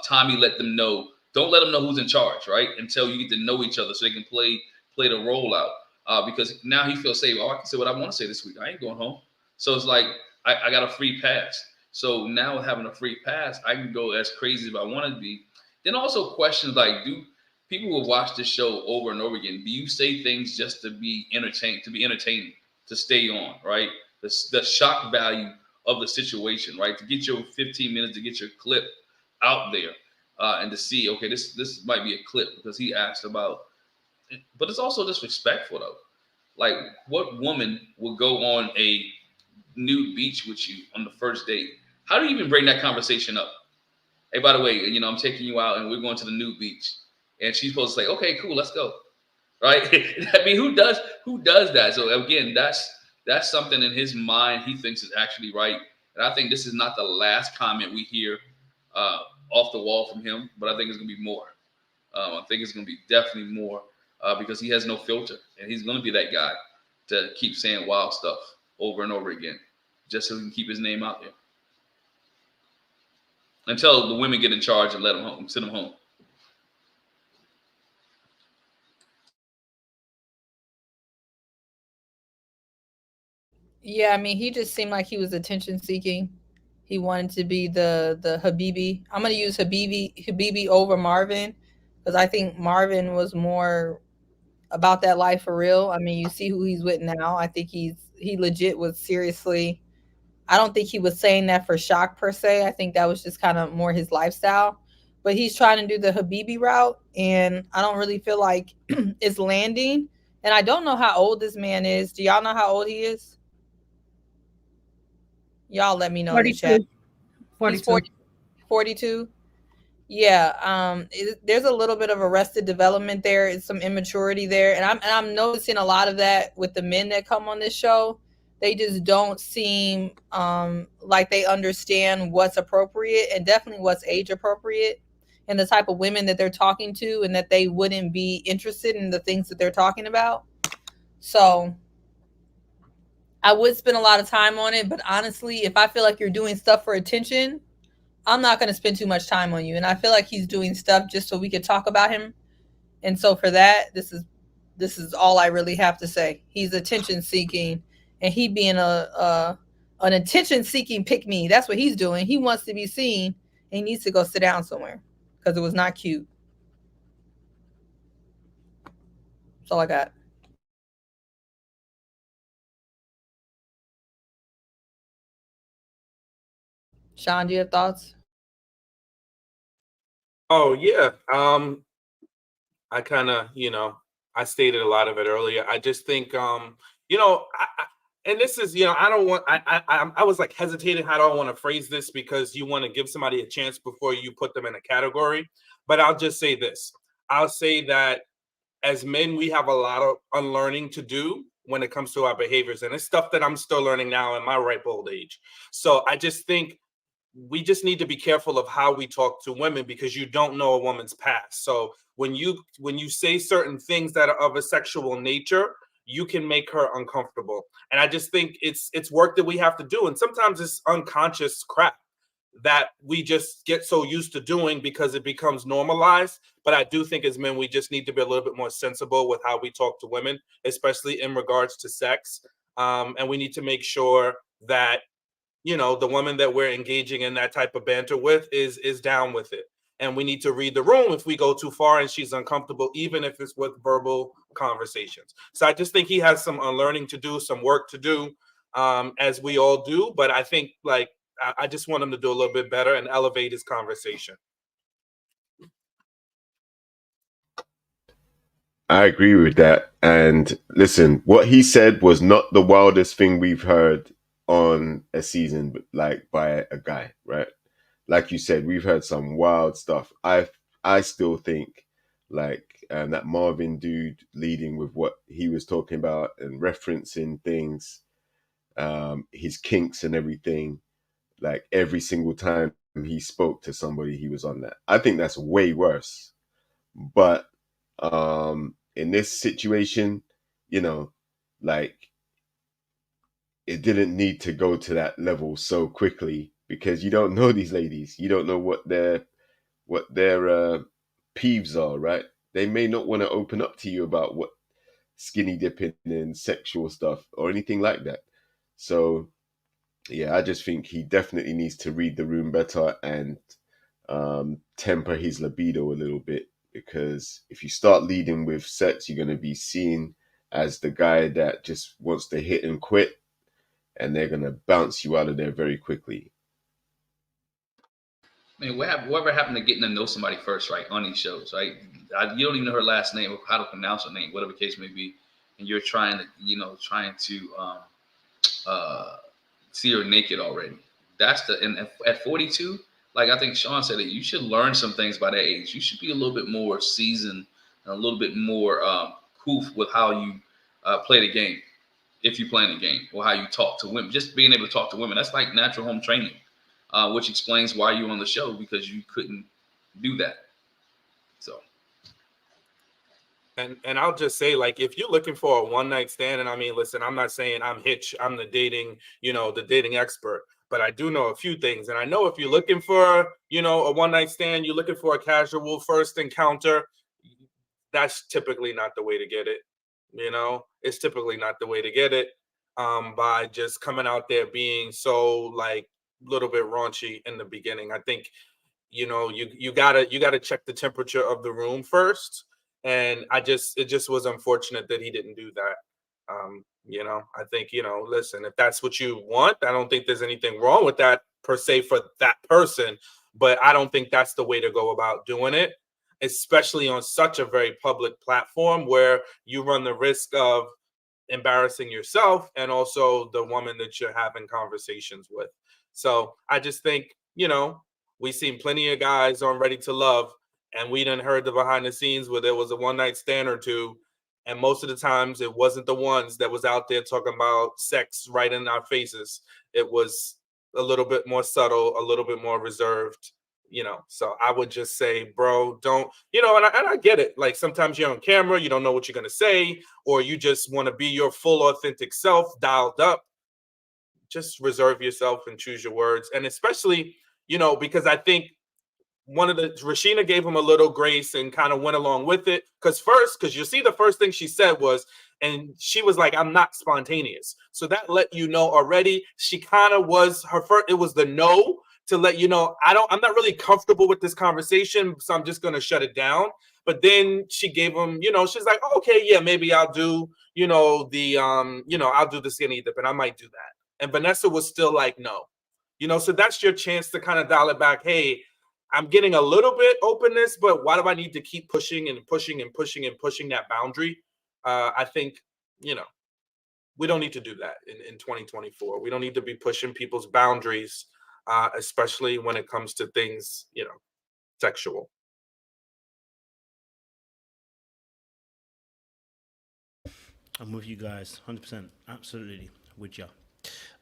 Tommy let them know. Don't let them know who's in charge, right? Until you get to know each other so they can play the role out. Because now he feels safe. Oh, I can say what I want to say this week. I ain't going home. So it's like, I got a free pass. So now having a free pass, I can go as crazy as I want to be. Then also questions like, do people will watch this show over and over again? Do you say things just to be entertaining, to stay on, right? The shock value of the situation, right? To get your 15 minutes, to get your clip out there and to see, okay, this might be a clip because he asked about, but it's also disrespectful though. Like what woman will go on a nude beach with you on the first date? How do you even bring that conversation up? Hey, by the way, I'm taking you out and we're going to the nude beach. And she's supposed to say, okay, cool, let's go. Right? I mean, who does that? So again, that's something in his mind he thinks is actually right. And I think this is not the last comment we hear off the wall from him, but I think it's going to be more. I think it's going to be definitely more because he has no filter. And he's going to be that guy to keep saying wild stuff over and over again, just so he can keep his name out there. Until the women get in charge and let him home, send him home. Yeah, I mean, he just seemed like he was attention seeking. He wanted to be the Habibi. I'm gonna use Habibi over Marvin because I think Marvin was more about that life for real. I mean, you see who he's with now. I think he legit was seriously. I don't think he was saying that for shock per se. I think that was just kind of more his lifestyle. But he's trying to do the Habibi route, and I don't really feel like it's landing. And I don't know how old this man is. Do y'all know how old he is? Y'all let me know 42. In the chat. 42. He's 42. Yeah, there's a little bit of arrested development there. It's some immaturity there, and I'm noticing a lot of that with the men that come on this show. They just don't seem like they understand what's appropriate and definitely what's age appropriate and the type of women that they're talking to, and that they wouldn't be interested in the things that they're talking about. So I would spend a lot of time on it, but honestly, if I feel like you're doing stuff for attention, I'm not going to spend too much time on you. And I feel like he's doing stuff just so we could talk about him. And so for that, this is all I really have to say. He's attention seeking, and he being an attention seeking pick me. That's what he's doing. He wants to be seen, and he needs to go sit down somewhere because it was not cute. That's all I got. Sean, do you have thoughts? Oh yeah. I kind of, I stated a lot of it earlier. I just think, and this is, I don't want, I was like hesitating how do I want to phrase this, because you want to give somebody a chance before you put them in a category. But I'll just say this. I'll say that as men, we have a lot of unlearning to do when it comes to our behaviors. And it's stuff that I'm still learning now in my ripe old age. So I just think we just need to be careful of how we talk to women, because you don't know a woman's past. So when you say certain things that are of a sexual nature, you can make her uncomfortable. And I just think it's work that we have to do. And sometimes it's unconscious crap that we just get so used to doing because it becomes normalized. But I do think as men, we just need to be a little bit more sensible with how we talk to women, especially in regards to sex. And we need to make sure that, the woman that we're engaging in that type of banter with is down with it. And we need to read the room if we go too far and she's uncomfortable, even if it's with verbal conversations. So I just think he has some unlearning to do, some work to do, as we all do. But I think I just want him to do a little bit better and elevate his conversation. I agree with that. And listen, what he said was not the wildest thing we've heard on a season, but like by a guy, right? Like you said, we've heard some wild stuff. I still think like that Marvin dude leading with what he was talking about and referencing things, his kinks and everything, like every single time he spoke to somebody, he was on that. I think that's way worse. But in this situation, like it didn't need to go to that level so quickly, because you don't know these ladies. You don't know what their peeves are, right? They may not want to open up to you about what skinny dipping and sexual stuff or anything like that. So yeah, I just think he definitely needs to read the room better and temper his libido a little bit, because if you start leading with sex, you're going to be seen as the guy that just wants to hit and quit, and they're going to bounce you out of there very quickly. I mean, whatever happened to getting to know somebody first, right, on these shows, right? You don't even know her last name or how to pronounce her name, whatever the case may be, and you're trying to see her naked already. That's and at 42, like I think Sean said, that you should learn some things by that age. You should be a little bit more seasoned and a little bit more cool with how you play the game, if you play the game, or how you talk to women. Just being able to talk to women, that's like natural home training, which explains why you're on the show, because you couldn't do that. So. And I'll just say, like, if you're looking for a one night stand, and I mean, listen, I'm not saying I'm Hitch, I'm the dating expert, but I do know a few things. And I know if you're looking for, a one night stand, you're looking for a casual first encounter, that's typically not the way to get it. It's typically not the way to get it, by just coming out there being so like a little bit raunchy in the beginning. I think, you gotta check the temperature of the room first. And it just was unfortunate that he didn't do that. I think, listen, if that's what you want, I don't think there's anything wrong with that per se for that person, but I don't think that's the way to go about doing it, especially on such a very public platform where you run the risk of embarrassing yourself and also the woman that you're having conversations with. So I just think, we've seen plenty of guys on Ready to Love, and we done heard the behind the scenes where there was a one night stand or two. And most of the times it wasn't the ones that was out there talking about sex right in our faces. It was a little bit more subtle, a little bit more reserved, So I would just say, bro, don't, and I get it. Like sometimes you're on camera, you don't know what you're going to say, or you just want to be your full authentic self dialed up. Just reserve yourself and choose your words. And especially, because I think Rashina gave him a little grace and kind of went along with it. Because you see, the first thing she said was, and she was like, I'm not spontaneous. So that let you know already she kind of was her first. It was the no to let you know, I'm not really comfortable with this conversation, so I'm just going to shut it down. But then she gave him, she's like, oh, okay, yeah, maybe I'll do, I'll do the skinny dip, and I might do that. And Vanessa was still like, no, so that's your chance to kind of dial it back. Hey, I'm getting a little bit openness, but why do I need to keep pushing and pushing and pushing and pushing that boundary? I think, we don't need to do that in 2024. We don't need to be pushing people's boundaries, especially when it comes to things, sexual. I'm with you guys, 100%, absolutely with you.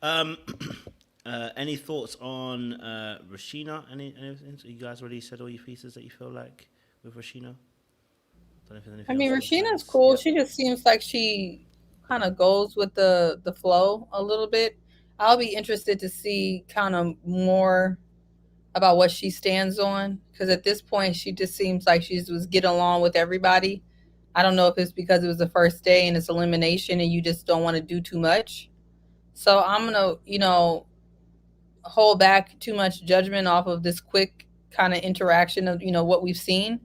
Any thoughts on Rashina? Anything? You guys already said all your pieces that you feel like with Rashina? I mean, Rashina's cool. She just seems like she kind of goes with the flow a little bit. I'll be interested to see kind of more about what she stands on, because at this point she just seems like she was getting along with everybody. I don't know if it's because it was the first day and it's elimination and you just don't want to do too much. So I'm gonna, hold back too much judgment off of this quick kind of interaction of what we've seen.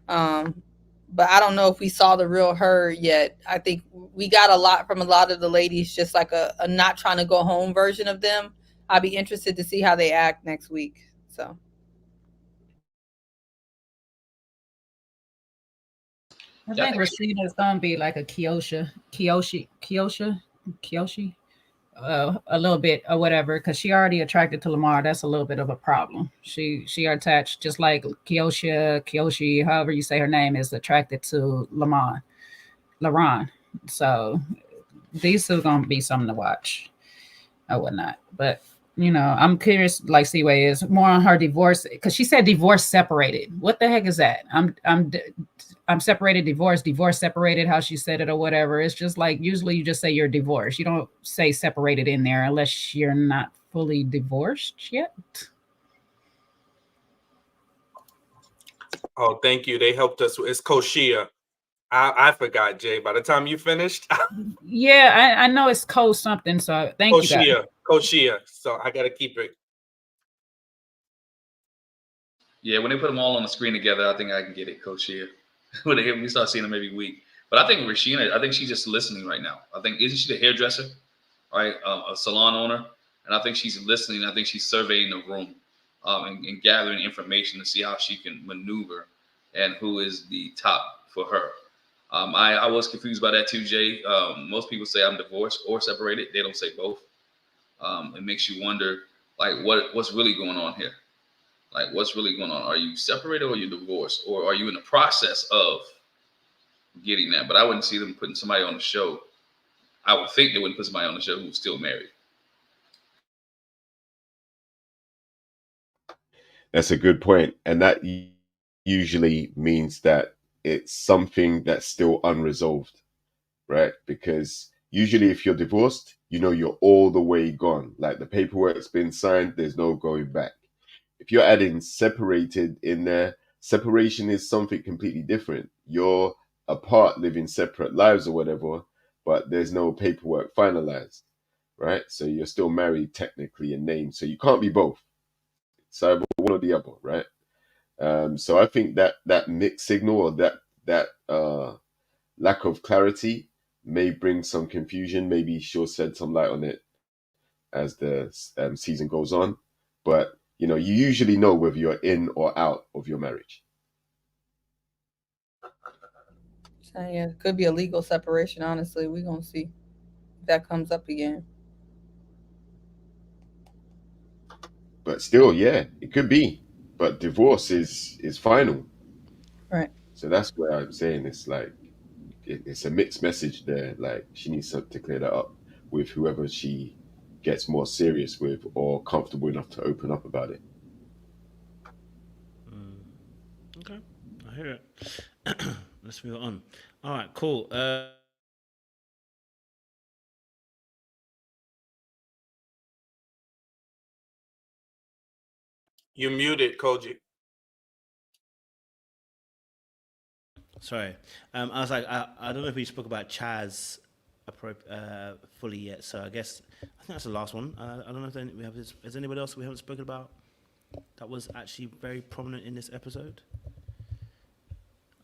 But I don't know if we saw the real her yet. I think we got a lot from a lot of the ladies, just like a not trying to go home version of them. I'll be interested to see how they act next week. So I think Rashida is gonna be like a Kyoshi, a little bit or whatever, because she already attracted to Lamar. That's a little bit of a problem. She attached, just like Kyoshi, however you say her name, is attracted to Laron. So these are gonna be something to watch or whatnot. But I'm curious, like Seaway is, more on her divorce, because she said divorce separated. What the heck is that? I'm separated, divorce separated, how she said it or whatever. It's just like, usually you just say you're divorced. You don't say separated in there unless you're not fully divorced yet. Oh, thank you. They helped us. It's Koshia. I forgot, Jay. By the time you finished. Yeah, I know it's co something. So thank you, guys. Koshia. So I got to keep it. Yeah, when they put them all on the screen together, I think I can get it, Koshia. When we start seeing them every week. But I think Rashina, I think she's just listening right now. I think, isn't she the hairdresser, right? A salon owner. And I think she's listening. I think she's surveying the room and gathering information to see how she can maneuver and who is the top for her. I was confused by that too, Jay. Most people say I'm divorced or separated. They don't say both. It makes you wonder, like, what's really going on here? Like, what's really going on? Are you separated or are you divorced? Or are you in the process of getting that? But I wouldn't see them putting somebody on the show. I would think they wouldn't put somebody on the show who's still married. That's a good point. And that usually means that it's something that's still unresolved, right? Because usually if you're divorced, you're all the way gone. Like, the paperwork's been signed, there's no going back. If you're adding separated in there, separation is something completely different. You're apart, living separate lives or whatever, but there's no paperwork finalized, right? So you're still married technically in name. So you can't be both. It's either one or the other, right? So I think that mixed signal, or that lack of clarity, may bring some confusion. Maybe she'll shed some light on it as the season goes on. But you usually know whether you're in or out of your marriage. So, yeah, it could be a legal separation. Honestly, we're gonna see if that comes up again. But still, yeah, it could be. But divorce is final. Right. So that's where I'm saying it's like it's a mixed message there. Like, she needs to clear that up with whoever she gets more serious with or comfortable enough to open up about it. Okay, I hear it. Let's move on. All right, cool. You muted, Koji. Sorry. I was like, I don't know if we spoke about Chaz fully yet. So I think that's the last one. I don't know if we have. Is anybody else we haven't spoken about that was actually very prominent in this episode?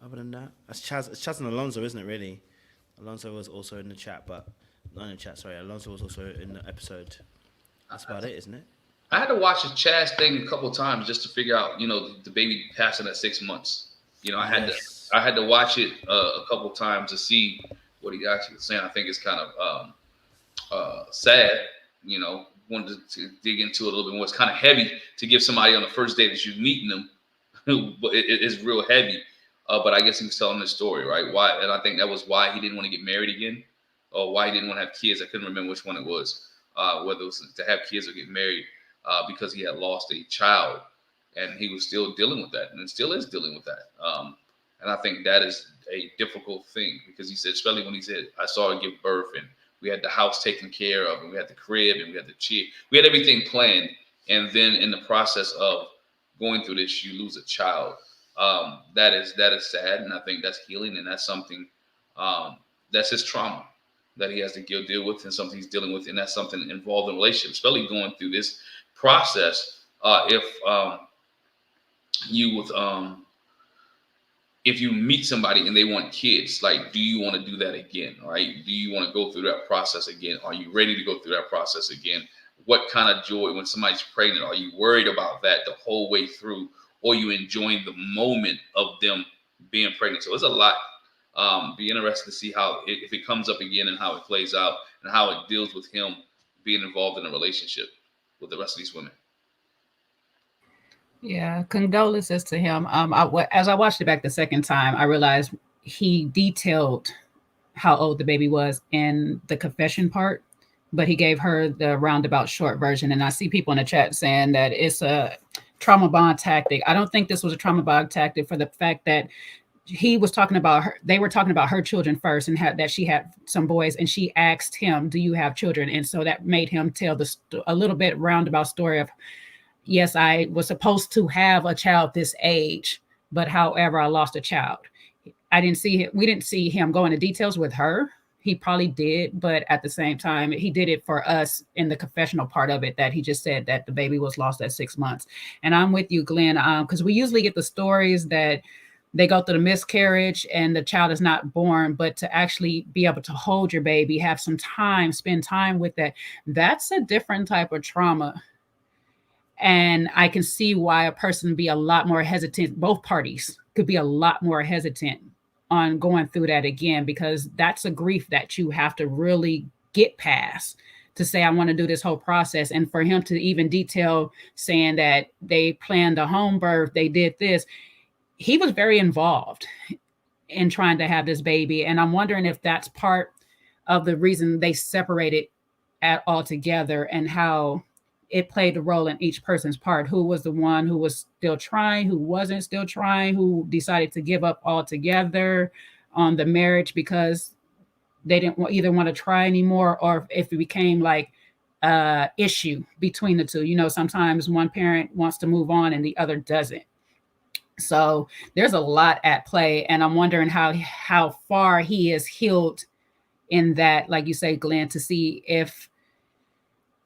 Other than that, it's Chaz and Alonzo, isn't it? Really, Alonzo was also in the chat, but not in the chat. Sorry, Alonzo was also in the episode. That's about it, isn't it? I had to watch the Chaz thing a couple of times just to figure out, the baby passing at 6 months. I had to watch it a couple of times to see what he actually was saying. I think it's kind of sad. Wanted to dig into it a little bit more. It's kind of heavy to give somebody on the first day that you're meeting them, but it is real heavy. But I guess he was telling this story, right? Why? And I think that was why he didn't want to get married again, or why he didn't want to have kids. I couldn't remember which one it was, whether it was to have kids or get married, because he had lost a child, and he was still dealing with that, and still is dealing with that. And I think that is a difficult thing, because he said, especially when he said, I saw her give birth, and we had the house taken care of, and we had the crib, and we had the chair. We had everything planned. And then in the process of going through this, you lose a child. That is sad. And I think that's healing. And that's something, that's his trauma that he has to deal with, and something he's dealing with. And that's something involved in relationships, especially going through this process. If you meet somebody and they want kids, like, do you want to do that again? Right? Do you want to go through that process again? Are you ready to go through that process again? What kind of joy when somebody's pregnant? Are you worried about that the whole way through, or you enjoying the moment of them being pregnant? So it's a lot. Be interested to see how if it comes up again and how it plays out, and how it deals with him being involved in a relationship with the rest of these women. Yeah, condolences to him. As I watched it back the second time, I realized he detailed how old the baby was in the confession part, but he gave her the roundabout short version. And I see people in the chat saying that it's a trauma bond tactic. I don't think this was a trauma bond tactic, for the fact that he was talking about her. They were talking about her children first, and that she had some boys, and she asked him, "Do you have children?" And so that made him tell a little bit roundabout story of, yes, I was supposed to have a child this age, but however, I lost a child. We didn't see him go into details with her. He probably did, but at the same time, he did it for us in the confessional part of it, that he just said that the baby was lost at 6 months. And I'm with you, Glenn, because we usually get the stories that they go through the miscarriage and the child is not born, but to actually be able to hold your baby, have some time, spend time with that, that's a different type of trauma. And I can see why a person be a lot more hesitant. Both parties could be a lot more hesitant on going through that again, because that's a grief that you have to really get past to say, I want to do this whole process. And for him to even detail saying that they planned a home birth, they did this, he was very involved in trying to have this baby. And I'm wondering if that's part of the reason they separated altogether, and how it played a role in each person's part. Who was the one who was still trying, who wasn't still trying, who decided to give up altogether on the marriage because they didn't want to try anymore, or if it became like issue between the two. Sometimes one parent wants to move on and the other doesn't. So there's a lot at play, and I'm wondering how far he is healed in that, like you say, Glenn, to see if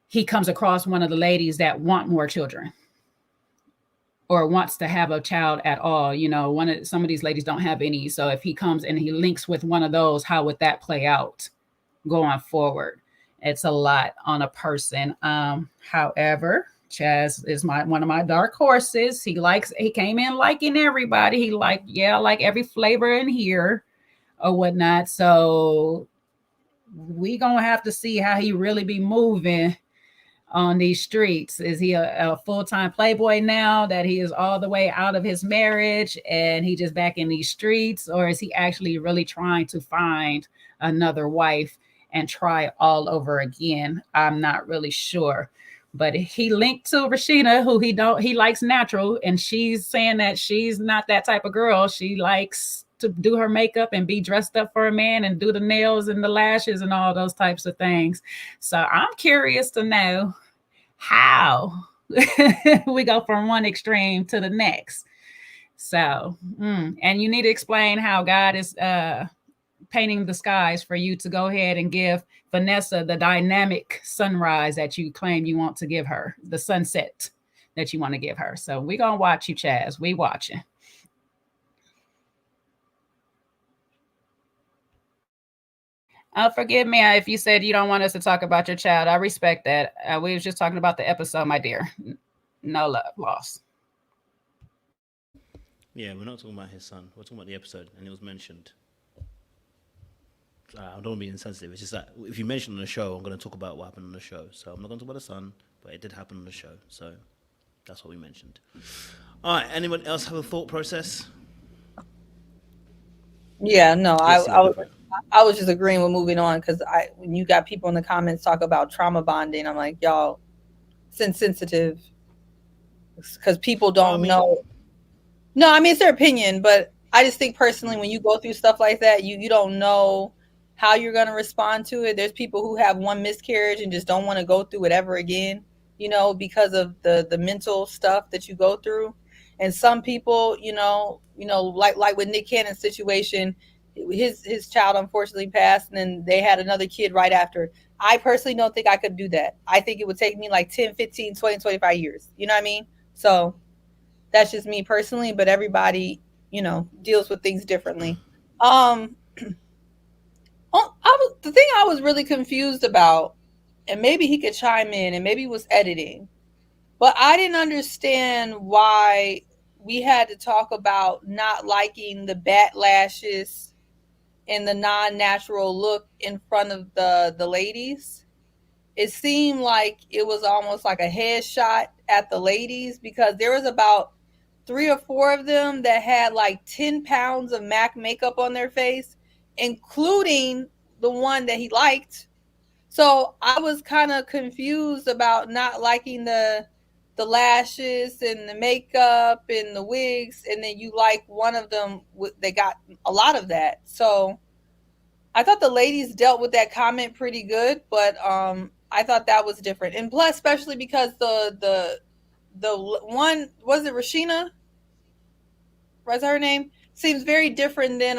he comes across one of the ladies that want more children or wants to have a child at all. Some of these ladies don't have any. So if he comes and he links with one of those, how would that play out going forward? It's a lot on a person. However, Chaz is one of my dark horses. He came in liking everybody. He like every flavor in here or whatnot. So we gonna have to see how he really be moving on these streets. Is he a full-time playboy now that he is all the way out of his marriage and he just back in these streets, or is he actually really trying to find another wife and try all over again? I'm not really sure. But he linked to Rashida, who he likes natural, and she's saying that she's not that type of girl. She likes to do her makeup and be dressed up for a man and do the nails and the lashes and all those types of things. So I'm curious to know how we go from one extreme to the next. So, and you need to explain how God is painting the skies for you to go ahead and give Vanessa the dynamic sunrise that you claim you want to give her, the sunset that you want to give her. So we're going to watch you, Chaz. We watching. Forgive me if you said you don't want us to talk about your child. I respect that. We was just talking about the episode, my dear. No love lost. Yeah, we're not talking about his son. We're talking about the episode, and it was mentioned. I don't want to be insensitive. It's just that if you mention on the show, I'm going to talk about what happened on the show. So I'm not going to talk about the son, but it did happen on the show. So that's what we mentioned. All right. Anyone else have a thought process? Yeah, no, I was just agreeing with moving on, because when you got people in the comments talk about trauma bonding, I'm like, y'all, it's insensitive, because people don't know. No, I mean, it's their opinion, but I just think personally, when you go through stuff like that, you don't know how you're going to respond to it. There's people who have one miscarriage and just don't want to go through it ever again, you know, because of the mental stuff that you go through. And some people, you know, like with Nick Cannon's situation, his child unfortunately passed, and then they had another kid right after. I personally don't think I could do that. I think it would take me like 10, 15, 20, 25 years. You know what I mean? So that's just me personally, but everybody, you know, deals with things differently. The thing I was really confused about, and maybe he could chime in, and maybe it was editing, but I didn't understand why we had to talk about not liking the bat lashes and the non-natural look in front of the ladies. It seemed like it was almost like a headshot at the ladies, because there was about 3 or 4 of them that had like 10 pounds of MAC makeup on their face, including the one that he liked. So I was kind of confused about not liking the lashes and the makeup and the wigs, and then you like one of them, they got a lot of that. So I thought the ladies dealt with that comment pretty good, but I thought that was different. And plus, especially because the one, was it Rashina? What's her name? Seems very different than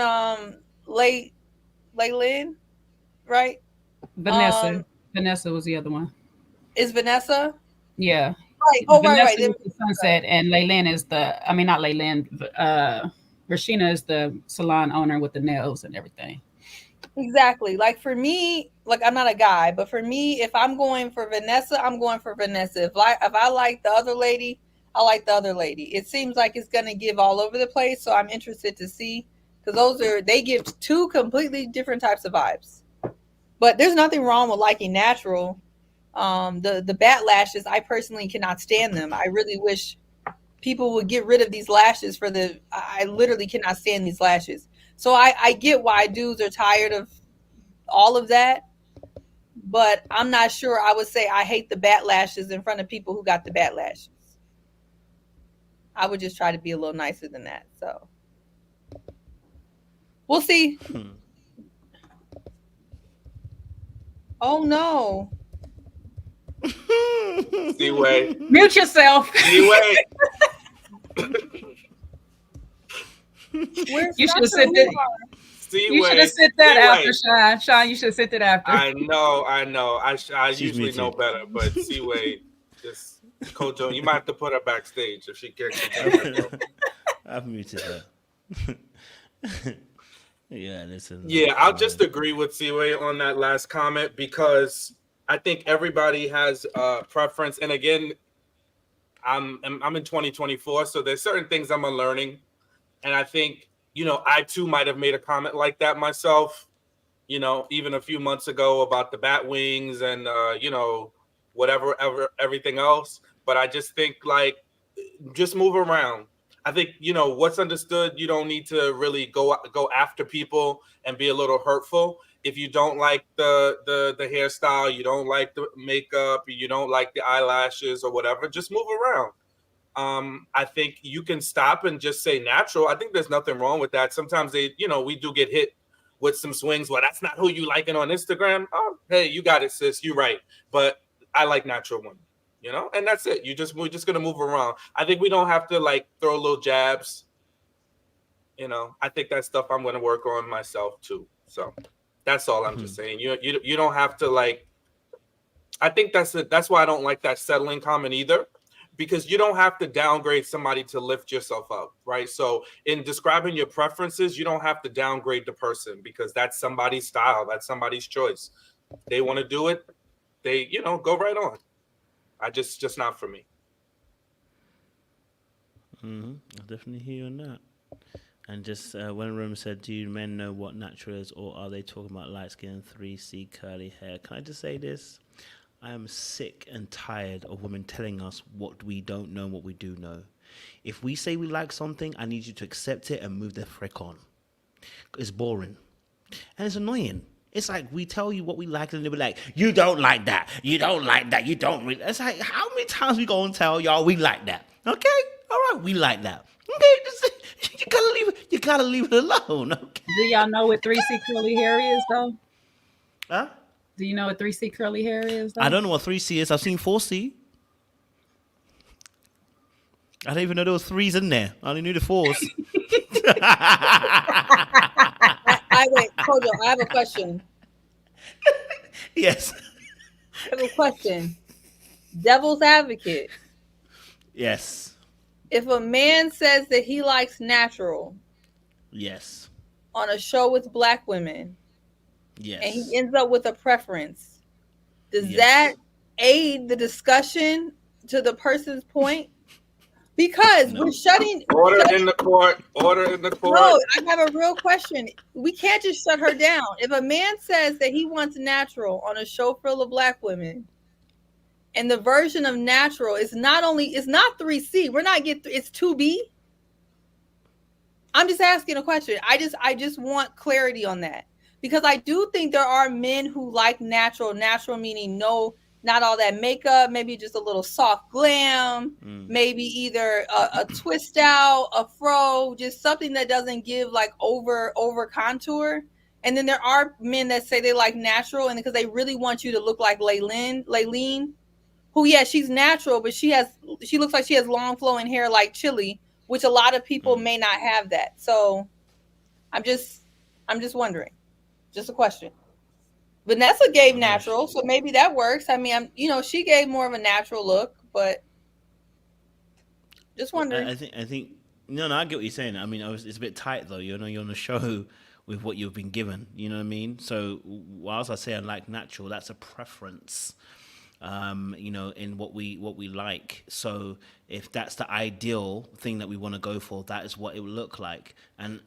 Laylin, right? Vanessa. Vanessa was the other one. Is Vanessa? Yeah. Right. Oh, Vanessa right. is the sunset, and Laylin is not Laylin. Rashina is the salon owner with the nails and everything. Exactly. Like for me, like I'm not a guy, but for me, if I'm going for Vanessa, I'm going for Vanessa. If I like the other lady, I like the other lady. It seems like it's gonna give all over the place, so I'm interested to see, because they give 2 completely different types of vibes. But there's nothing wrong with liking natural. The bat lashes, I personally cannot stand them. I really wish people would get rid of these lashes I literally cannot stand these lashes. So I get why dudes are tired of all of that, but I'm not sure I would say I hate the bat lashes in front of people who got the bat lashes. I would just try to be a little nicer than that. So we'll see. Oh no. D-Way. Mute yourself. D-Way. You should have said that. You should have said that after, Sean. Sean, you should have said that after. I know. I usually know better, but C-Way, just Coach Joe, you might have to put her backstage if she gets it. I've muted her. Yeah, listen. Yeah, I'll just agree with C-Way on that last comment, because I think everybody has a preference. And again, I'm in 2024, so there's certain things I'm unlearning. And I think, you know, I too might have made a comment like that myself, you know, even a few months ago about the bat wings and, you know, everything else. But I just think, like, just move around. I think, you know, what's understood, you don't need to really go after people and be a little hurtful. If you don't like the hairstyle, you don't like the makeup, you don't like the eyelashes or whatever, just move around. I think you can stop and just say natural. I think there's nothing wrong with that. Sometimes we do get hit with some swings. Well, that's not who you liking on Instagram. Oh, hey, you got it, sis. You're right. But I like natural women, you know, and that's it. We're just gonna move around. I think we don't have to like throw little jabs. You know, I think that's stuff I'm gonna work on myself too. So that's all I'm just saying. You don't have to like. I think that's why I don't like that settling comment either, because you don't have to downgrade somebody to lift yourself up, right? So in describing your preferences, you don't have to downgrade the person because that's somebody's style, that's somebody's choice. They want to do it, they go right on. I just not for me. I definitely hear you on that. And just when Room said, do you men know what natural is, or are they talking about light skin, 3C, curly hair? Can I just say this? I am sick and tired of women telling us what we don't know, what we do know. If we say we like something, I need you to accept it and move the frick on. It's boring. And it's annoying. It's like we tell you what we like and they'll be like, you don't like that. You don't like that. You don't really. It's like, how many times we go and tell y'all we like that? Okay? All right, we like that. Okay, you gotta leave it alone. Okay? Do y'all know what 3C curly hair is, though? Huh? Do you know what 3C curly hair is, though? I don't know what 3C is. I've seen 4C. I didn't even know there was 3s in there. I only knew the 4s. Wait, Kojo, I have a question. Yes. I have a question. Devil's advocate. Yes. If a man says that he likes natural, yes, on a show with black women, yes, and he ends up with a preference, does that aid the discussion to the person's point? Because we're shutting order in the court. Order in the court. No, I have a real question. We can't just shut her down. If a man says that he wants natural on a show full of black women, and the version of natural is not 3C. We're not it's 2B. I'm just asking a question. I just want clarity on that, because I do think there are men who like natural meaning not all that makeup, maybe just a little soft glam, maybe either a twist out, a fro, just something that doesn't give like over contour. And then there are men that say they like natural, and because they really want you to look like Laylene, who, she's natural, but she looks like she has long flowing hair like Chili, which a lot of people may not have that. So I'm just wondering, just a question. Vanessa gave natural, so maybe that works. I mean, she gave more of a natural look, but just wondering. I think no, I get what you're saying. I mean, it's a bit tight though. You're on a show with what you've been given. You know what I mean? So whilst I say I like natural, that's a preference. In what we like. So if that's the ideal thing that we want to go for, that is what it will look like. And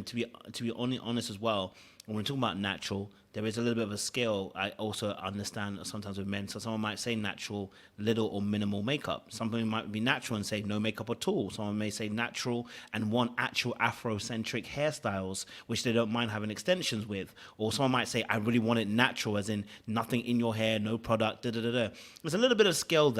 to be honest as well, when we're talking about natural, there is a little bit of a scale. I also understand sometimes with men. So someone might say natural, little or minimal makeup. Somebody might be natural and say no makeup at all. Someone may say natural and want actual Afrocentric hairstyles, which they don't mind having extensions with. Or someone might say, I really want it natural, as in nothing in your hair, no product, da-da-da-da. There's a little bit of scale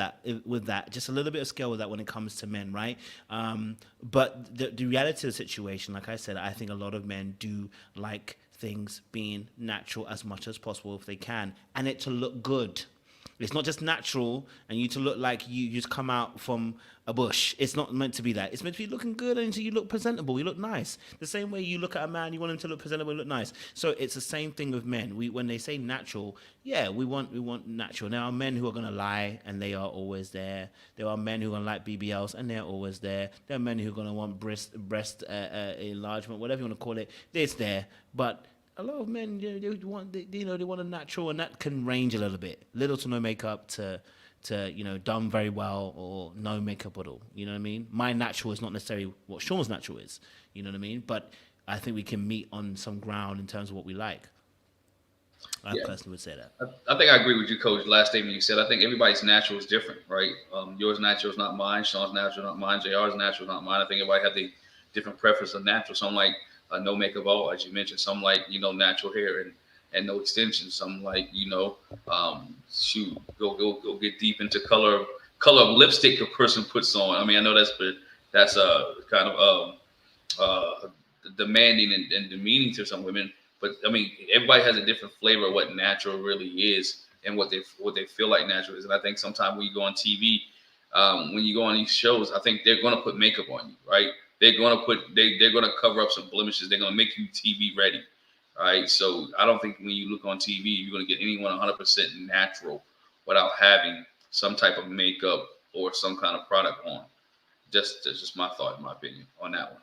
with that, just a little bit of scale with that when it comes to men, right? But the reality of the situation, like I said, I think a lot of men do like things being natural as much as possible if they can, and it to look good. It's not just natural and you to look like you just come out from a bush. It's not meant to be that. It's meant to be looking good and so you look presentable, you look nice. The same way you look at a man, you want him to look presentable and look nice. So it's the same thing with men. When they say natural, we want natural. There are men who are going to lie and they are always there. There are men who are going to like BBLs and they're always there. There are men who are going to want breast enlargement, whatever you want to call it. It's there. But a lot of men, they want a natural, and that can range a little bit, little to no makeup to done very well or no makeup at all. You know what I mean? My natural is not necessarily what Sean's natural is. You know what I mean? But I think we can meet on some ground in terms of what we like. I personally would say that. I think I agree with you, Coach. Last statement you said. I think everybody's natural is different, right? Yours natural is not mine. Sean's natural is not mine. JR's natural is not mine. I think everybody has the different preference of natural. Some like no makeup at all, as you mentioned. Some like natural hair and no extensions. Some like go get deep into color of lipstick a person puts on. I mean, I know that's kind of demanding and demeaning to some women, but I mean, everybody has a different flavor of what natural really is and what they feel like natural is. And I think sometimes when you go on TV, when you go on these shows, I think they're going to put makeup on you, right? They're going to cover up some blemishes. They're going to make you TV ready. All right. So I don't think when you look on TV, you're going to get anyone 100% natural without having some type of makeup or some kind of product on. That's just my thought, in my opinion, on that one.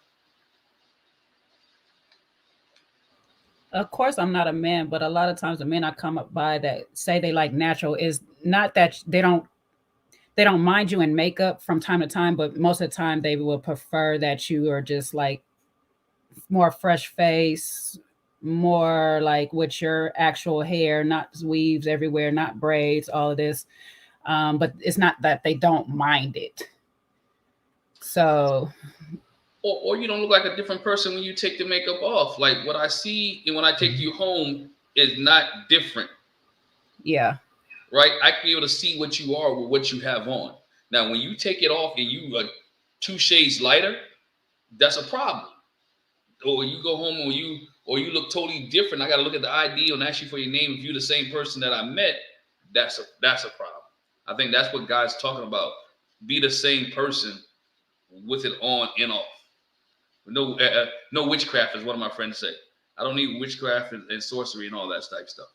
Of course, I'm not a man, but a lot of times the men I come up by that say they like natural is not that they don't mind you in makeup from time to time, but most of the time they will prefer that you are just like more fresh face, more like with your actual hair, not weaves everywhere, not braids, all of this. But it's not that they don't mind it. So, or you don't look like a different person when you take the makeup off. Like what I see and when I take you home is not different. Yeah. Right? I can be able to see what you are with what you have on. Now, when you take it off and you are 2 shades lighter, that's a problem. Or you go home or you look totally different. I got to look at the ID and ask you for your name. If you're the same person that I met, that's a problem. I think that's what God's talking about. Be the same person with it on and off. No witchcraft, as one of my friends say. I don't need witchcraft and sorcery and all that type stuff.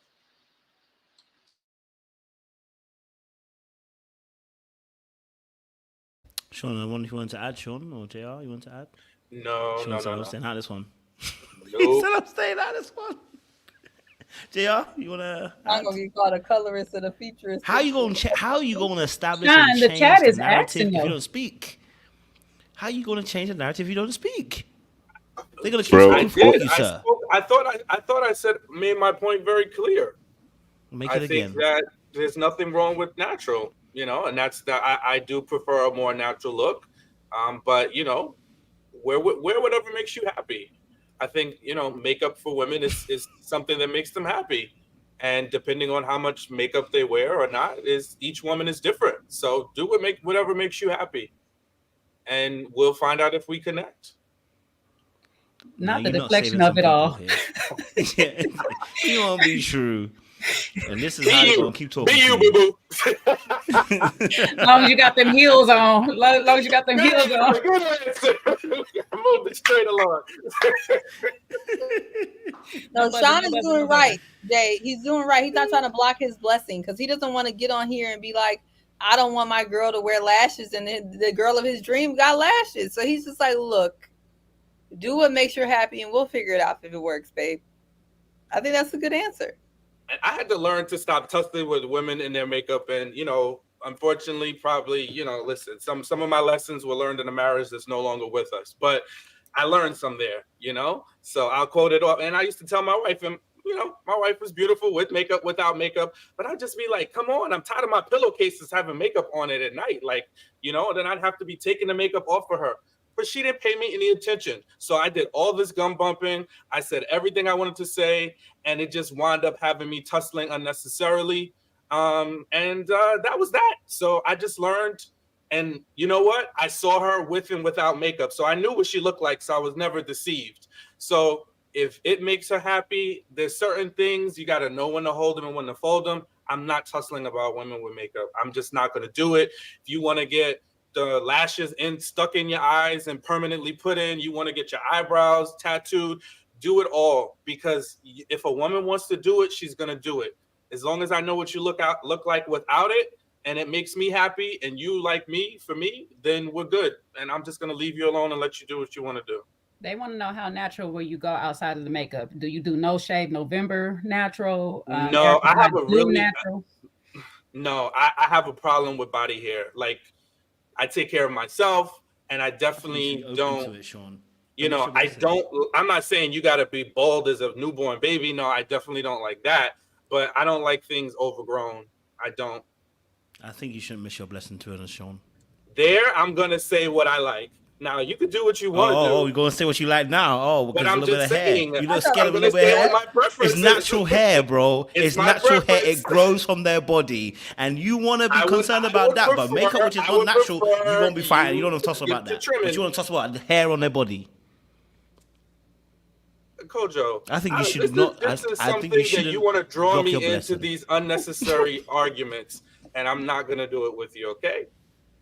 Sean, I wonder if you want to add, Sean or JR, you want to add? No, Sean said I'm staying out this one. Nope. He said I'm staying out this one. JR, you want to I'm going to get called a colorist and a futurist. How you going to establish Sean, and the change chat the is narrative asking if you. you don't speak? How you going to change the narrative if you don't speak? They're going to keep Bro. speaking for you, sir. I thought I made my point very clear. Make it again. I think that there's nothing wrong with natural, and that's that. I do prefer a more natural look, but wear whatever makes you happy. I think makeup for women is something that makes them happy, and depending on how much makeup they wear or not, each woman is different. So do whatever makes you happy, and we'll find out if we connect. Not No, the you're deflection saving of it all. Yeah, you won't be true. And this is how you're going to keep talking. Be you, boo-boo. As long as you got them heels on. As long as you got them heels on. Good answer. Move it straight along. No, Sean is doing right, Jay. He's doing right. He's not trying to block his blessing because he doesn't want to get on here and be like, I don't want my girl to wear lashes. And the girl of his dream got lashes. So he's just like, look, do what makes you happy and we'll figure it out if it works, babe. I think that's a good answer. I had to learn to stop tussling with women in their makeup, and unfortunately, probably listen. Some of my lessons were learned in a marriage that's no longer with us, but I learned some there. So I'll quote it off. And I used to tell my wife, and my wife was beautiful with makeup, without makeup, but I'd just be like, come on, I'm tired of my pillowcases having makeup on it at night, then I'd have to be taking the makeup off for her. But she didn't pay me any attention. So I did all this gum bumping. I said everything I wanted to say, and it just wound up having me tussling unnecessarily. That was that. So I just learned. And you know what? I saw her with and without makeup. So I knew what she looked like. So I was never deceived. So if it makes her happy, there's certain things you got to know when to hold them and when to fold them. I'm not tussling about women with makeup. I'm just not going to do it. If you want to get the lashes stuck in your eyes and permanently put in, you want to get your eyebrows tattooed, do it all, because if a woman wants to do it, she's going to do it. As long as I know what you look like without it, and it makes me happy and you like me for me, then we're good. And I'm just going to leave you alone and let you do what you want to do. They want to know how natural will you go outside of the makeup. Do you do no shave November natural? No, I have a really natural. No, I have a problem with body hair. I take care of myself, and I definitely don't. It, Sean. I don't. I'm not saying you got to be bald as a newborn baby. No, I definitely don't like that. But I don't like things overgrown. I don't. I think you shouldn't miss your blessing to it, Sean. There, I'm gonna say what I like. Now you can do what you want to do. Oh, you're gonna say what you like now? Oh, because but I'm a little bit just of saying, hair. You look scared of a little bit of hair. It's natural hair, bro. It's natural hair. It grows from their body, and you want to be concerned about that. But makeup, which is not natural, you won't be fine. You don't want to talk about that. But you want to talk about the hair on their body. Kojo, I think you should not. This is something that you want to draw me into these unnecessary arguments, and I'm not gonna do it with you. Okay?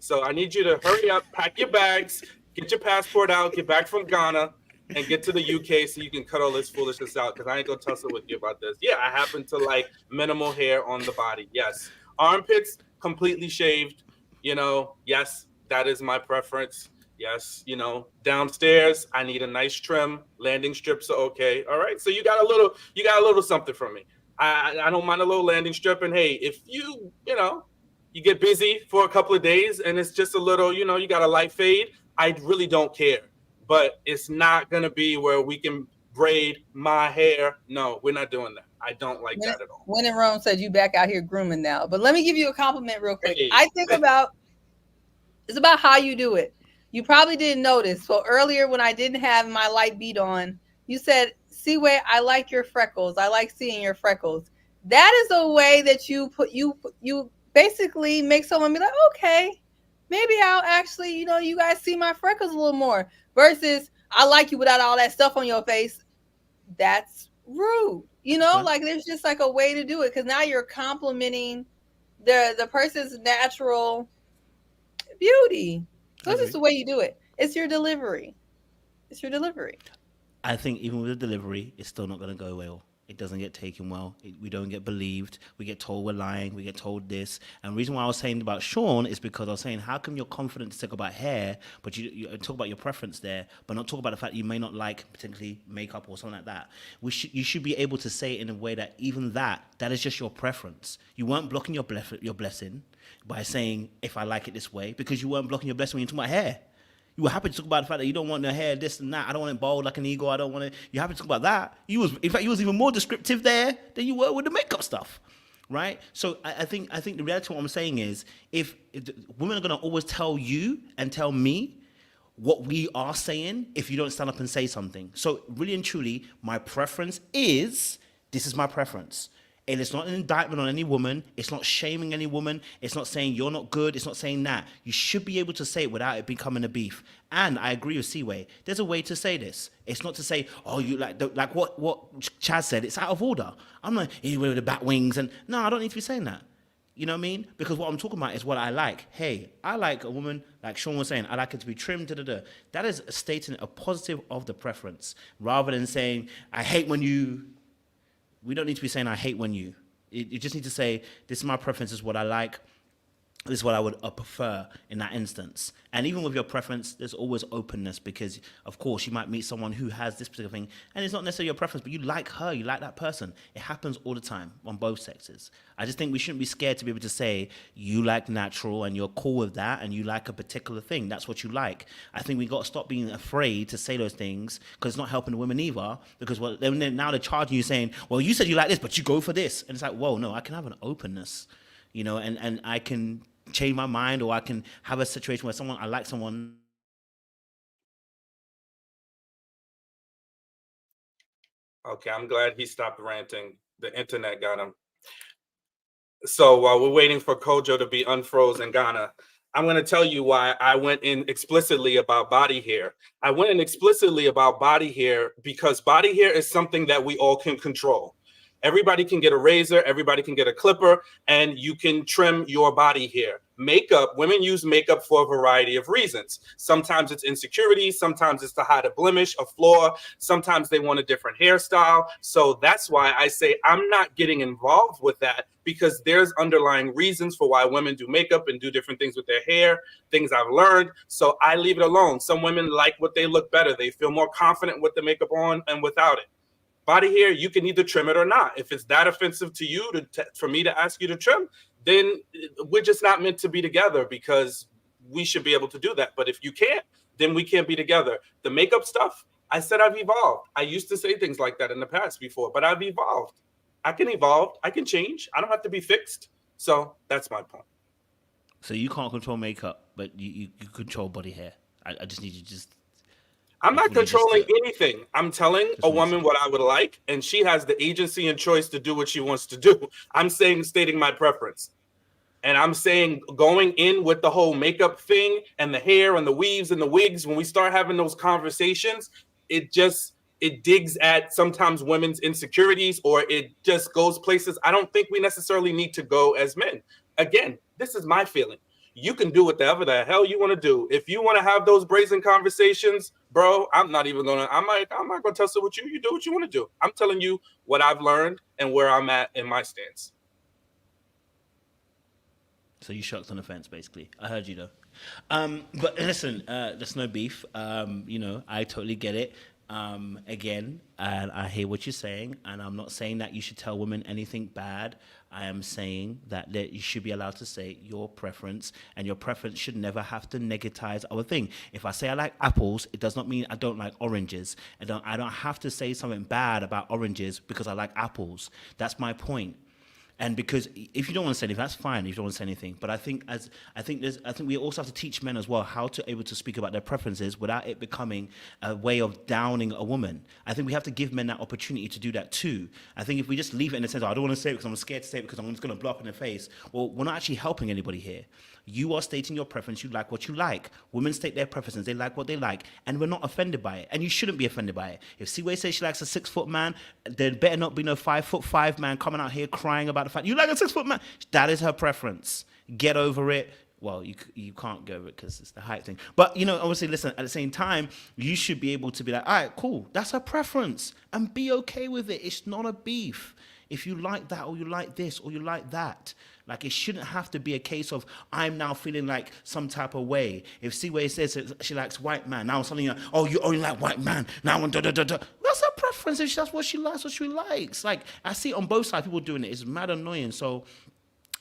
So I need you to hurry up, pack your bags, get your passport out, get back from Ghana, and get to the UK so you can cut all this foolishness out, because I ain't gonna tussle with you about this. Yeah, I happen to like minimal hair on the body. Yes. Armpits completely shaved. You know, yes, that is my preference. Yes, you know, downstairs I need a nice trim. Landing strips are okay. All right, so you got a little something from me. I don't mind a little landing strip. And hey, if you get busy for a couple of days and it's just a little, you got a light fade, I really don't care. But it's not gonna be where we can braid my hair. No, we're not doing that. I don't like that at all. When in Rome said you back out here grooming now. But let me give you a compliment real quick. Hey. I think it's about how you do it. You probably didn't notice. So earlier when I didn't have my light beat on, you said, "Seaway, I like your freckles. I like seeing your freckles." That is a way that you basically make someone be like, okay, maybe I'll actually, you guys see my freckles a little more, versus I like you without all that stuff on your face. That's rude. Like there's just like a way to do it, because now you're complimenting the person's natural beauty. So this is the way you do it. It's your delivery. I think even with the delivery, it's still not going to go well. It doesn't get taken well. We don't get believed. We get told we're lying. We get told this. And the reason why I was saying about Sean is because I was saying, how come you're confident to talk about hair, but you talk about your preference there, but not talk about the fact that you may not like particularly makeup or something like that. You should be able to say it in a way that even that is just your preference. You weren't blocking your blessing by saying, if I like it this way, because you weren't blocking your blessing when you're talking about hair. You were happy to talk about the fact that you don't want the hair, this and that. I don't want it bald like an eagle. I don't want it. You're happy to talk about that. You was even more descriptive there than you were with the makeup stuff, right? So I think the reality of what I'm saying is, if women are going to always tell you and tell me what we are saying if you don't stand up and say something. So really and truly, my preference is, this is my preference. And it's not an indictment on any woman. It's not shaming any woman. It's not saying you're not good. It's not saying that. You should be able to say it without it becoming a beef. And I agree with Seaway. There's a way to say this. It's not to say, oh, you like what Chaz said. It's out of order. I'm like, you with the bat wings. And no, I don't need to be saying that. You know what I mean? Because what I'm talking about is what I like. Hey, I like a woman, like Sean was saying, I like her to be trimmed, da-da-da. That is stating a positive of the preference, rather than saying, I hate when you... We don't need to be saying, I hate when you. You just need to say, this is my preference, this is what I like. This is what I would prefer in that instance. And even with your preference, there's always openness, because, of course, you might meet someone who has this particular thing, and it's not necessarily your preference, but you like her, you like that person. It happens all the time on both sexes. I just think we shouldn't be scared to be able to say, you like natural, and you're cool with that, and you like a particular thing. That's what you like. I think we got to stop being afraid to say those things, because it's not helping the women either, because now they're charging you saying, well, you said you like this, but you go for this. And it's like, whoa, no, I can have an openness, and I can change my mind, or I can have a situation where I like someone. Okay, I'm glad he stopped ranting. The internet got him. So while we're waiting for Kojo to be unfroze in Ghana, I'm going to tell you why I went in explicitly about body hair. I went in explicitly about body hair because body hair is something that we all can control. Everybody can get a razor, everybody can get a clipper, and you can trim your body hair. Makeup, women use makeup for a variety of reasons. Sometimes it's insecurity, sometimes it's to hide a blemish, a flaw, sometimes they want a different hairstyle. So that's why I say I'm not getting involved with that, because there's underlying reasons for why women do makeup and do different things with their hair, things I've learned. So I leave it alone. Some women like what they look better. They feel more confident with the makeup on and without it. Body hair, you can either trim it or not. If it's that offensive to you for me to ask you to trim, then we're just not meant to be together, because we should be able to do that. But if you can't, then we can't be together. The makeup stuff, I said I've evolved. I used to say things like that in the past before, but I've evolved. I can evolve. I can change. I don't have to be fixed. So that's my point. So you can't control makeup, but you control body hair. I just need you to just... I'm not controlling anything. I'm telling a woman what I would like, and she has the agency and choice to do what she wants to do. I'm stating my preference. And I'm saying, going in with the whole makeup thing and the hair and the weaves and the wigs, when we start having those conversations, it digs at sometimes women's insecurities, or it just goes places I don't think we necessarily need to go as men. Again, this is my feeling. You can do whatever the hell you want to do. If you want to have those brazen conversations, bro, I'm not gonna tussle with you. You do what you want to do. I'm telling you what I've learned and where I'm at in my stance. So you shocked on the fence, basically. I heard you though. But listen, there's no beef. I totally get it. Again, and I hear what you're saying, and I'm not saying that you should tell women anything bad. I am saying that you should be allowed to say your preference, and your preference should never have to negatize our thing. If I say I like apples, it does not mean I don't like oranges. I don't have to say something bad about oranges because I like apples. That's my point. And because if you don't want to say anything, that's fine. If you don't want to say anything, but I think we also have to teach men as well how to able to speak about their preferences without it becoming a way of downing a woman. I think we have to give men that opportunity to do that too. I think if we just leave it in the sense, I don't want to say it because I'm scared to say it because I'm just going to blow up in the face. Well, we're not actually helping anybody here. You are stating your preference. You like what you like. Women state their preferences. They like what they like. And we're not offended by it. And you shouldn't be offended by it. If Siwe says she likes a 6-foot man, there better not be no 5'5" man coming out here crying about the fact you like a 6-foot man. That is her preference. Get over it. Well, you can't go over it because it's the height thing. But, obviously, listen, at the same time, you should be able to be like, all right, cool. That's her preference. And be okay with it. It's not a beef. If you like that or you like this or you like that. Like, it shouldn't have to be a case of I'm now feeling like some type of way. If Siwe says she likes white man, now suddenly, oh, you only like white man. Now, That's her preference. If that's what she likes. Like, I see it on both sides, people doing it. It's mad annoying. So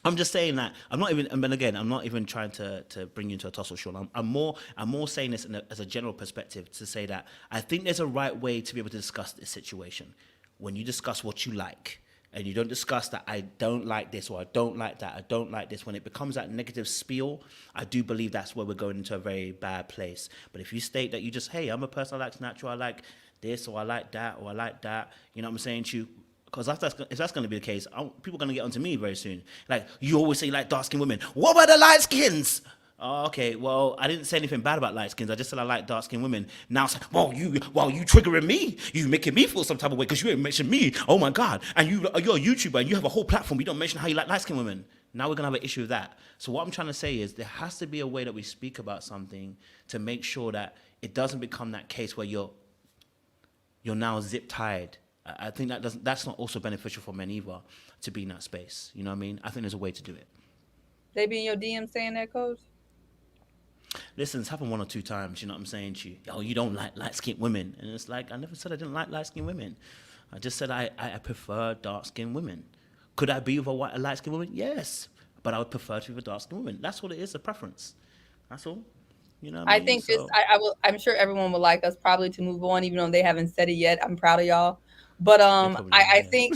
I'm just saying that I'm not even trying to bring you into a tussle, Sean. I'm more saying this as a general perspective to say that I think there's a right way to be able to discuss this situation. When you discuss what you like, and you don't discuss that I don't like this or I don't like that, I don't like this. When it becomes that negative spiel, I do believe that's where we're going into a very bad place. But if you state that you just, hey, I'm a person, I like natural, I like this or I like that or I like that, you know what I'm saying to you? Because if that's going to be the case, people are going to get onto me very soon. Like, you always say you like dark-skinned women. What about the light skins? Oh, okay, well, I didn't say anything bad about light skins. I just said I like dark-skinned women. Now it's like, you triggering me. You making me feel some type of way because you ain't mentioned me. Oh, my God. And you're a YouTuber and you have a whole platform. You don't mention how you like light-skinned women. Now we're going to have an issue with that. So what I'm trying to say is there has to be a way that we speak about something to make sure that it doesn't become that case where you're now zip-tied. I think that's not also beneficial for men either, to be in that space. You know what I mean? I think there's a way to do it. They be in your DM saying that, Coach? Listen, it's happened 1 or 2 times, you know what I'm saying to you? Oh, you don't like light-skinned women. And it's like, I never said I didn't like light-skinned women. I just said I prefer dark-skinned women. Could I be with a light-skinned woman? Yes. But I would prefer to be with a dark-skinned woman. That's what it is, a preference. That's all. You know what I mean? think I'm sure everyone would like us probably to move on, even though they haven't said it yet. I'm proud of y'all. But I think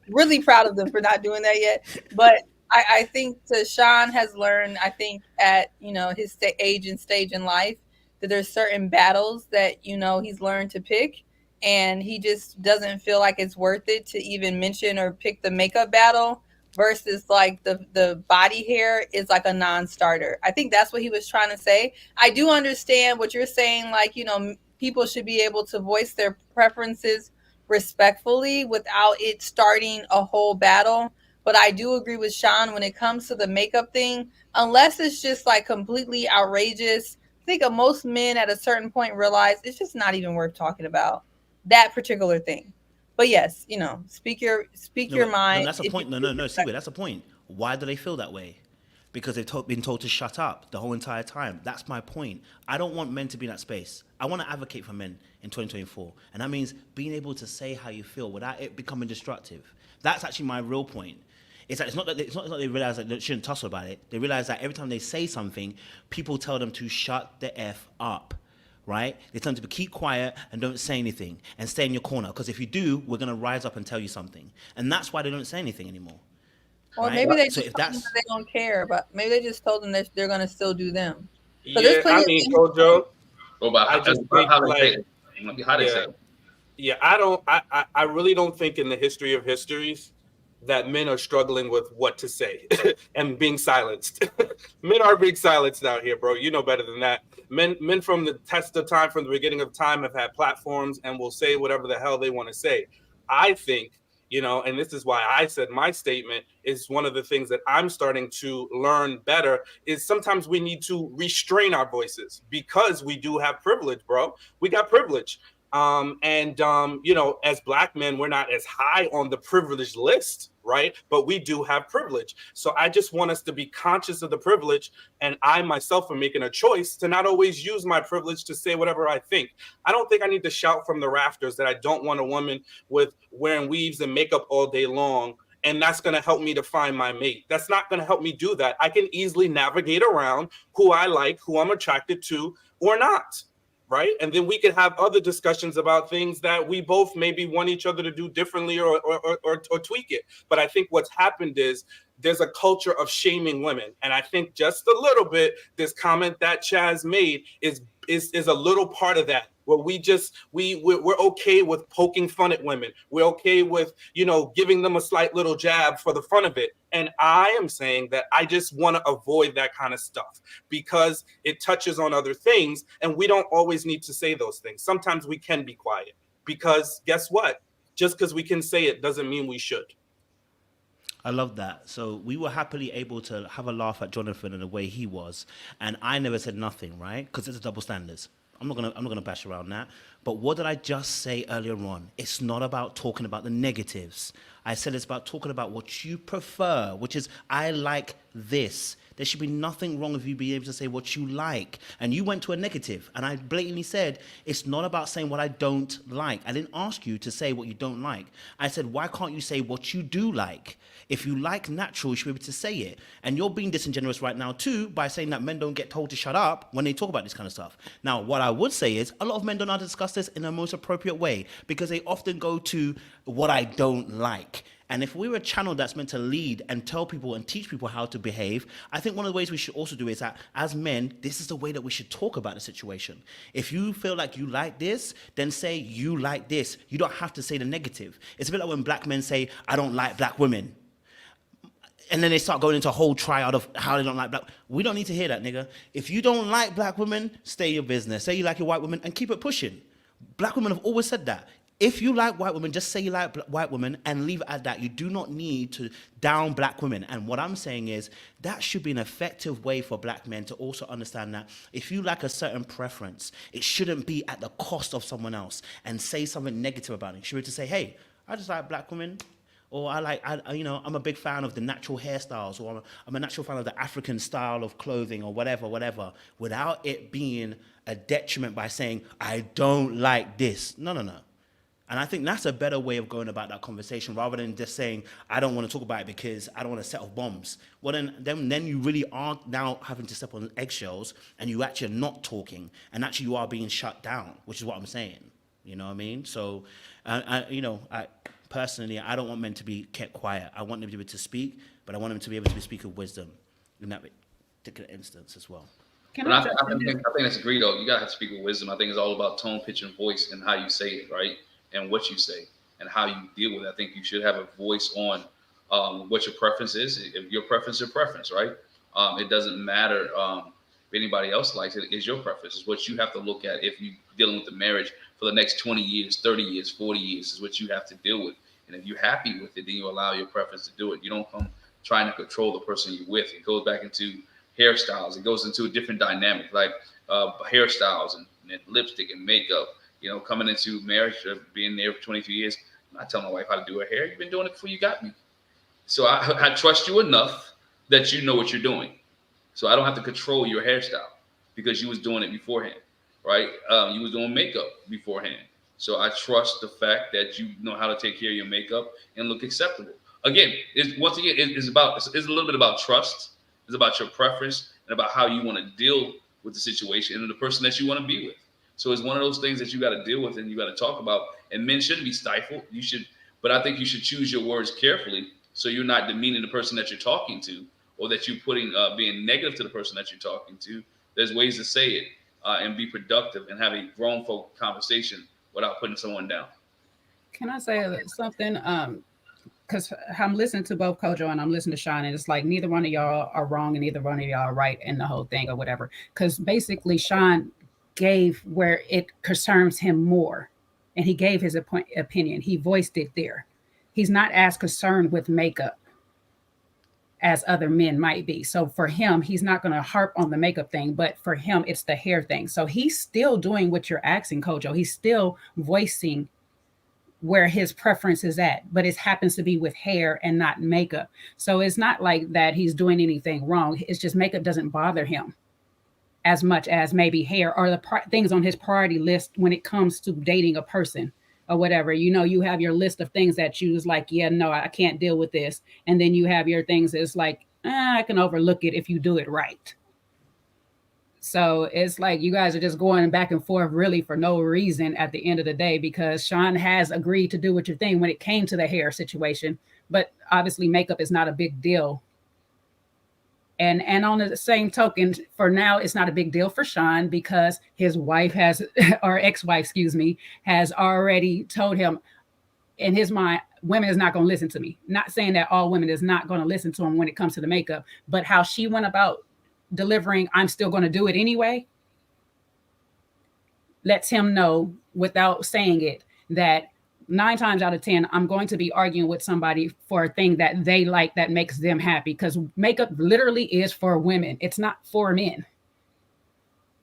really proud of them for not doing that yet. But I think Sean has learned, I think at, his age and stage in life, that there's certain battles that, he's learned to pick, and he just doesn't feel like it's worth it to even mention or pick the makeup battle versus like the body hair is like a non-starter. I think that's what he was trying to say. I do understand what you're saying. Like, people should be able to voice their preferences respectfully without it starting a whole battle. But I do agree with Sean when it comes to the makeup thing, unless it's just like completely outrageous. I think most men at a certain point realize it's just not even worth talking about that particular thing. But yes, speak your mind. No, that's a point. No, see, that's a point. Why do they feel that way? Because they've been told to shut up the whole entire time. That's my point. I don't want men to be in that space. I want to advocate for men in 2024. And that means being able to say how you feel without it becoming destructive. That's actually my real point. It's not that they realize that they shouldn't tussle about it. They realize that every time they say something, people tell them to shut the F up, right? They tell them to keep quiet and don't say anything and stay in your corner. Because if you do, we're going to rise up and tell you something. And that's why they don't say anything anymore. Or maybe they just told them that they don't care, but maybe they just told them that they're going to still do them. So yeah, I mean, Kojo, I just think I really don't think in the history of histories that men are struggling with what to say and being silenced. Men are being silenced out here, bro. You know better than that. Men from the test of time, from the beginning of time, have had platforms and will say whatever the hell they want to say. I think you know, and this is why I said my statement is one of the things that I'm starting to learn better is sometimes we need to restrain our voices because we do have privilege, bro. We got privilege. You know, as Black men, we're not as high on the privilege list, right? But we do have privilege. So I just want us to be conscious of the privilege. And I myself am making a choice to not always use my privilege to say whatever I think. I don't think I need to shout from the rafters that I don't want a woman with wearing weaves and makeup all day long. And that's going to help me to find my mate. That's not going to help me do that. I can easily navigate around who I like, who I'm attracted to, or not. Right. And then we can have other discussions about things that we both maybe want each other to do differently or tweak it. But I think what's happened is there's a culture of shaming women. And I think just a little bit, this comment that Chaz made is a little part of that, where we're okay with poking fun at women. We're okay with, you know, giving them a slight little jab for the fun of it. And I am saying that I just want to avoid that kind of stuff because it touches on other things. And we don't always need to say those things. Sometimes we can be quiet because guess what? Just because we can say it doesn't mean we should. I love that. So we were happily able to have a laugh at Jonathan in the way he was, and I never said nothing, right? Because it's a double standards. I'm not gonna bash around that. But what did I just say earlier on? It's not about talking about the negatives. I said it's about talking about what you prefer, which is I like this. There should be nothing wrong with you being able to say what you like. And you went to a negative, and I blatantly said, it's not about saying what I don't like. I didn't ask you to say what you don't like. I said, why can't you say what you do like? If you like natural, you should be able to say it. And you're being disingenuous right now too by saying that men don't get told to shut up when they talk about this kind of stuff. Now, what I would say is a lot of men don't know how to discuss this in the most appropriate way because they often go to what I don't like. And if we were a channel that's meant to lead and tell people and teach people how to behave, I think one of the ways we should also do is that as men, this is the way that we should talk about the situation. If you feel like you like this, then say you like this. You don't have to say the negative. It's a bit like when Black men say, I don't like Black women. And then they start going into a whole triad of how they don't like Black. We don't need to hear that, nigga. If you don't like Black women, stay your business. Say you like your white women and keep it pushing. Black women have always said that. If you like white women, just say you like white women and leave it at that. You do not need to down Black women. And what I'm saying is that should be an effective way for Black men to also understand that if you like a certain preference, it shouldn't be at the cost of someone else and say something negative about it. You should be able to say, hey, I just like Black women. Or I'm a big fan of the natural hairstyles, or I'm a natural fan of the African style of clothing, or whatever, without it being a detriment by saying, I don't like this. No. And I think that's a better way of going about that conversation rather than just saying, I don't want to talk about it because I don't want to set off bombs. Well, then you really are now having to step on eggshells and you actually are not talking and actually you are being shut down, which is what I'm saying. You know what I mean? So, personally, I don't want men to be kept quiet. I want them to be able to speak, but I want them to be able to speak with wisdom in that particular instance as well. I think that's great, though. You got to have to speak with wisdom. I think it's all about tone, pitch, and voice and how you say it, right? And what you say and how you deal with it. I think you should have a voice on what your preference is. If your preference is your preference, right? It doesn't matter if anybody else likes it. It's your preference. It's what you have to look at if you're dealing with the marriage for the next 20 years, 30 years, 40 years is what you have to deal with. And if you're happy with it, then you allow your preference to do it. You don't come trying to control the person you're with. It goes back into hairstyles. It goes into a different dynamic, like hairstyles and lipstick and makeup. You know, coming into marriage, being there for 22 years, I'm not telling my wife how to do her hair. You've been doing it before you got me. So I trust you enough that you know what you're doing. So I don't have to control your hairstyle because you was doing it beforehand, right? You was doing makeup beforehand. So I trust the fact that you know how to take care of your makeup and look acceptable. Again, it's a little bit about trust. It's about your preference and about how you want to deal with the situation and the person that you want to be with. So it's one of those things that you got to deal with and you got to talk about. And men shouldn't be stifled. But I think you should choose your words carefully so you're not demeaning the person that you're talking to, or that you're putting being negative to the person that you're talking to. There's ways to say it and be productive and have a grown folk conversation without putting someone down. Can I say something? Because I'm listening to both Kojo and I'm listening to Sean, and it's like neither one of y'all are wrong and neither one of y'all are right in the whole thing or whatever. Because basically Sean gave where it concerns him more, and he gave his opinion. He voiced it there. he's not as concerned with makeup as other men might be. So for him, he's not going to harp on the makeup thing, but for him, it's the hair thing. So he's still doing what you're asking, Kojo. He's still voicing where his preference is at, but it happens to be with hair and not makeup. So it's not like that he's doing anything wrong. It's just makeup doesn't bother him as much as maybe hair or the things on his priority list when it comes to dating a person or whatever. You know, you have your list of things that you was like, yeah, no, I can't deal with this. And then you have your things that's like, I can overlook it if you do it right. So it's like you guys are just going back and forth really for no reason at the end of the day, because Sean has agreed to do what you're saying when it came to the hair situation. But obviously makeup is not a big deal. And on the same token, for now, it's not a big deal for Sean because his wife has, or ex-wife, excuse me, has already told him in his mind, women is not going to listen to me. Not saying that all women is not going to listen to him when it comes to the makeup, but how she went about delivering, I'm still going to do it anyway, lets him know without saying it that 9 times out of 10, I'm going to be arguing with somebody for a thing that they like that makes them happy, because makeup literally is for women. It's not for men.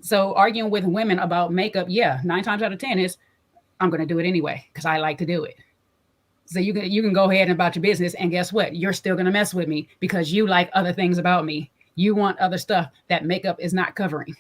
So arguing with women about makeup, yeah, 9 times out of 10 is I'm going to do it anyway because I like to do it. So you can go ahead and about your business, and guess what? You're still going to mess with me because you like other things about me. You want other stuff that makeup is not covering.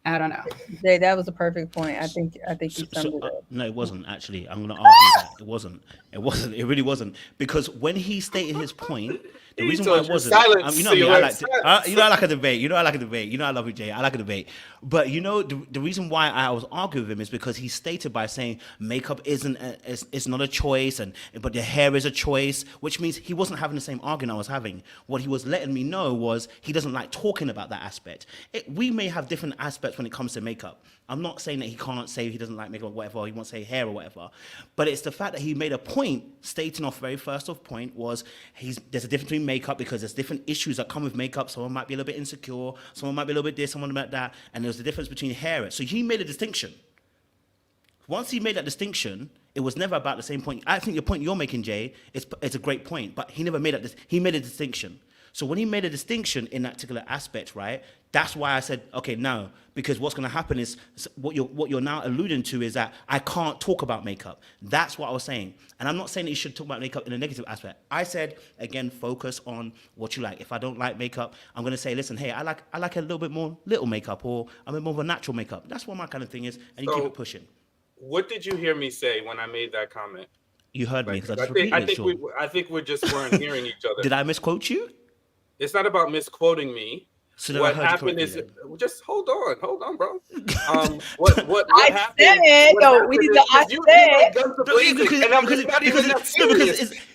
I don't know. Jay, that was a perfect point. I think you summed it up. No, it wasn't actually. I'm going to argue that it wasn't. It really wasn't, because when he stated his point, the reason why it wasn't. You know me. I like a debate. You know I like a debate. You know I love you, Jay. I like a debate. But you know the reason why I was arguing with him is because he stated by saying makeup it's not a choice, but the hair is a choice, which means he wasn't having the same argument I was having. What he was letting me know was he doesn't like talking about that aspect. We may have different aspects when it comes to makeup. I'm not saying that he can't say he doesn't like makeup or whatever, he won't say hair or whatever, but it's the fact that he made a point, stating off very first off point was there's a difference between makeup because there's different issues that come with makeup. Someone might be a little bit insecure, someone might be a little bit this, someone might that, and there's the difference between hair. So he made a distinction. Once he made that distinction, it was never about the same point. I think the point you're making, Jay, it's a great point, but he never made that. He made a distinction. So when he made a distinction in that particular aspect, right, that's why I said, okay, no, because what's going to happen is what you're now alluding to is that I can't talk about makeup. That's what I was saying. And I'm not saying that you should talk about makeup in a negative aspect. I said, again, focus on what you like. If I don't like makeup, I'm going to say, listen, hey, I like a little bit more little makeup, or I'm a more of a natural makeup. That's what my kind of thing is, and you keep it pushing. What did you hear me say when I made that comment? You heard me, because I just repeated it. I think we just weren't hearing each other. Did I misquote you? It's not about misquoting me. So what happened is, just hold on, bro. What I happened? Said, no, we need to. I said,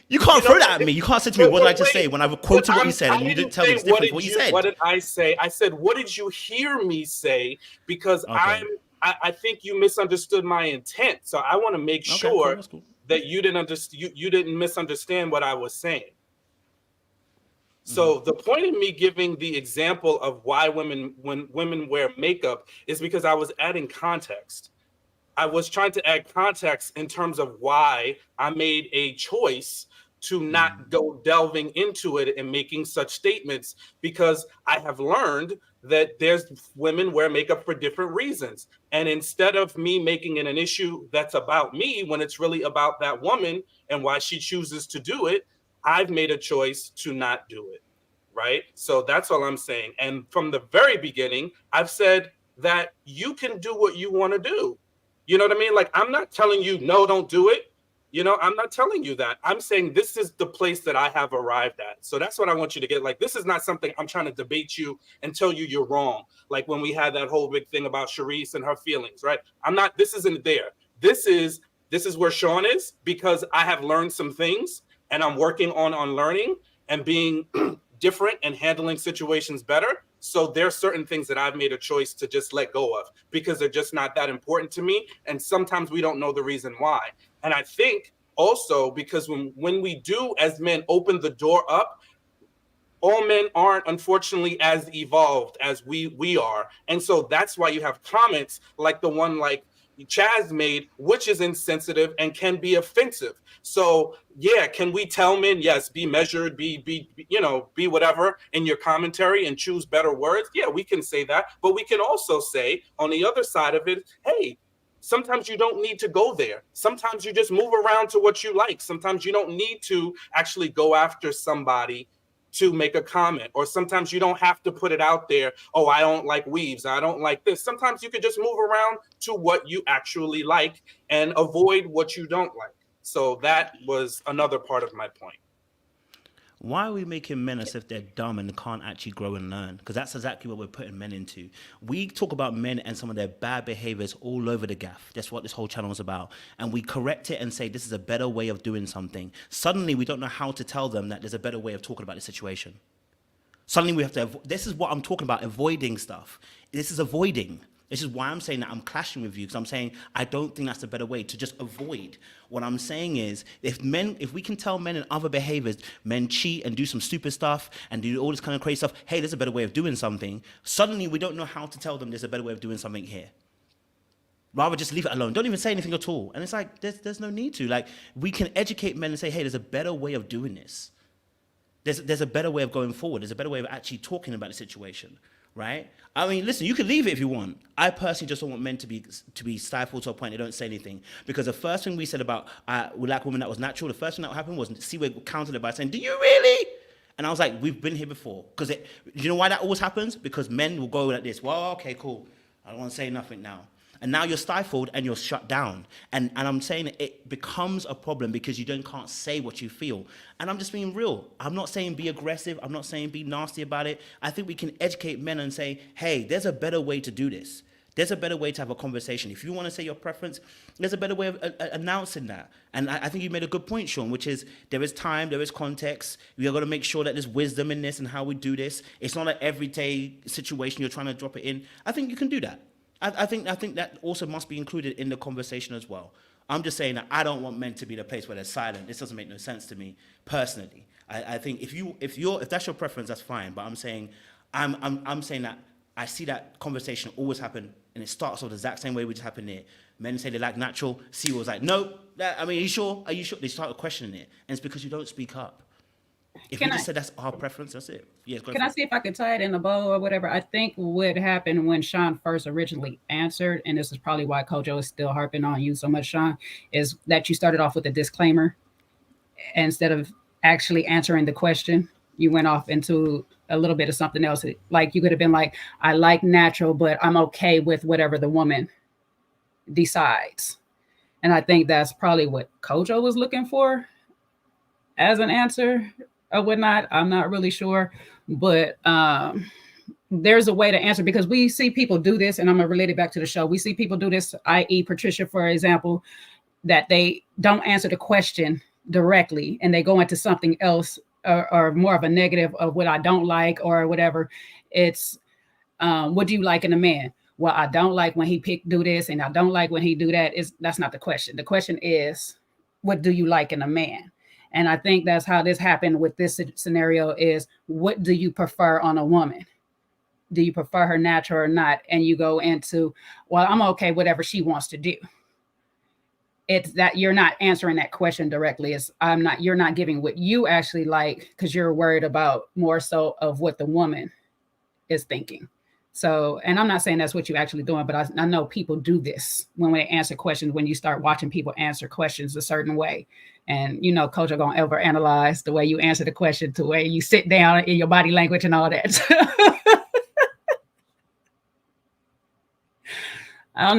you can't throw that at me. You can't say to me, "What did I just say?" When I've quoted what you said, and you didn't tell me it's different. What you said. What did I say? I said, "What did you hear me say?" Because I think you misunderstood my intent. So I want to make sure that you didn't understand. You didn't misunderstand what I was saying. So the point of me giving the example of why when women wear makeup is because I was adding context. I was trying to add context in terms of why I made a choice to not go delving into it and making such statements, because I have learned that there's women wear makeup for different reasons. And instead of me making it an issue that's about me when it's really about that woman and why she chooses to do it, I've made a choice to not do it, right? So that's all I'm saying. And from the very beginning, I've said that you can do what you want to do. You know what I mean? Like, I'm not telling you, no, don't do it. You know, I'm not telling you that. I'm saying this is the place that I have arrived at. So that's what I want you to get. Like, this is not something I'm trying to debate you and tell you you're wrong. Like when we had that whole big thing about Sharice and her feelings, right? This isn't there. This is where Sean is, because I have learned some things. And I'm working on learning and being different and handling situations better. So there's certain things that I've made a choice to just let go of because they're just not that important to me. And sometimes we don't know the reason why. And I think also because when we do as men open the door up, all men aren't unfortunately as evolved as we are. And so that's why you have comments like the one like, Chaz made, which is insensitive and can be offensive. So yeah, can we tell men, yes, be measured, be whatever in your commentary and choose better words? Yeah, we can say that, but we can also say on the other side of it, hey, sometimes you don't need to go there. Sometimes you just move around to what you like. Sometimes you don't need to actually go after somebody to make a comment, or sometimes you don't have to put it out there. Oh, I don't like weaves. I don't like this. Sometimes you can just move around to what you actually like and avoid what you don't like. So that was another part of my point. Why are we making men as if they're dumb and can't actually grow and learn? Because that's exactly what we're putting men into. We talk about men and some of their bad behaviors all over the gaff. That's what this whole channel is about. And we correct it and say this is a better way of doing something. Suddenly, we don't know how to tell them that there's a better way of talking about the situation. Suddenly, we have to, this is what I'm talking about, avoiding stuff. This is avoiding. This is why I'm saying that I'm clashing with you, because I'm saying I don't think that's the better way to just avoid. What I'm saying is, if we can tell men in other behaviors, men cheat and do some stupid stuff and do all this kind of crazy stuff, hey, there's a better way of doing something, suddenly we don't know how to tell them there's a better way of doing something here. Rather just leave it alone. Don't even say anything at all. And it's like, there's no need to. Like, we can educate men and say, hey, there's a better way of doing this. There's a better way of going forward. There's a better way of actually talking about the situation. Right? I mean, listen, you can leave it if you want. I personally just don't want men to be stifled to a point they don't say anything. Because the first thing we said about we like women that was natural, the first thing that happened was Siwe countered it by saying, do you really? And I was like, we've been here before. Because you know why that always happens? Because men will go like this, well, okay, cool. I don't want to say nothing now. And now you're stifled and you're shut down. And I'm saying it becomes a problem because you can't say what you feel. And I'm just being real. I'm not saying be aggressive. I'm not saying be nasty about it. I think we can educate men and say, hey, there's a better way to do this. There's a better way to have a conversation. If you want to say your preference, there's a better way of announcing that. And I think you made a good point, Sean, which is there is time, there is context. We are going to make sure that there's wisdom in this and how we do this. It's not an everyday situation you're trying to drop it in. I think you can do that. I think that also must be included in the conversation as well. I'm just saying that I don't want men to be the place where they're silent. This doesn't make no sense to me personally. I think if that's your preference, that's fine. But I'm saying saying that I see that conversation always happen, and it starts off the exact same way we just happened here. Men say they like natural. C was like, no. Are you sure? Are you sure? They started questioning it, and it's because you don't speak up. If you just said that's our preference, that's it. Yeah, can I see if I could tie it in a bow or whatever? I think what happened when Sean first originally answered, and this is probably why Kojo is still harping on you so much, Sean, is that you started off with a disclaimer. Instead of actually answering the question, you went off into a little bit of something else. Like you could have been like, I like natural, but I'm okay with whatever the woman decides. And I think that's probably what Kojo was looking for as an answer or whatnot. I'm not really sure, but there's a way to answer, because we see people do this, and I'm gonna relate it back to the show. We see people do this, i.e. Patricia, for example, that they don't answer the question directly and they go into something else or more of a negative of what I don't like or whatever. It's what do you like in a man? Well, I don't like when he do this and I don't like when he do that. That's not the question. The question is, what do you like in a man? And I think that's how this happened with this scenario is, what do you prefer on a woman? Do you prefer her natural or not? And you go into, well, I'm okay, whatever she wants to do. It's that you're not answering that question directly. You're not giving what you actually like, because you're worried about more so of what the woman is thinking. So, and I'm not saying that's what you're actually doing, but I know people do this when they answer questions, when you start watching people answer questions a certain way. And, you know, coach are going to overanalyze the way you answer the question to where you sit down in your body language and all that. I don't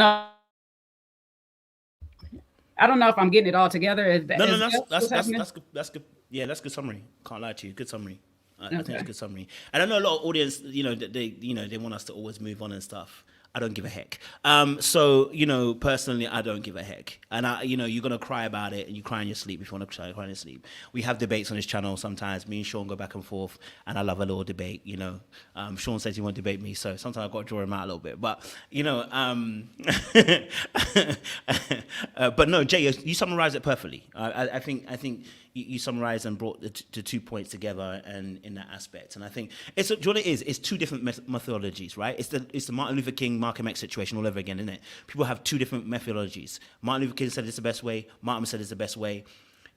know if I'm getting it all together. That's good. Yeah, that's good summary. Can't lie to you. Good summary. I think that's a good summary. And I know a lot of audience, they want us to always move on and stuff. I don't give a heck. So, personally, I don't give a heck. And, you're going to cry about it, and you cry in your sleep if you want to cry in your sleep. We have debates on this channel sometimes. Me and Sean go back and forth, and I love a little debate, Sean says he won't debate me, so sometimes I've got to draw him out a little bit. But, but no, Jay, you summarized it perfectly. I think you summarized and brought the 2 points together and in that aspect. And I think do you know what it is? It's two different methodologies, right? It's the Martin Luther King Malcolm X situation all over again, isn't it? People have two different methodologies. Martin Luther King said it's the best way. Martin said it's the best way.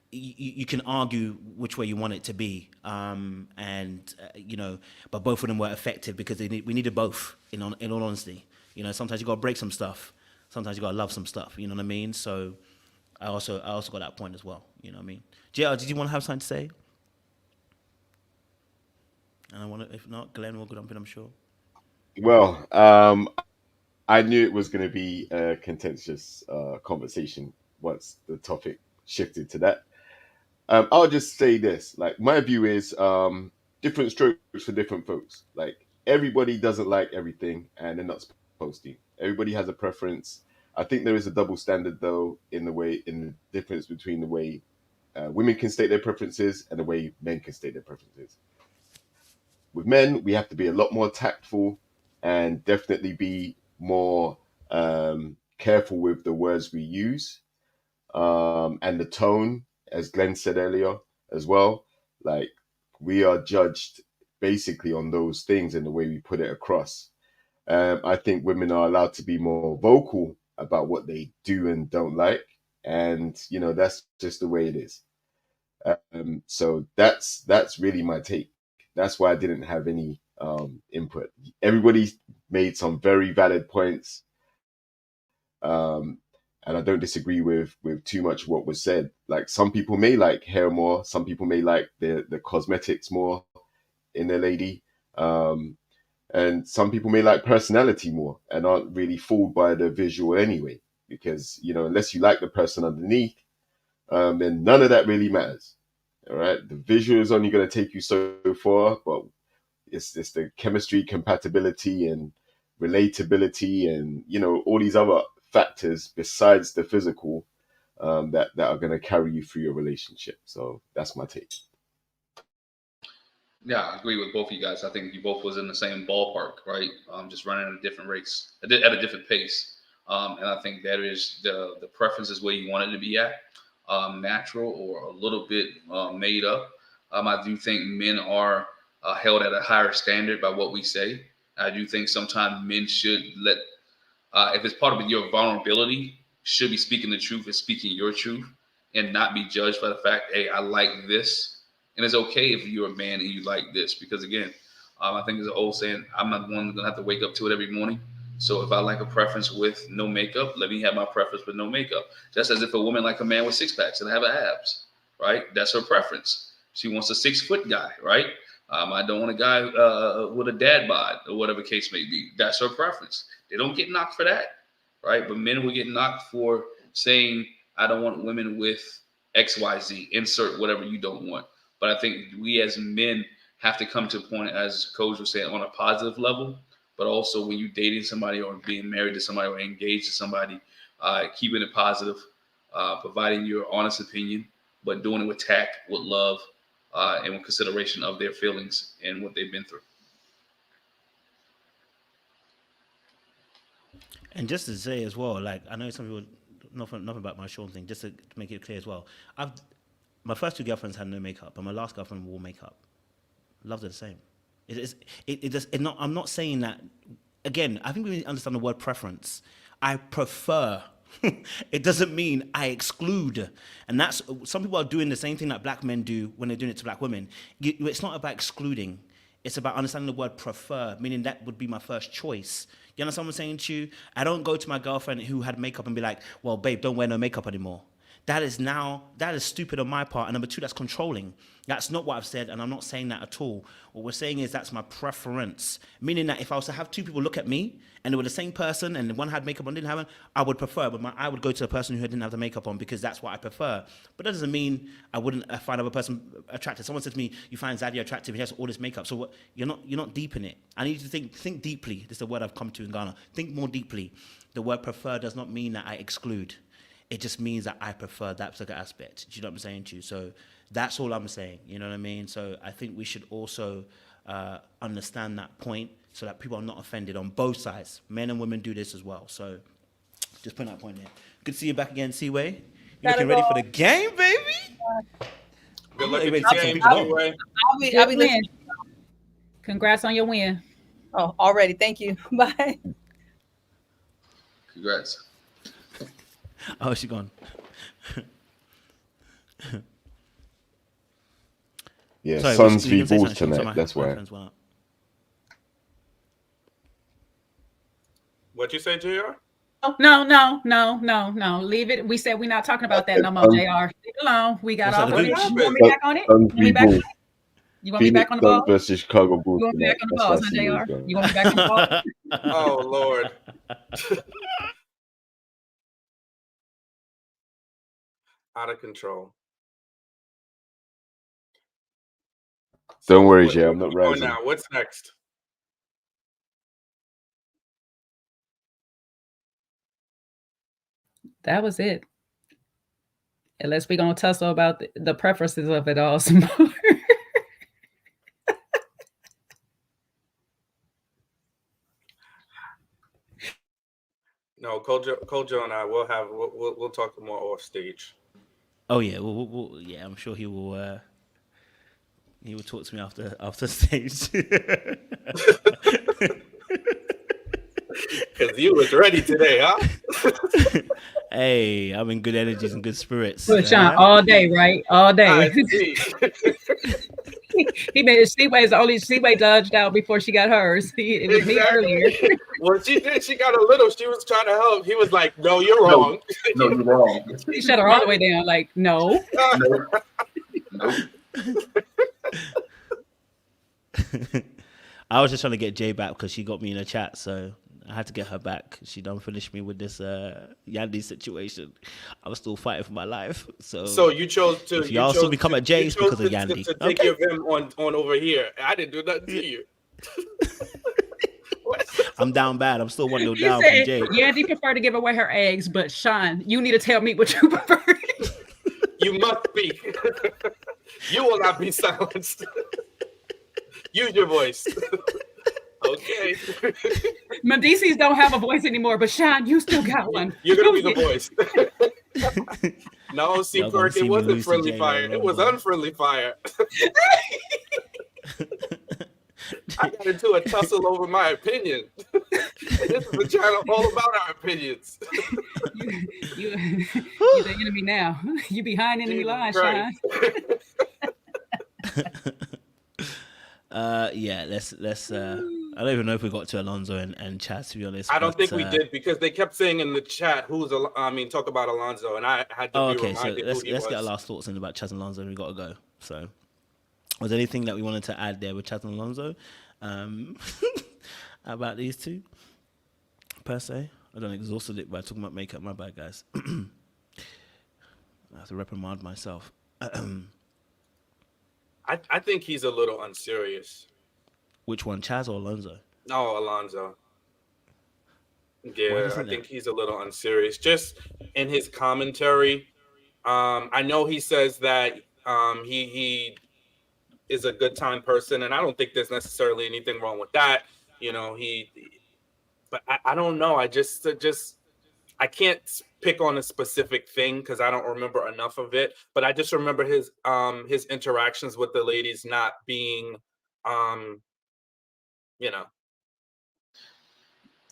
You can argue which way you want it to be, but both of them were effective because we needed both. In all honesty, sometimes you got to break some stuff. Sometimes you got to love some stuff. You know what I mean? So I also got that point as well. You know what I mean? JR, did you want to have something to say? And if not, Glenn will jump in, I'm sure. Well, I knew it was going to be a contentious conversation once the topic shifted to that. I'll just say this, like, my view is different strokes for different folks. Like, everybody doesn't like everything, and they're not supposed to. Everybody has a preference. I think there is a double standard, though, in the difference between the way women can state their preferences and the way men can state their preferences. With men, we have to be a lot more tactful and definitely be more careful with the words we use and the tone, as Glenn said earlier as well. Like, we are judged basically on those things and the way we put it across. I think women are allowed to be more vocal about what they do and don't like. And, that's just the way it is. So that's really my take. That's why I didn't have any input. Everybody made some very valid points. And I don't disagree with too much what was said. Like, some people may like hair more. Some people may like the cosmetics more in their lady. And some people may like personality more and aren't really fooled by the visual anyway. Because, unless you like the person underneath, then none of that really matters. All right. The visual is only going to take you so far, but it's the chemistry, compatibility, and relatability, and all these other factors besides the physical that are going to carry you through your relationship. So that's my take. Yeah, I agree with both of you guys. I think you both was in the same ballpark, right? Just running at a different race, at a different pace. And I think that is the preference is where you want it to be at, natural or a little bit made up. I do think men are held at a higher standard by what we say. I do think sometimes men should let, if it's part of your vulnerability, should be speaking the truth and speaking your truth and not be judged by the fact, hey, I like this. And it's okay if you're a man and you like this, because again, I think there's an old saying, I'm not the one going to have to wake up to it every morning. So if I like a preference with no makeup, let me have my preference with no makeup. Just as if a woman like a man with six packs and have abs, right? That's her preference. She wants a 6 foot guy, right? I don't want a guy with a dad bod or whatever case may be. That's her preference. They don't get knocked for that, right? But men will get knocked for saying, I don't want women with X, Y, Z, insert whatever you don't want. But I think we as men have to come to a point, as Coach was saying, on a positive level, but also when you're dating somebody or being married to somebody or engaged to somebody, keeping it positive, providing your honest opinion, but doing it with tact, with love, and with consideration of their feelings and what they've been through. And just to say as well, like, I know some people, nothing about my Sean thing, just to make it clear as well. My first 2 girlfriends had no makeup, and my last girlfriend wore makeup. Loved her the same. I'm not saying that, again, I think we need to understand the word preference. I prefer. It doesn't mean I exclude. And that's, some people are doing the same thing that black men do when they're doing it to black women. It's not about excluding. It's about understanding the word prefer, meaning that would be my first choice. You understand what I'm saying to you? I don't go to my girlfriend who had makeup and be like, well, babe, don't wear no makeup anymore. That is stupid on my part. And number 2, that's controlling. That's not what I've said, and I'm not saying that at all. What we're saying is that's my preference. Meaning that if I was to have 2 people look at me, and they were the same person, and one had makeup on, didn't have it, I would prefer, but I would go to the person who didn't have the makeup on because that's what I prefer. But that doesn't mean I wouldn't find another person attractive. Someone said to me, you find Zadia attractive, he has all this makeup. So what, you're not deep in it. I need you to think deeply. This is the word I've come to in Ghana. Think more deeply. The word prefer does not mean that I exclude. It just means that I prefer that particular aspect. Do you know what I'm saying to you? So that's all I'm saying. You know what I mean? So I think we should also understand that point so that people are not offended on both sides. Men and women do this as well. So just put that point there. Good to see you back again, Seaway. You looking ready for the game, baby? Good luck at the game, Seaway. I'll be listening. Congrats on your win. Oh, already. Thank you. Bye. Congrats. Oh, she gone. Yeah, Sorry, Suns you v gonna say Bulls something? tonight. That's My why. headphones went out. What you say, JR? No. Leave it. We said we're not talking about that no more, JR. Leave it alone. We got What's that, off the on it. Gooch? You want me back on it? Suns v Bulls. You want me back on the Suns ball? versus Chicago Bulls You want me tonight. back on the That's balls, why I huh, see you JR? going. You want me back on the ball? Oh Lord. Out of control. Don't worry, what, Jay. what I'm not we doing rising. now? What's next? That was it. Unless we're gonna tussle about the preferences of it all some more. No, Kojo and I we'll talk more off stage. Oh yeah, yeah. I'm sure he will. He will talk to me after stage. Because you was ready today, huh? Hey, I'm in good energies and good spirits. Well, Sean, all day, right? All day. I see. He made it. Seaway dodged out before she got hers. It was me earlier. Well, she did. She got a little. She was trying to help. He was like, "No, you're wrong." No, you're wrong. He shut her all the way down. Like, no. I was just trying to get Jay back because she got me in a chat, so I had to get her back. She done finished me with this Yandy situation. I was still fighting for my life. So you chose to. If y'all still become at Jay's because of Yandy. To take your vim on over here. I didn't do nothing to you. I'm down bad. I'm still 1-0 He down said, from Jay. Yandy prefer to give away her eggs, but Sean, you need to tell me what you prefer. You must speak. You will not be silenced. Use your voice. Okay. Medicis don't have a voice anymore, but Sean, you still got one. You're gonna be the voice. No, see, Y'all gonna Perk, see it me wasn't lose to friendly Jay fire. It was unfriendly fire. I got into a tussle over my opinion. This is a channel all about our opinions. You're the enemy now. You behind enemy lines, Sean. Yeah, let's I don't even know if we got to Alonzo and Chaz, to be honest. I don't think we did because they kept saying in the chat talk about Alonzo, and I had to be reminded so let's who he was. get our last thoughts in about Chaz and Alonzo, and we got to go. So was there anything that we wanted to add there with Chaz and Alonzo about these two per se? I don't exhausted it by talking about makeup. My bad, guys. I have to reprimand myself. I think he's a little unserious. Which one, Chaz or Alonzo? No, Alonzo. Yeah, I think he's a little unserious. Just in his commentary, I know he says that he is a good time person, and I don't think there's necessarily anything wrong with that. You know, but I don't know. I just I can't pick on a specific thing because I don't remember enough of it. But I just remember his interactions with the ladies not being,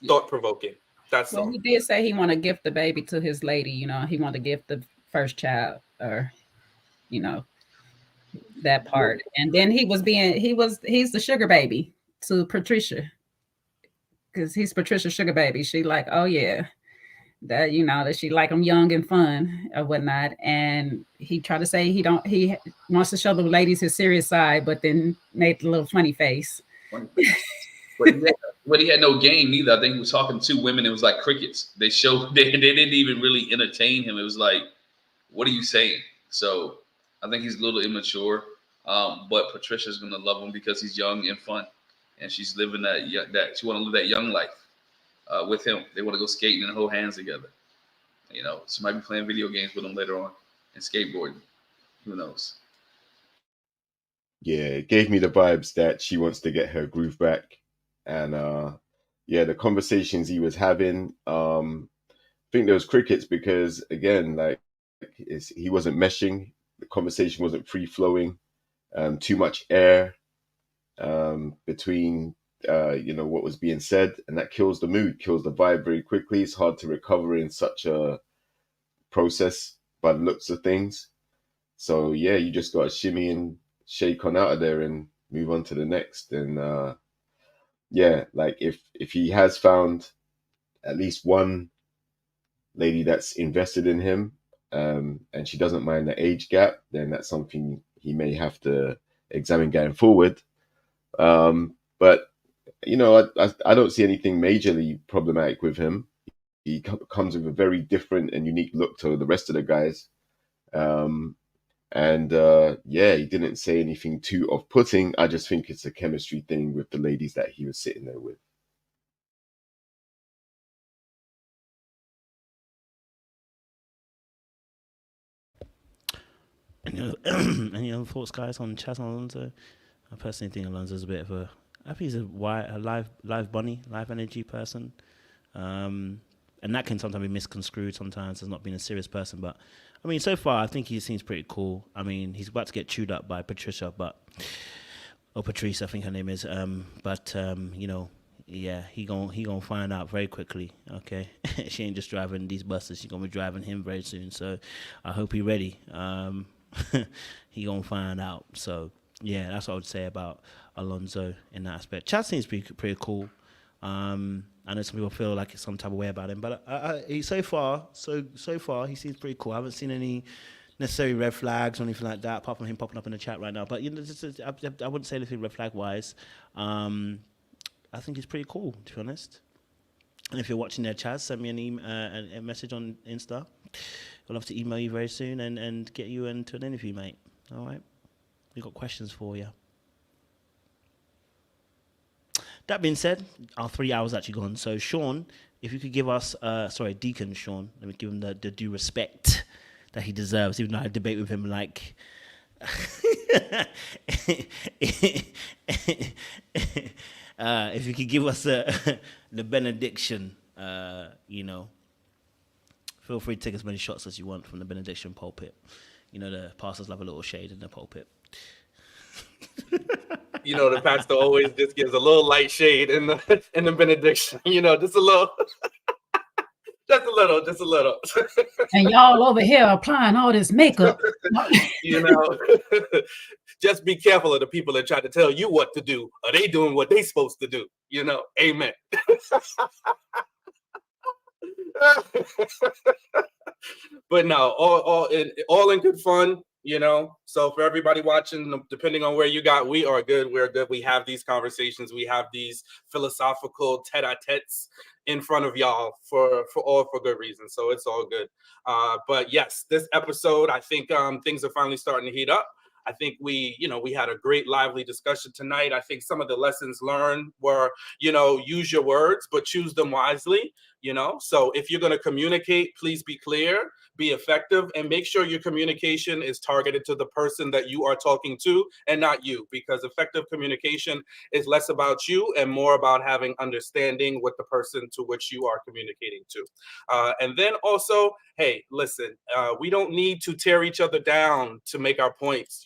thought provoking. That's all. He did say he want to gift the baby to his lady. You know, he want to gift the first child, or that part. And then he's the sugar baby to Patricia, because he's Patricia's sugar baby. She like, oh yeah, that that she like him young and fun or whatnot. And he tried to say he wants to show the ladies his serious side, but then made a little funny face. But he had no game neither. I think he was talking to women. It was like crickets. They didn't even really entertain him. It was like, what are you saying? So I think he's a little immature. But Patricia's gonna love him because he's young and fun, and she's living that she want to live that young life with him. They want to go skating and hold hands together. She might be playing video games with him later on and skateboarding. Who knows? Yeah, it gave me the vibes that she wants to get her groove back. And the conversations he was having, I think there was crickets because, again, he wasn't meshing. The conversation wasn't free flowing. Too much air between what was being said, and that kills the mood, kills the vibe very quickly. It's hard to recover in such a process by the looks of things. So yeah, you just got to shimmy and shake on out of there and move on to the next. And like if he has found at least one lady that's invested in him, and she doesn't mind the age gap, then that's something he may have to examine going forward. But I don't see anything majorly problematic with him. He comes with a very different and unique look to the rest of the guys. He didn't say anything too off-putting. I just think it's a chemistry thing with the ladies that he was sitting there with. Any other thoughts, guys, on Chaz and Alonzo? I personally think Alonzo's a bit of a... I think he's a live bunny, live energy person. And that can sometimes be misconstrued sometimes as not being a serious person. But, I mean, so far, I think he seems pretty cool. I mean, he's about to get chewed up by Patricia, or Patrice, I think her name is. Yeah, he gonna find out very quickly, okay? She ain't just driving these buses. She's going to be driving him very soon. So I hope he's ready. He gonna find out. So, yeah, that's what I would say about Alonzo in that aspect. Chaz seems pretty cool. I know some people feel like it's some type of way about him, but so far he seems pretty cool. I haven't seen any necessary red flags or anything like that, apart from him popping up in the chat right now. But I wouldn't say anything red flag wise. I think he's pretty cool, to be honest. And if you're watching there, Chaz, send me a message on Insta. I'd love to email you very soon and get you into an interview, mate. All right? We've got questions for you. That being said, our 3 hours actually gone. So, Sean, if you could give us, Deacon Sean, let me give him the due respect that he deserves, even though I debate with him like... if you could give us the benediction, feel free to take as many shots as you want from the benediction pulpit. You know, the pastors love a little shade in the pulpit. The pastor always just gives a little light shade in the benediction. Just a little. Just a little. And y'all over here applying all this makeup. Just be careful of the people that try to tell you what to do. Are they doing what they supposed to do? Amen. But no, all in good fun. So for everybody watching, depending on where you got, we are good. We're good. We have these conversations. We have these philosophical tete-a-tetes in front of y'all for good reasons. So it's all good. But yes, this episode, I think things are finally starting to heat up. I think we had a great lively discussion tonight. I think some of the lessons learned were, use your words, but choose them wisely. So if you're going to communicate, please be clear, be effective, and make sure your communication is targeted to the person that you are talking to and not you, because effective communication is less about you and more about having understanding with the person to which you are communicating to. And then also, hey, listen, we don't need to tear each other down to make our points.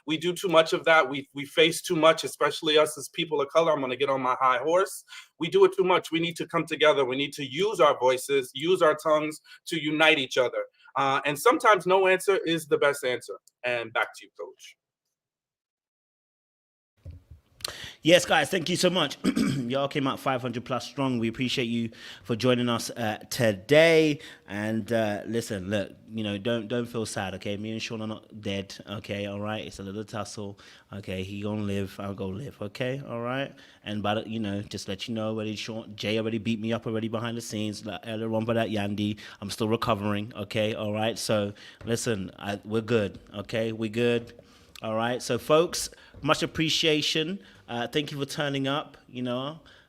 We do too much of that. We face too much, especially us as people of color. I'm going to get on my high horse. We do it too much. We need to come together. We need to use our voices, use our tongues to unite each other. And sometimes no answer is the best answer. And back to you, Coach. Yes, guys, thank you so much. Y'all came out 500 plus strong. We appreciate you for joining us today. And listen, look, don't feel sad, okay? Me and Sean are not dead, okay? All right, it's a little tussle, okay? He gonna live, I'll go live, okay? All right. And but just let you know, already, Sean, Jay already beat me up already behind the scenes earlier on by that Yandy. I'm still recovering, okay? All right. So listen, we're good, okay? We good. All right. So folks, much appreciation. Thank you for turning up, And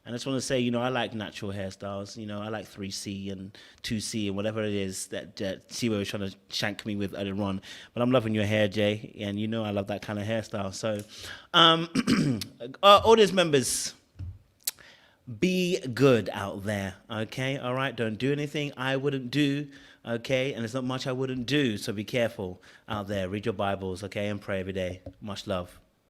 I just want to say, I like natural hairstyles. I like 3C and 2C and whatever it is that Siwa was trying to shank me with earlier on. But I'm loving your hair, Jay. And I love that kind of hairstyle. So, audience members, be good out there, okay? All right? Don't do anything I wouldn't do, okay? And there's not much I wouldn't do. So be careful out there. Read your Bibles, okay? And pray every day. Much love.